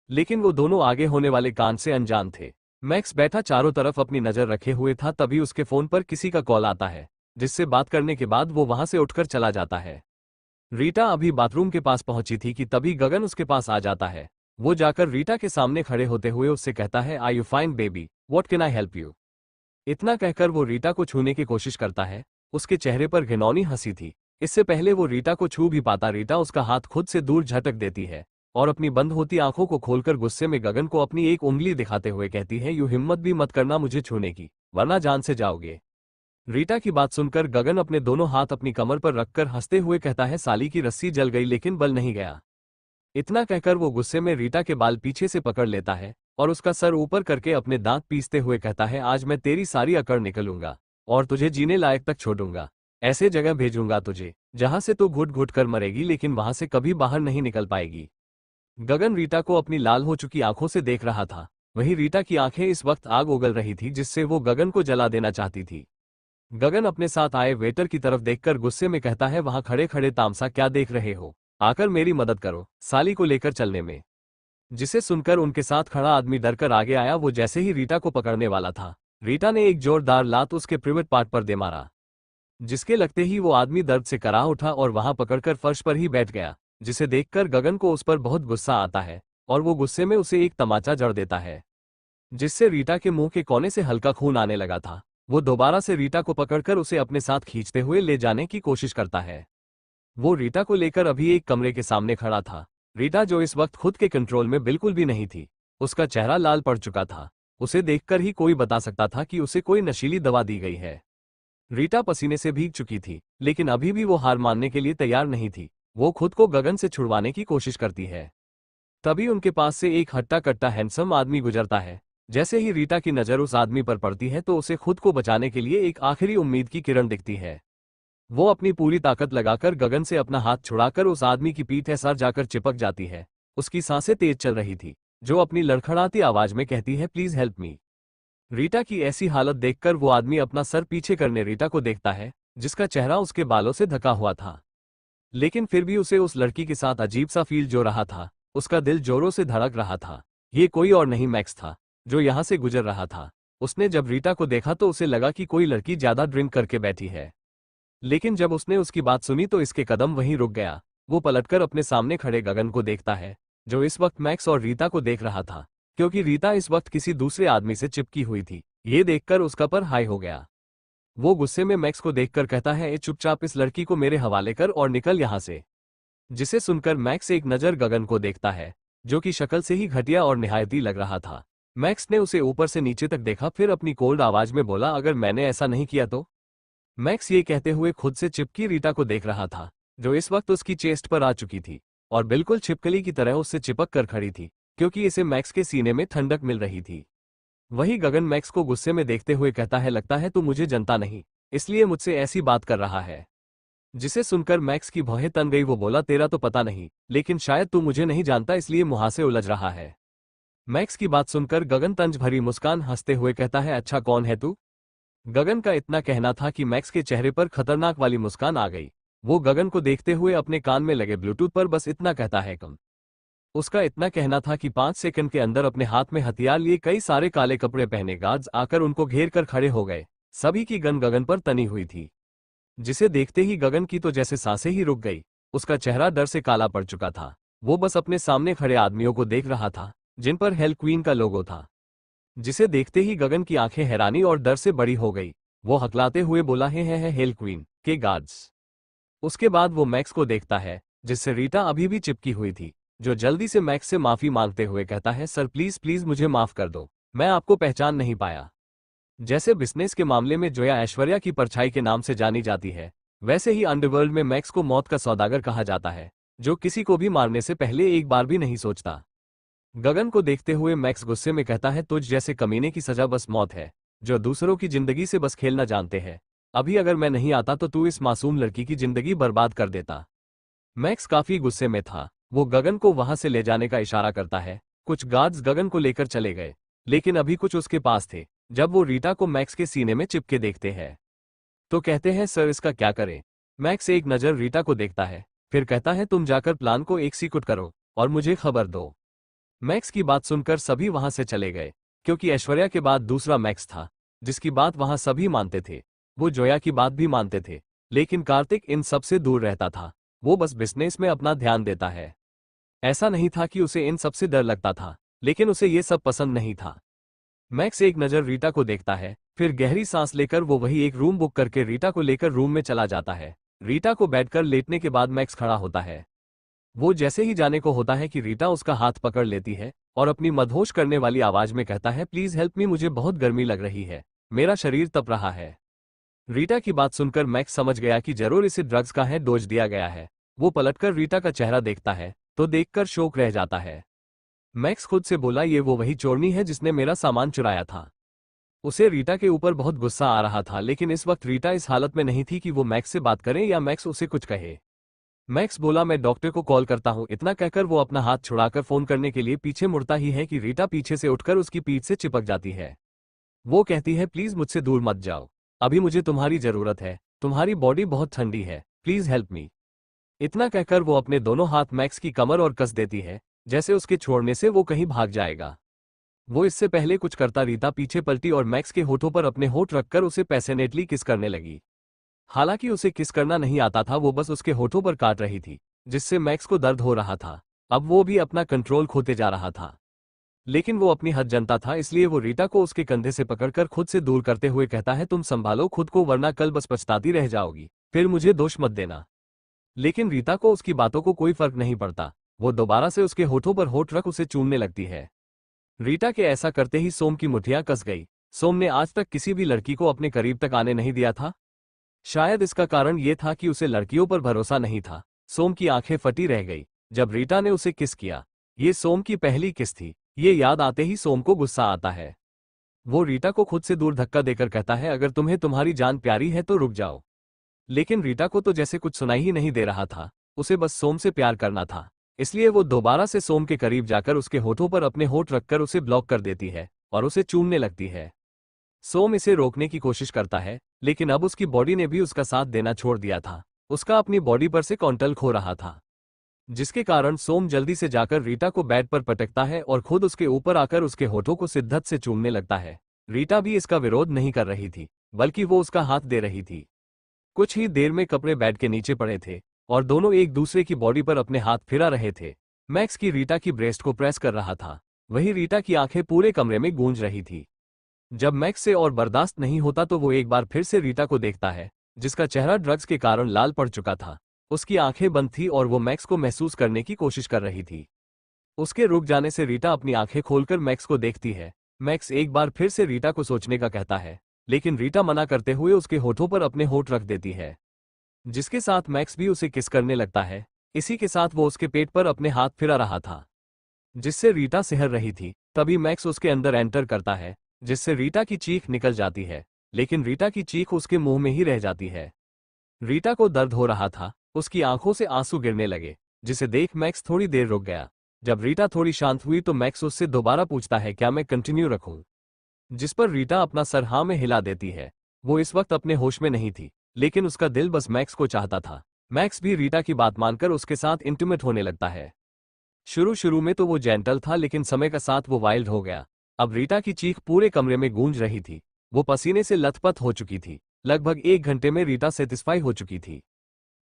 लेकिन वो दोनों आगे होने वाले कांड से अनजान थे। मैक्स बैठा चारों तरफ अपनी नजर रखे हुए था। तभी उसके फोन पर किसी का कॉल आता है, जिससे बात करने के बाद वो वहां से उठकर चला जाता है। रीटा अभी बाथरूम के पास पहुंची थी कि तभी गगन उसके पास आ जाता है। वो जाकर रीटा के सामने खड़े होते हुए उससे कहता है, are you fine baby, what can I help you? इतना कहकर वो रीटा को छूने की कोशिश करता है। उसके चेहरे पर घिनौनी हंसी थी। इससे पहले वो रीटा को छू भी पाता, रीटा उसका हाथ खुद से दूर झटक देती है और अपनी बंद होती आंखों को खोलकर गुस्से में गगन को अपनी एक उंगली दिखाते हुए कहती है, यू हिम्मत भी मत करना मुझे छूने की, वरना जान से जाओगे। रीटा की बात सुनकर गगन अपने दोनों हाथ अपनी कमर पर रखकर हंसते हुए कहता है, साली की रस्सी जल गई लेकिन बल नहीं गया। इतना कहकर वो गुस्से में रीटा के बाल पीछे से पकड़ लेता है और उसका सर ऊपर करके अपने दांत पीसते हुए कहता है, आज मैं तेरी सारी अकड़ निकलूंगा और तुझे जीने लायक तक छोड़ूंगा। ऐसे जगह भेजूंगा तुझे जहां से तू घुट घुट कर मरेगी, लेकिन वहां से कभी बाहर नहीं निकल पाएगी। गगन रीटा को अपनी लाल हो चुकी आंखों से देख रहा था। वहीं रीटा की आंखें इस वक्त आग उगल रही थी, जिससे वो गगन को जला देना चाहती थी। गगन अपने साथ आए वेटर की तरफ देखकर गुस्से में कहता है, वहां खड़े खड़े तामसा क्या देख रहे हो, आकर मेरी मदद करो साली को लेकर चलने में। जिसे सुनकर उनके साथ खड़ा आदमी डरकर आगे आया। वो जैसे ही रीटा को पकड़ने वाला था, रीटा ने एक जोरदार लात उसके प्रिवेट पार्ट पर दे मारा, जिसके लगते ही वो आदमी दर्द से करा उठा और वहां पकड़कर फर्श पर ही बैठ गया। जिसे देखकर गगन को उस पर बहुत गुस्सा आता है और वो गुस्से में उसे एक तमाचा जड़ देता है, जिससे रीटा के मुंह के कोने से हल्का खून आने लगा था। वो दोबारा से रीटा को पकड़कर उसे अपने साथ खींचते हुए ले जाने की कोशिश करता है। वो रीटा को लेकर अभी एक कमरे के सामने खड़ा था। रीटा, जो इस वक्त खुद के कंट्रोल में बिल्कुल भी नहीं थी, उसका चेहरा लाल पड़ चुका था। उसे देखकर ही कोई बता सकता था कि उसे कोई नशीली दवा दी गई है। रीटा पसीने से भीग चुकी थी, लेकिन अभी भी वो हार मानने के लिए तैयार नहीं थी। वो खुद को गगन से छुड़वाने की कोशिश करती है। तभी उनके पास से एक हट्टा कट्टा हैंडसम आदमी गुजरता है। जैसे ही रीटा की नज़र उस आदमी पर पड़ती है तो उसे खुद को बचाने के लिए एक आखिरी उम्मीद की किरण दिखती है। वो अपनी पूरी ताकत लगाकर गगन से अपना हाथ छुड़ाकर उस आदमी की पीठ सर जाकर चिपक जाती है। उसकी सांसें तेज चल रही थी, जो अपनी लड़खड़ाती आवाज में कहती है, प्लीज हेल्प मी। रीटा की ऐसी हालत देखकर वो आदमी अपना सर पीछे करने रीटा को देखता है, जिसका चेहरा उसके बालों से ढका हुआ था। लेकिन फिर भी उसे उस लड़की के साथ अजीब सा फील जो रहा था। उसका दिल जोरों से धड़क रहा था। ये कोई और नहीं मैक्स था, जो यहाँ से गुजर रहा था। उसने जब रीटा को देखा तो उसे लगा कि कोई लड़की ज्यादा ड्रिंक करके बैठी है, लेकिन जब उसने उसकी बात सुनी तो इसके कदम वहीं रुक गया। वो पलटकर अपने सामने खड़े गगन को देखता है, जो इस वक्त मैक्स और रीता को देख रहा था, क्योंकि रीता इस वक्त किसी दूसरे आदमी से चिपकी हुई थी। ये देखकर उसका पर हाई हो गया। वो गुस्से में मैक्स को देखकर कहता है, चुपचाप इस लड़की को मेरे हवाले कर और निकल यहाँ से। जिसे सुनकर मैक्स एक नज़र गगन को देखता है, जो कि शक्ल से ही घटिया और निहायती लग रहा था। मैक्स ने उसे ऊपर से नीचे तक देखा, फिर अपनी कोल्ड आवाज में बोला, अगर मैंने ऐसा नहीं किया तो। मैक्स ये कहते हुए खुद से चिपकी रीटा को देख रहा था, जो इस वक्त उसकी चेस्ट पर आ चुकी थी और बिल्कुल छिपकली की तरह उससे चिपक कर खड़ी थी, क्योंकि इसे मैक्स के सीने में ठंडक मिल रही थी। वही गगन मैक्स को गुस्से में देखते हुए कहता है, लगता है तू मुझे जानता नहीं, इसलिए मुझसे ऐसी बात कर रहा है। जिसे सुनकर मैक्स की भौहें तन गई। वो बोला, तेरा तो पता नहीं, लेकिन शायद तू मुझे नहीं जानता इसलिए मुहासे उलझ रहा है। मैक्स की बात सुनकर गगन तंज भरी मुस्कान हंसते हुए कहता है, अच्छा कौन है तू। गगन का इतना कहना था कि मैक्स के चेहरे पर खतरनाक वाली मुस्कान आ गई। वो गगन को देखते हुए अपने कान में लगे ब्लूटूथ पर बस इतना कहता है, कम। उसका इतना कहना था कि 5 सेकंड के अंदर अपने हाथ में हथियार लिए कई सारे काले कपड़े पहने गार्ड्स आकर उनको घेर कर खड़े हो गए। सभी की गन गगन पर तनी हुई थी, जिसे देखते ही गगन की तो जैसे सांसें ही रुक गई। उसका चेहरा डर से काला पड़ चुका था। वो बस अपने सामने खड़े आदमियों को देख रहा था, जिन पर हेल क्वीन का लोगो था। जिसे देखते ही गगन की आंखें हैरानी और डर से बड़ी हो गई। वो हकलाते हुए बोला, है हेल क्वीन के गार्ड्स। उसके बाद वो मैक्स को देखता है, जिससे रीटा अभी भी चिपकी हुई थी, जो जल्दी से मैक्स से माफी मांगते हुए कहता है, सर प्लीज प्लीज मुझे माफ कर दो, मैं आपको पहचान नहीं पाया। जैसे बिजनेस के मामले में जोया ऐश्वर्या की परछाई के नाम से जानी जाती है, वैसे ही अंडरवर्ल्ड में मैक्स को मौत का सौदागर कहा जाता है, जो किसी को भी मारने से पहले एक बार भी नहीं सोचता। गगन को देखते हुए मैक्स गुस्से में कहता है, तुझ जैसे कमीने की सजा बस मौत है, जो दूसरों की जिंदगी से बस खेलना जानते हैं। अभी अगर मैं नहीं आता तो तू इस मासूम लड़की की जिंदगी बर्बाद कर देता। मैक्स काफी गुस्से में था। वो गगन को वहां से ले जाने का इशारा करता है। कुछ गार्ड्स गगन को लेकर चले गए, लेकिन अभी कुछ उसके पास थे। जब वो रीटा को मैक्स के सीने में चिपके देखते हैं तो कहते हैं, सर इसका क्या करें। मैक्स एक नज़र रीटा को देखता है, फिर कहता है, तुम जाकर प्लान को एक्सीक्यूट करो और मुझे खबर दो। मैक्स की बात सुनकर सभी वहां से चले गए, क्योंकि ऐश्वर्या के बाद दूसरा मैक्स था जिसकी बात वहां सभी मानते थे। वो जोया की बात भी मानते थे, लेकिन कार्तिक इन सब से दूर रहता था। वो बस बिजनेस में अपना ध्यान देता है। ऐसा नहीं था कि उसे इन सब से डर लगता था, लेकिन उसे ये सब पसंद नहीं था। मैक्स एक नज़र रीटा को देखता है, फिर गहरी सांस लेकर वो वही एक रूम बुक करके रीटा को लेकर रूम में चला जाता है। रीटा को बैठकर लेटने के बाद मैक्स खड़ा होता है। वो जैसे ही जाने को होता है कि रीटा उसका हाथ पकड़ लेती है और अपनी मदहोश करने वाली आवाज में कहता है, प्लीज हेल्प मी, मुझे बहुत गर्मी लग रही है, मेरा शरीर तप रहा है। रीटा की बात सुनकर मैक्स समझ गया कि जरूर इसे ड्रग्स का है डोज दिया गया है। वो पलटकर रीटा का चेहरा देखता है तो देखकर शौक रह जाता है। मैक्स खुद से बोला, ये वो वही चोरनी है जिसने मेरा सामान चुराया था। उसे रीटा के ऊपर बहुत गुस्सा आ रहा था, लेकिन इस वक्त रीटा इस हालत में नहीं थी कि वो मैक्स से बात करे या मैक्स उसे कुछ कहे। मैक्स बोला, मैं डॉक्टर को कॉल करता हूँ। इतना कहकर वो अपना हाथ छुड़ाकर फोन करने के लिए पीछे मुड़ता ही है कि रीटा पीछे से उठकर उसकी पीठ से चिपक जाती है। वो कहती है, प्लीज मुझसे दूर मत जाओ, अभी मुझे तुम्हारी जरूरत है, तुम्हारी बॉडी बहुत ठंडी है, प्लीज हेल्प मी। इतना कहकर वो अपने दोनों हाथ मैक्स की कमर और कस देती है, जैसे उसके छोड़ने से वो कहीं भाग जाएगा। वो इससे पहले कुछ करता रीता पीछे पलटी और मैक्स के होठों पर अपने होठ रखकर उसे पैशनेटली किस करने लगी। हालांकि उसे किस करना नहीं आता था, वो बस उसके होठों पर काट रही थी, जिससे मैक्स को दर्द हो रहा था। अब वो भी अपना कंट्रोल खोते जा रहा था, लेकिन वो अपनी हद जानता था, इसलिए वो रीटा को उसके कंधे से पकड़कर खुद से दूर करते हुए कहता है, तुम संभालो खुद को वरना कल बस पछताती रह जाओगी, फिर मुझे दोष मत देना। लेकिन रीता को उसकी बातों को कोई फर्क नहीं पड़ता। वो दोबारा से उसके होठों पर होठ रख उसे चूमने लगती है। रीटा के ऐसा करते ही सोम की मुठ्ठियां कस गई। सोम ने आज तक किसी भी लड़की को अपने करीब तक आने नहीं दिया था। शायद इसका कारण ये था कि उसे लड़कियों पर भरोसा नहीं था। सोम की आंखें फटी रह गई जब रीटा ने उसे किस किया। ये सोम की पहली किस थी। ये याद आते ही सोम को गुस्सा आता है। वो रीटा को खुद से दूर धक्का देकर कहता है, अगर तुम्हें तुम्हारी जान प्यारी है तो रुक जाओ। लेकिन रीटा को तो जैसे कुछ सुनाई ही नहीं दे रहा था। उसे बस सोम से प्यार करना था, इसलिए वो दोबारा से सोम के करीब जाकर उसके होठों पर अपने होठ रखकर उसे ब्लॉक कर देती है और उसे चूमने लगती है। सोम इसे रोकने की कोशिश करता है, लेकिन अब उसकी बॉडी ने भी उसका साथ देना छोड़ दिया था। उसका अपनी बॉडी पर से कंट्रोल खो रहा था, जिसके कारण सोम जल्दी से जाकर रीटा को बेड पर पटकता है और खुद उसके ऊपर आकर उसके होठों को शिद्दत से चूमने लगता है। रीटा भी इसका विरोध नहीं कर रही थी, बल्कि वो उसका हाथ दे रही थी। कुछ ही देर में कपड़े बेड के नीचे पड़े थे और दोनों एक दूसरे की बॉडी पर अपने हाथ फिरा रहे थे। मैक्स की रीटा की ब्रेस्ट को प्रेस कर रहा था, वही रीटा की आंखें पूरे कमरे में गूंज रही थी। जब मैक्स से और बर्दाश्त नहीं होता तो वो एक बार फिर से रीटा को देखता है, जिसका चेहरा ड्रग्स के कारण लाल पड़ चुका था। उसकी आंखें बंद थी और वो मैक्स को महसूस करने की कोशिश कर रही थी। उसके रुक जाने से रीटा अपनी आंखें खोलकर मैक्स को देखती है। मैक्स एक बार फिर से रीटा को सोचने का कहता है, लेकिन रीटा मना करते हुए उसके होठों पर अपने होठ रख देती है, जिसके साथ मैक्स भी उसे किस करने लगता है। इसी के साथ वो उसके पेट पर अपने हाथ फिरा रहा था, जिससे रीटा सिहर रही थी। तभी मैक्स उसके अंदर एंटर करता है, जिससे रीटा की चीख निकल जाती है, लेकिन रीटा की चीख उसके मुंह में ही रह जाती है। रीटा को दर्द हो रहा था, उसकी आंखों से आंसू गिरने लगे, जिसे देख मैक्स थोड़ी देर रुक गया। जब रीटा थोड़ी शांत हुई तो मैक्स उससे दोबारा पूछता है, क्या मैं कंटिन्यू रखूं? जिस पर रीटा अपना सर हाँ में हिला देती है। वो इस वक्त अपने होश में नहीं थी, लेकिन उसका दिल बस मैक्स को चाहता था। मैक्स भी रीटा की बात मानकर उसके साथ इंटीमेट होने लगता है। शुरू शुरू में तो वो जेंटल था, लेकिन समय का साथ वो वाइल्ड हो गया। अब रीटा की चीख पूरे कमरे में गूंज रही थी। वो पसीने से लथपथ हो चुकी थी। लगभग 1 घंटे में रीटा सेटिस्फाई हो चुकी थी।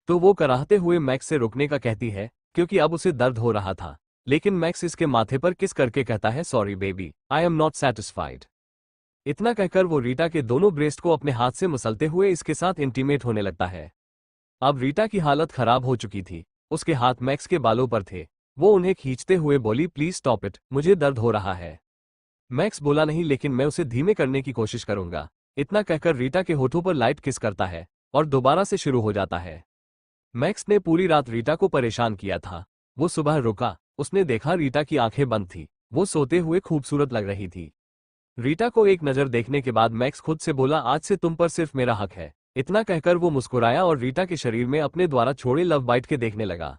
तो वो कराहते हुए मैक्स से रुकने का कहती है, क्योंकि अब उसे दर्द हो रहा था। लेकिन मैक्स इसके माथे पर किस करके कहता है, sorry baby, I am not satisfied. इतना कहकर वो रीटा के दोनों ब्रेस्ट को अपने हाथ से मसलते हुए इसके साथ इंटीमेट होने लगता है। अब रीटा की हालत खराब हो चुकी थी। उसके हाथ मैक्स के बालों पर थे। वो उन्हें खींचते हुए बोली, प्लीज स्टॉप इट, मुझे दर्द हो रहा है। मैक्स बोला, नहीं, लेकिन मैं उसे धीमे करने की कोशिश करूंगा। इतना कहकर रीटा के होठों पर लाइट किस करता है और दोबारा से शुरू हो जाता है। मैक्स ने पूरी रात रीटा को परेशान किया था। वो सुबह रुका, उसने देखा रीटा की आंखें बंद थी। वो सोते हुए खूबसूरत लग रही थी। रीटा को एक नज़र देखने के बाद मैक्स खुद से बोला, आज से तुम पर सिर्फ मेरा हक है। इतना कहकर वो मुस्कुराया और रीटा के शरीर में अपने द्वारा छोड़े लव बाइट के देखने लगा।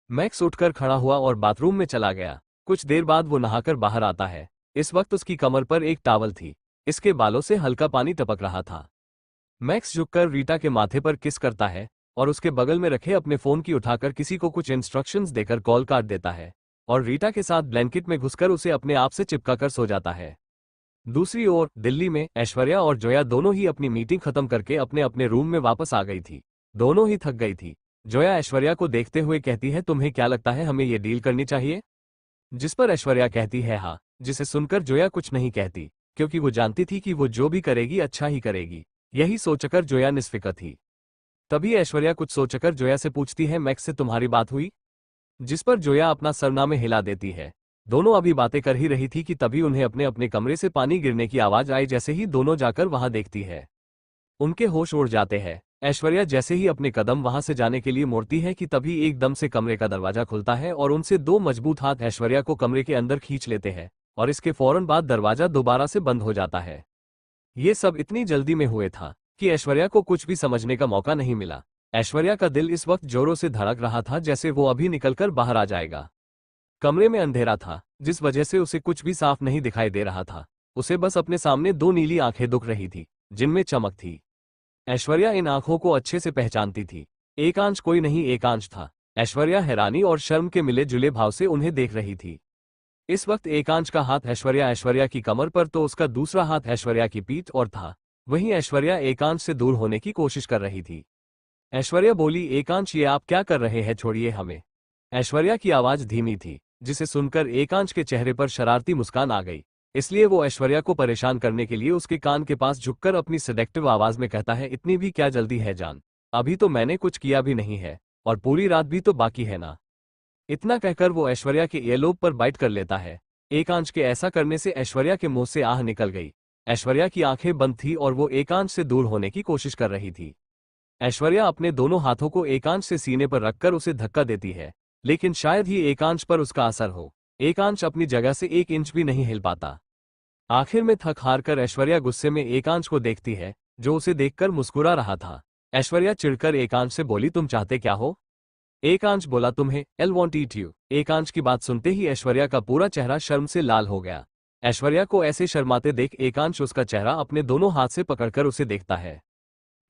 मैक्स उठकर खड़ा हुआ और बाथरूम में चला गया। कुछ देर बाद वो नहाकर बाहर आता है। इस वक्त उसकी कमर पर एक टॉवल थी, इसके बालों से हल्का पानी टपक रहा था। मैक्स झुककर रीटा के माथे पर किस करता है और उसके बगल में रखे अपने फोन की उठाकर किसी को कुछ इंस्ट्रक्शंस देकर कॉल काट देता है और रीटा के साथ ब्लैंकेट में घुसकर उसे अपने आप से चिपकाकर सो जाता है। दूसरी ओर दिल्ली में ऐश्वर्या और जोया दोनों ही अपनी मीटिंग खत्म करके अपने अपने रूम में वापस आ गई थी। दोनों ही थक गई थी। जोया ऐश्वर्या को देखते हुए कहती है, तुम्हें क्या लगता है हमें ये डील करनी चाहिए? जिस पर ऐश्वर्या कहती है हाँ, जिसे सुनकर जोया कुछ नहीं कहती, क्योंकि वो जानती थी कि वो जो भी करेगी अच्छा ही करेगी। यही सोचकर जोया निस्फिक्र थी। तभी ऐश्वर्या कुछ सोचकर जोया से पूछती है, मैक्स से तुम्हारी बात हुई? जिस पर जोया अपना सरनामे हिला देती है। दोनों अभी बातें कर ही रही थी कि तभी उन्हें अपने अपने कमरे से पानी गिरने की आवाज आई। जैसे ही दोनों जाकर वहां देखती है उनके होश उड़ जाते हैं। ऐश्वर्या जैसे ही अपने कदम वहां से जाने के लिए मोड़ती है कि तभी एकदम से कमरे का दरवाजा खुलता है और उनसे दो मजबूत हाथ ऐश्वर्या को कमरे के अंदर खींच लेते हैं और इसके फौरन बाद दरवाजा दोबारा से बंद हो जाता है। ये सब इतनी जल्दी में हुए था कि ऐश्वर्या को कुछ भी समझने का मौका नहीं मिला। ऐश्वर्या का दिल इस वक्त जोरों से धड़क रहा था जैसे वो अभी निकलकर बाहर आ जाएगा। कमरे में अंधेरा था जिस वजह से उसे कुछ भी साफ नहीं दिखाई दे रहा था। उसे बस अपने सामने दो नीली आंखें दिख रही थी जिनमें चमक थी। ऐश्वर्या इन आंखों को अच्छे से पहचानती थी। एकांश कोई नहीं एकांश था। ऐश्वर्या हैरानी और शर्म के मिले जुले भाव से उन्हें देख रही थी। इस वक्त एकांश का हाथ ऐश्वर्या की कमर पर तो उसका दूसरा हाथ ऐश्वर्या की पीठ और था। वहीं ऐश्वर्या एकांश से दूर होने की कोशिश कर रही थी। ऐश्वर्या बोली, एकांश ये आप क्या कर रहे हैं, छोड़िए हमें। ऐश्वर्या की आवाज धीमी थी जिसे सुनकर एकांश के चेहरे पर शरारती मुस्कान आ गई। इसलिए वो ऐश्वर्या को परेशान करने के लिए उसके कान के पास झुककर अपनी सेडेक्टिव आवाज में कहता है, इतनी भी क्या जल्दी है जान, अभी तो मैंने कुछ किया भी नहीं है और पूरी रात भी तो बाकी है ना। इतना कहकर वो ऐश्वर्या के ईयरलोब पर बाइट कर लेता है। एकांश के ऐसा करने से ऐश्वर्या के मुंह से आह निकल गई। ऐश्वर्या की आंखें बंद थी और वो एकांश से दूर होने की कोशिश कर रही थी। ऐश्वर्या अपने दोनों हाथों को एकांश से सीने पर रखकर उसे धक्का देती है, लेकिन शायद ही एकांश पर उसका असर हो। एकांश अपनी जगह से 1 इंच भी नहीं हिल पाता। आखिर में थक हार कर ऐश्वर्या गुस्से में एकांश को देखती है जो उसे देखकर मुस्कुरा रहा था। ऐश्वर्या चिढ़कर एकांश से बोली, तुम चाहते क्या हो? एकांश बोला, तुम्हें एल वॉन्ट ईट यू। एकांश की बात सुनते ही ऐश्वर्या का पूरा चेहरा शर्म से लाल हो गया। ऐश्वर्या को ऐसे शर्माते देख एकांश उसका चेहरा अपने दोनों हाथ से पकड़कर उसे देखता है।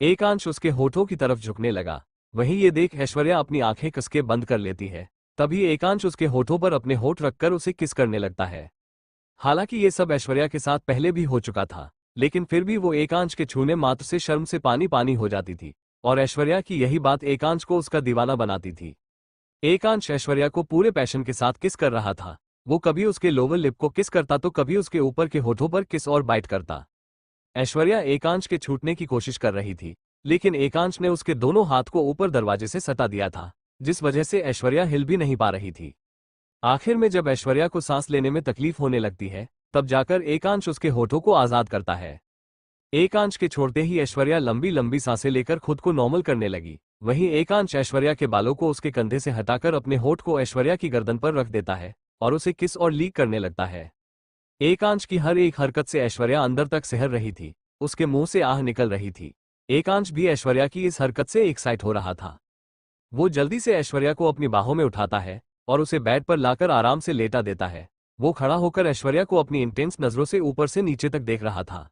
एकांश उसके होठों की तरफ झुकने लगा। वहीं ये देख ऐश्वर्या अपनी आंखें कसके बंद कर लेती है। तभी एकांश उसके होठों पर अपने होठ रखकर उसे किस करने लगता है। हालांकि ये सब ऐश्वर्या के साथ पहले भी हो चुका था, लेकिन फिर भी वो एकांश के छूने मात्र से शर्म से पानी पानी हो जाती थी और ऐश्वर्या की यही बात एकांश को उसका दीवाना बनाती थी। एकांश ऐश्वर्या को पूरे पैशन के साथ किस कर रहा था। वो कभी उसके लोअर लिप को किस करता तो कभी उसके ऊपर के होठों पर किस और बाइट करता। ऐश्वर्या एकांश के छूटने की कोशिश कर रही थी, लेकिन एकांश ने उसके दोनों हाथ को ऊपर दरवाजे से सटा दिया था, जिस वजह से ऐश्वर्या हिल भी नहीं पा रही थी। आखिर में जब ऐश्वर्या को सांस लेने में तकलीफ होने लगती है, तब जाकर एकांश उसके होठों को आजाद करता है। एकांश के छोड़ते ही ऐश्वर्या लंबी लंबी सांसें लेकर खुद को नॉर्मल करने लगी। वहीं एकांश ऐश्वर्या के बालों को उसके कंधे से हटाकर अपने होठ को ऐश्वर्या की गर्दन पर रख देता है और उसे किस और लीक करने लगता है। एकांश की हर एक हरकत से ऐश्वर्या अंदर तक सहर रही थी। उसके मुंह से आह निकल रही थी। एकांश भी ऐश्वर्या की इस हरकत से एक्साइट हो रहा था। वो जल्दी से ऐश्वर्या को अपनी बाहों में उठाता है और उसे बेड पर लाकर आराम से लेटा देता है। वो खड़ा होकर ऐश्वर्या को अपनी इंटेंस नजरों से ऊपर से नीचे तक देख रहा था।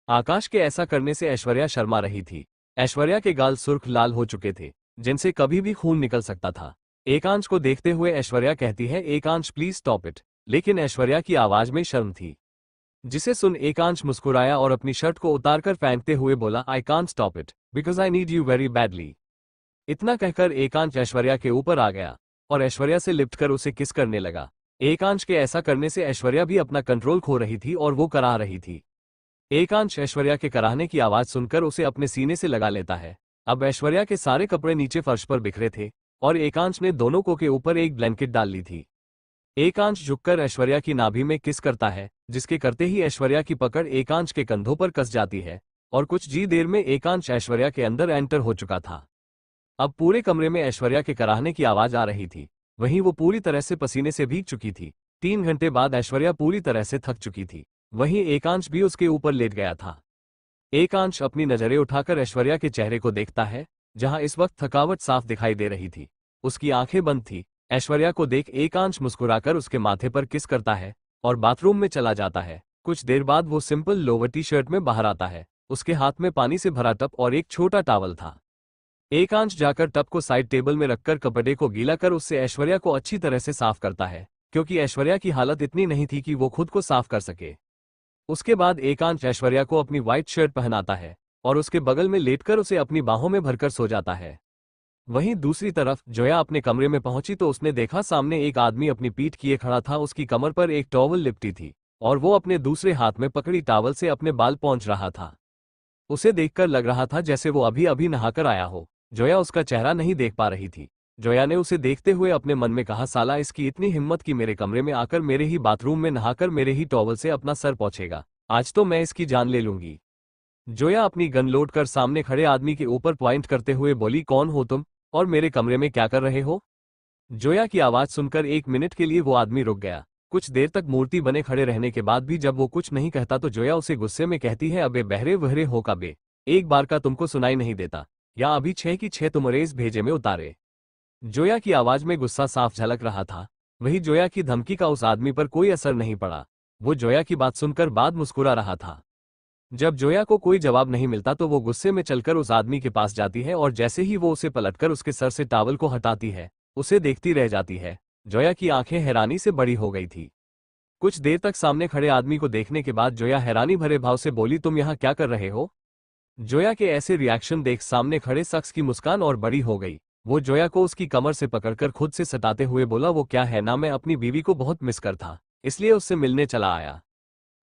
आकाश के ऐसा करने से ऐश्वर्या शर्मा रही थी। ऐश्वर्या के गाल सुर्ख लाल हो चुके थे, जिनसे कभी भी खून निकल सकता था। एकांश को देखते हुए ऐश्वर्या कहती है, एकांश प्लीज स्टॉप इट। लेकिन ऐश्वर्या की आवाज में शर्म थी, जिसे सुन एकांश मुस्कुराया और अपनी शर्ट को उतारकर फेंकते हुए बोला, I can't stop it because I need you very badly. इतना कहकर एकांश ऐश्वर्या के ऊपर आ गया और ऐश्वर्या से लिपट कर उसे किस करने लगा। एकांश के ऐसा करने से ऐश्वर्या भी अपना कंट्रोल खो रही थी और वो कराह रही थी। एकांश ऐश्वर्या के कराहने की आवाज सुनकर उसे अपने सीने से लगा लेता है। अब ऐश्वर्या के सारे कपड़े नीचे फर्श पर बिखरे थे और एकांश ने दोनों को के ऊपर एक ब्लैंकेट डाल ली थी। एकांश झुककर ऐश्वर्या की नाभि में किस करता है, जिसके करते ही ऐश्वर्या की पकड़ एकांश के कंधों पर कस जाती है और कुछ जी देर में एकांश ऐश्वर्या के अंदर एंटर हो चुका था। अब पूरे कमरे में ऐश्वर्या के कराहने की आवाज आ रही थी। वहीं वो पूरी तरह से पसीने से भीग चुकी थी। 3 घंटे बाद ऐश्वर्या पूरी तरह से थक चुकी थी। वहीं एकांश भी उसके ऊपर लेट गया था। एकांश अपनी नजरें उठाकर ऐश्वर्या के चेहरे को देखता है, जहां इस वक्त थकावट साफ दिखाई दे रही थी। उसकी आंखें बंद थी। ऐश्वर्या को देख एकांश मुस्कुराकर उसके माथे पर किस करता है और बाथरूम में चला जाता है। कुछ देर बाद वो सिंपल लोवर टी शर्ट में बाहर आता है। उसके हाथ में पानी से भरा टब और एक छोटा टॉवल था। एकांश जाकर टब को साइड टेबल में रखकर कपड़े को गीला कर उससे ऐश्वर्या को अच्छी तरह से साफ करता है, क्योंकि ऐश्वर्या की हालत इतनी नहीं थी कि वो खुद को साफ कर सके। उसके बाद एकांश ऐश्वर्या को अपनी व्हाइट शर्ट पहनाता है और उसके बगल में लेटकर उसे अपनी बाहों में भरकर सो जाता है। वहीं दूसरी तरफ जोया अपने कमरे में पहुंची तो उसने देखा सामने एक आदमी अपनी पीठ किए खड़ा था। उसकी कमर पर एक टॉवल लिपटी थी और वो अपने दूसरे हाथ में पकड़ी टॉवल से अपने बाल पोंछ रहा था। उसे देखकर लग रहा था जैसे वो अभी अभी नहाकर आया हो। जोया उसका चेहरा नहीं देख पा रही थी। जोया ने उसे देखते हुए अपने मन में कहा, साला इसकी इतनी हिम्मत कि मेरे कमरे में आकर मेरे ही बाथरूम में नहाकर मेरे ही टॉवल से अपना सर पोंछेगा। आज तो मैं इसकी जान ले लूंगी। जोया अपनी गन लोड कर सामने खड़े आदमी के ऊपर पॉइंट करते हुए बोली, कौन हो तुम और मेरे कमरे में क्या कर रहे हो? जोया की आवाज सुनकर 1 मिनट के लिए वो आदमी रुक गया। कुछ देर तक मूर्ति बने खड़े रहने के बाद भी जब वो कुछ नहीं कहता तो जोया उसे गुस्से में कहती है, अबे बहरे वहरे हो का बे, एक बार का तुमको सुनाई नहीं देता, या अभी 6 की 6 तुमरे इस भेजे में उतारे। जोया की आवाज में गुस्सा साफ झलक रहा था। वही जोया की धमकी का उस आदमी पर कोई असर नहीं पड़ा। वो जोया की बात सुनकर बाद मुस्कुरा रहा था। जब जोया को कोई जवाब नहीं मिलता तो वो गुस्से में चलकर उस आदमी के पास जाती है और जैसे ही वो उसे पलटकर उसके सर से टॉवल को हटाती है, उसे देखती रह जाती है। जोया की आंखें हैरानी से बड़ी हो गई थी। कुछ देर तक सामने खड़े आदमी को देखने के बाद जोया हैरानी भरे भाव से बोली, तुम यहाँ क्या कर रहे हो? जोया के ऐसे रिएक्शन देख सामने खड़े शख्स की मुस्कान और बड़ी हो गई। वो जोया को उसकी कमर से पकड़कर खुद से सटाते हुए बोला, वो क्या है ना, मैं अपनी बीवी को बहुत मिस कर था, इसलिए उससे मिलने चला आया।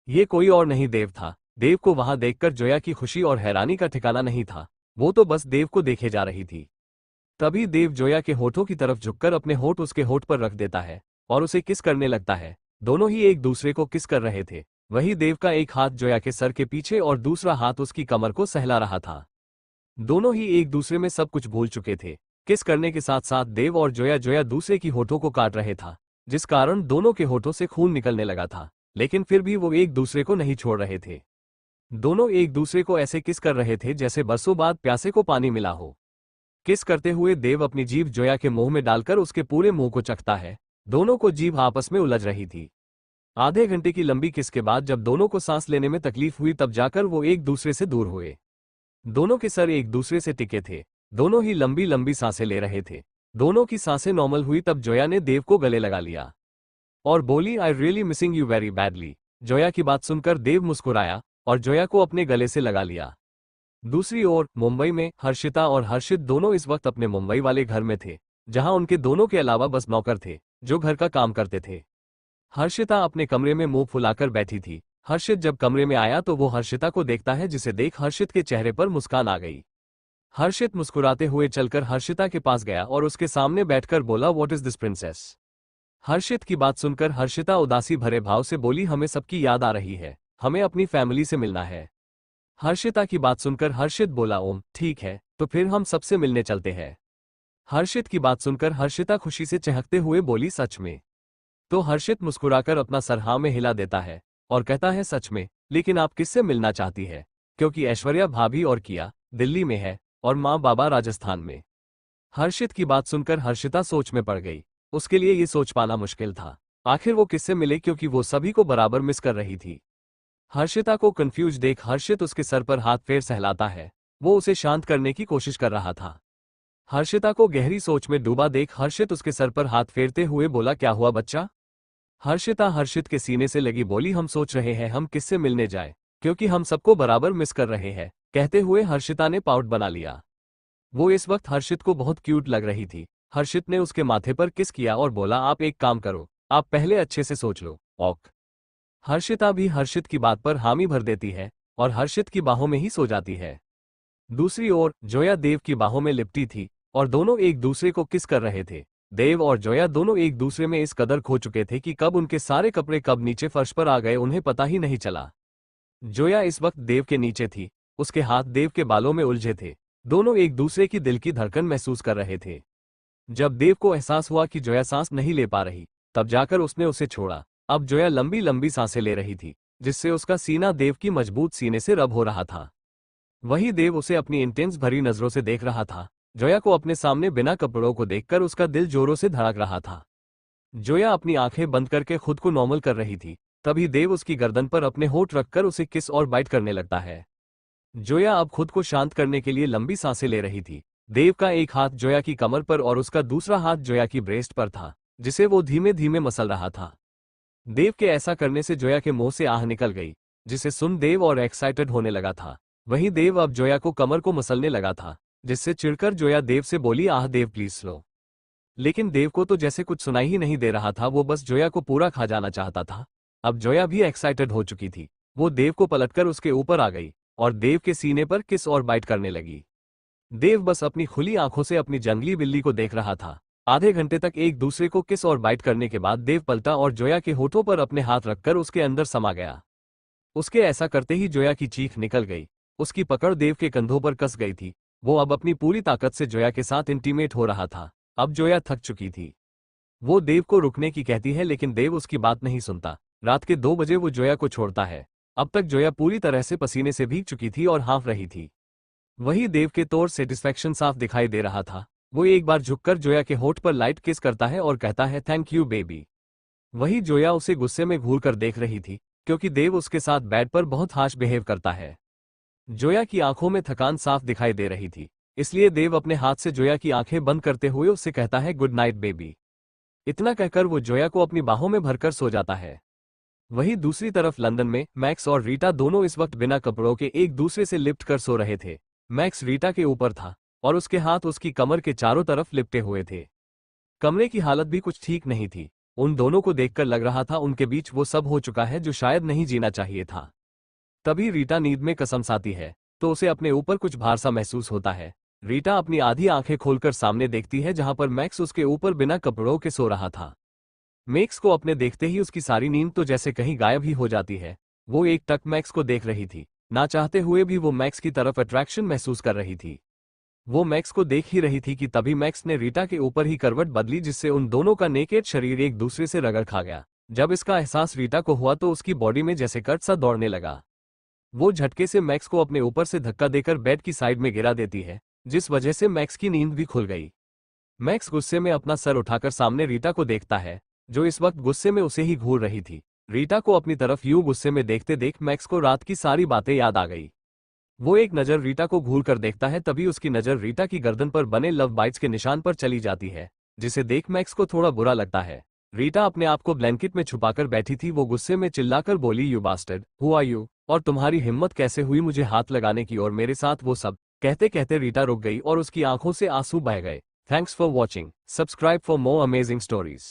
ये कोई और नहीं, देव था। देव को वहां देखकर जोया की खुशी और हैरानी का ठिकाना नहीं था। वो तो बस देव को देखे जा रही थी। तभी देव जोया के होठों की तरफ झुककर अपने होठ उसके होठ पर रख देता है और उसे किस करने लगता है। दोनों ही एक दूसरे को किस कर रहे थे। वही देव का एक हाथ जोया के सर के पीछे और दूसरा हाथ उसकी कमर को सहला रहा था। दोनों ही एक दूसरे में सब कुछ भूल चुके थे। किस करने के साथ साथ देव और जोया दूसरे की होठों को काट रहे था, जिस कारण दोनों के होठों से खून निकलने लगा था, लेकिन फिर भी वो एक दूसरे को नहीं छोड़ रहे थे। दोनों एक दूसरे को ऐसे किस कर रहे थे जैसे बरसों बाद प्यासे को पानी मिला हो। किस करते हुए देव अपनी जीभ जोया के मुंह में डालकर उसके पूरे मुंह को चखता है। दोनों को जीभ आपस में उलझ रही थी। आधे घंटे की लंबी किस के बाद जब दोनों को सांस लेने में तकलीफ हुई तब जाकर वो एक दूसरे से दूर हुए। दोनों के सर एक दूसरे से टिके थे। दोनों ही लंबी लंबी सांसें ले रहे थे। दोनों की सांसें नॉर्मल हुई तब जोया ने देव को गले लगा लिया और बोली, I really missing you very badly. Zoya की बात सुनकर देव मुस्कुराया और जोया को अपने गले से लगा लिया। दूसरी ओर मुंबई में हर्षिता और हर्षित दोनों इस वक्त अपने मुंबई वाले घर में थे, जहां उनके दोनों के अलावा बस नौकर थे जो घर का काम करते थे। हर्षिता अपने कमरे में मुंह फुलाकर बैठी थी। हर्षित जब कमरे में आया तो वो हर्षिता को देखता है, जिसे देख हर्षित के चेहरे पर मुस्कान आ गई। हर्षित मुस्कुराते हुए चलकर हर्षिता के पास गया और उसके सामने बैठकर बोला, व्हाट इज दिस प्रिंसेस? हर्षित की बात सुनकर हर्षिता उदासी भरे भाव से बोली, हमें सबकी याद आ रही है, हमें अपनी फैमिली से मिलना है। हर्षिता की बात सुनकर हर्षित बोला, ओम ठीक है, तो फिर हम सबसे मिलने चलते हैं। हर्षित की बात सुनकर हर्षिता खुशी से चहकते हुए बोली, सच में? तो हर्षित मुस्कुराकर अपना सर हाँ में हिला देता है और कहता है, सच में, लेकिन आप किससे मिलना चाहती है? क्योंकि ऐश्वर्या भाभी और किया दिल्ली में है और माँ बाबा राजस्थान में। हर्षित की बात सुनकर हर्षिता सोच में पड़ गई। उसके लिए ये सोच पाना मुश्किल था। आखिर वो किससे मिले, क्योंकि वो सभी को बराबर मिस कर रही थी। हर्षिता को कंफ्यूज देख हर्षित उसके सर पर हाथ फेर सहलाता है। वो उसे शांत करने की कोशिश कर रहा था। हर्षिता को गहरी सोच में डूबा देख हर्षित उसके सर पर हाथ फेरते हुए बोला, क्या हुआ बच्चा? हर्षिता हर्षित के सीने से लगी बोली, हम सोच रहे हैं हम किससे मिलने जाएं, क्योंकि हम सबको बराबर मिस कर रहे हैं। कहते हुए हर्षिता ने पाउट बना लिया। वो इस वक्त हर्षित को बहुत क्यूट लग रही थी। हर्षित ने उसके माथे पर किस किया और बोला, आप एक काम करो, आप पहले अच्छे से सोच लो। ओक। हर्षिता भी हर्षित की बात पर हामी भर देती है और हर्षित की बाहों में ही सो जाती है। दूसरी ओर जोया देव की बाहों में लिपटी थी और दोनों एक दूसरे को किस कर रहे थे। देव और जोया दोनों एक दूसरे में इस कदर खो चुके थे कि कब उनके सारे कपड़े कब नीचे फर्श पर आ गए उन्हें पता ही नहीं चला। जोया इस वक्त देव के नीचे थी। उसके हाथ देव के बालों में उलझे थे। दोनों एक दूसरे की दिल की धड़कन महसूस कर रहे थे। जब देव को एहसास हुआ कि जोया सांस नहीं ले पा रही, तब जाकर उसने उसे छोड़ा। अब जोया लंबी लंबी सांसें ले रही थी, जिससे उसका सीना देव की मजबूत सीने से रब हो रहा था। वही देव उसे अपनी इंटेंस भरी नजरों से देख रहा था। जोया को अपने सामने बिना कपड़ों को देखकर उसका दिल जोरों से धड़क रहा था। जोया अपनी आंखें बंद करके खुद को नॉर्मल कर रही थी। तभी देव उसकी गर्दन पर अपने होठ रखकर उसे किस और बाइट करने लगता है। जोया अब खुद को शांत करने के लिए लंबी सांसें ले रही थी। देव का एक हाथ जोया की कमर पर और उसका दूसरा हाथ जोया की ब्रेस्ट पर था, जिसे वो धीमे धीमे मसल रहा था। देव के ऐसा करने से जोया के मुंह से आह निकल गई, जिसे सुन देव और एक्साइटेड होने लगा था। वहीं देव अब जोया को कमर को मसलने लगा था, जिससे चिढ़कर जोया देव से बोली, आह देव प्लीज स्लो। लेकिन देव को तो जैसे कुछ सुनाई ही नहीं दे रहा था। वो बस जोया को पूरा खा जाना चाहता था। अब जोया भी एक्साइटेड हो चुकी थी। वो देव को पलटकर उसके ऊपर आ गई और देव के सीने पर किस और बाइट करने लगी। देव बस अपनी खुली आंखों से अपनी जंगली बिल्ली को देख रहा था। आधे घंटे तक एक दूसरे को किस और बाइट करने के बाद देव पलटा और जोया के होठों पर अपने हाथ रखकर उसके अंदर समा गया। उसके ऐसा करते ही जोया की चीख निकल गई। उसकी पकड़ देव के कंधों पर कस गई थी। वो अब अपनी पूरी ताकत से जोया के साथ इंटीमेट हो रहा था। अब जोया थक चुकी थी। वो देव को रुकने की कहती है लेकिन देव उसकी बात नहीं सुनता। रात के 2 बजे वो जोया को छोड़ता है। अब तक जोया पूरी तरह से पसीने से भीग चुकी थी और हाँफ रही थी। वही देव के तौर सेटिस्फैक्शन साफ दिखाई दे रहा था। वो एक बार झुककर जोया के होठ पर लाइट किस करता है और कहता है थैंक यू बेबी। वही जोया उसे गुस्से में घूर कर देख रही थी, क्योंकि देव उसके साथ बेड पर बहुत हाश बिहेव करता है। जोया की आंखों में थकान साफ दिखाई दे रही थी, इसलिए देव अपने हाथ से जोया की आंखें बंद करते हुए उससे कहता है गुड नाइट बेबी। इतना कहकर वो जोया को अपनी बाहों में भरकर सो जाता है। वहीं दूसरी तरफ लंदन में मैक्स और रीटा दोनों इस वक्त बिना कपड़ों के एक दूसरे से लिपट कर सो रहे थे। मैक्स रीटा के ऊपर था और उसके हाथ उसकी कमर के चारों तरफ लिपटे हुए थे। कमरे की हालत भी कुछ ठीक नहीं थी। उन दोनों को देखकर लग रहा था उनके बीच वो सब हो चुका है जो शायद नहीं जीना चाहिए था। तभी रीटा नींद में कसमसाती है तो उसे अपने ऊपर कुछ भार सा महसूस होता है। रीटा अपनी आधी आंखें खोलकर सामने देखती है जहां पर मैक्स उसके ऊपर बिना कपड़ों के सो रहा था। मैक्स को अपने देखते ही उसकी सारी नींद तो जैसे कहीं गायब ही हो जाती है। वो एक टक मैक्स को देख रही थी। ना चाहते हुए भी वो मैक्स की तरफ अट्रैक्शन महसूस कर रही थी। वो मैक्स को देख ही रही थी कि तभी मैक्स ने रीटा के ऊपर ही करवट बदली, जिससे उन दोनों का नेकेड शरीर एक दूसरे से रगड़ खा गया। जब इसका एहसास रीटा को हुआ तो उसकी बॉडी में जैसे कट सा दौड़ने लगा। वो झटके से मैक्स को अपने ऊपर से धक्का देकर बेड की साइड में गिरा देती है, जिस वजह से मैक्स की नींद भी खुल गई। मैक्स गुस्से में अपना सर उठाकर सामने रीटा को देखता है, जो इस वक्त गुस्से में उसे ही घूर रही थी। रीटा को अपनी तरफ यूं गुस्से में देखते देख मैक्स को रात की सारी बातें याद आ गई। वो एक नज़र रीटा को घूर कर देखता है, तभी उसकी नज़र रीटा की गर्दन पर बने लव बाइट्स के निशान पर चली जाती है, जिसे देख मैक्स को थोड़ा बुरा लगता है। रीटा अपने आप को ब्लैंकेट में छुपाकर बैठी थी। वो गुस्से में चिल्लाकर बोली you bastard, who are you, और तुम्हारी हिम्मत कैसे हुई मुझे हाथ लगाने की और मेरे साथ वो सब। कहते कहते रीटा रुक गई और उसकी आंखों से आंसू बह गए। Thanks for watching. Subscribe for more amazing stories.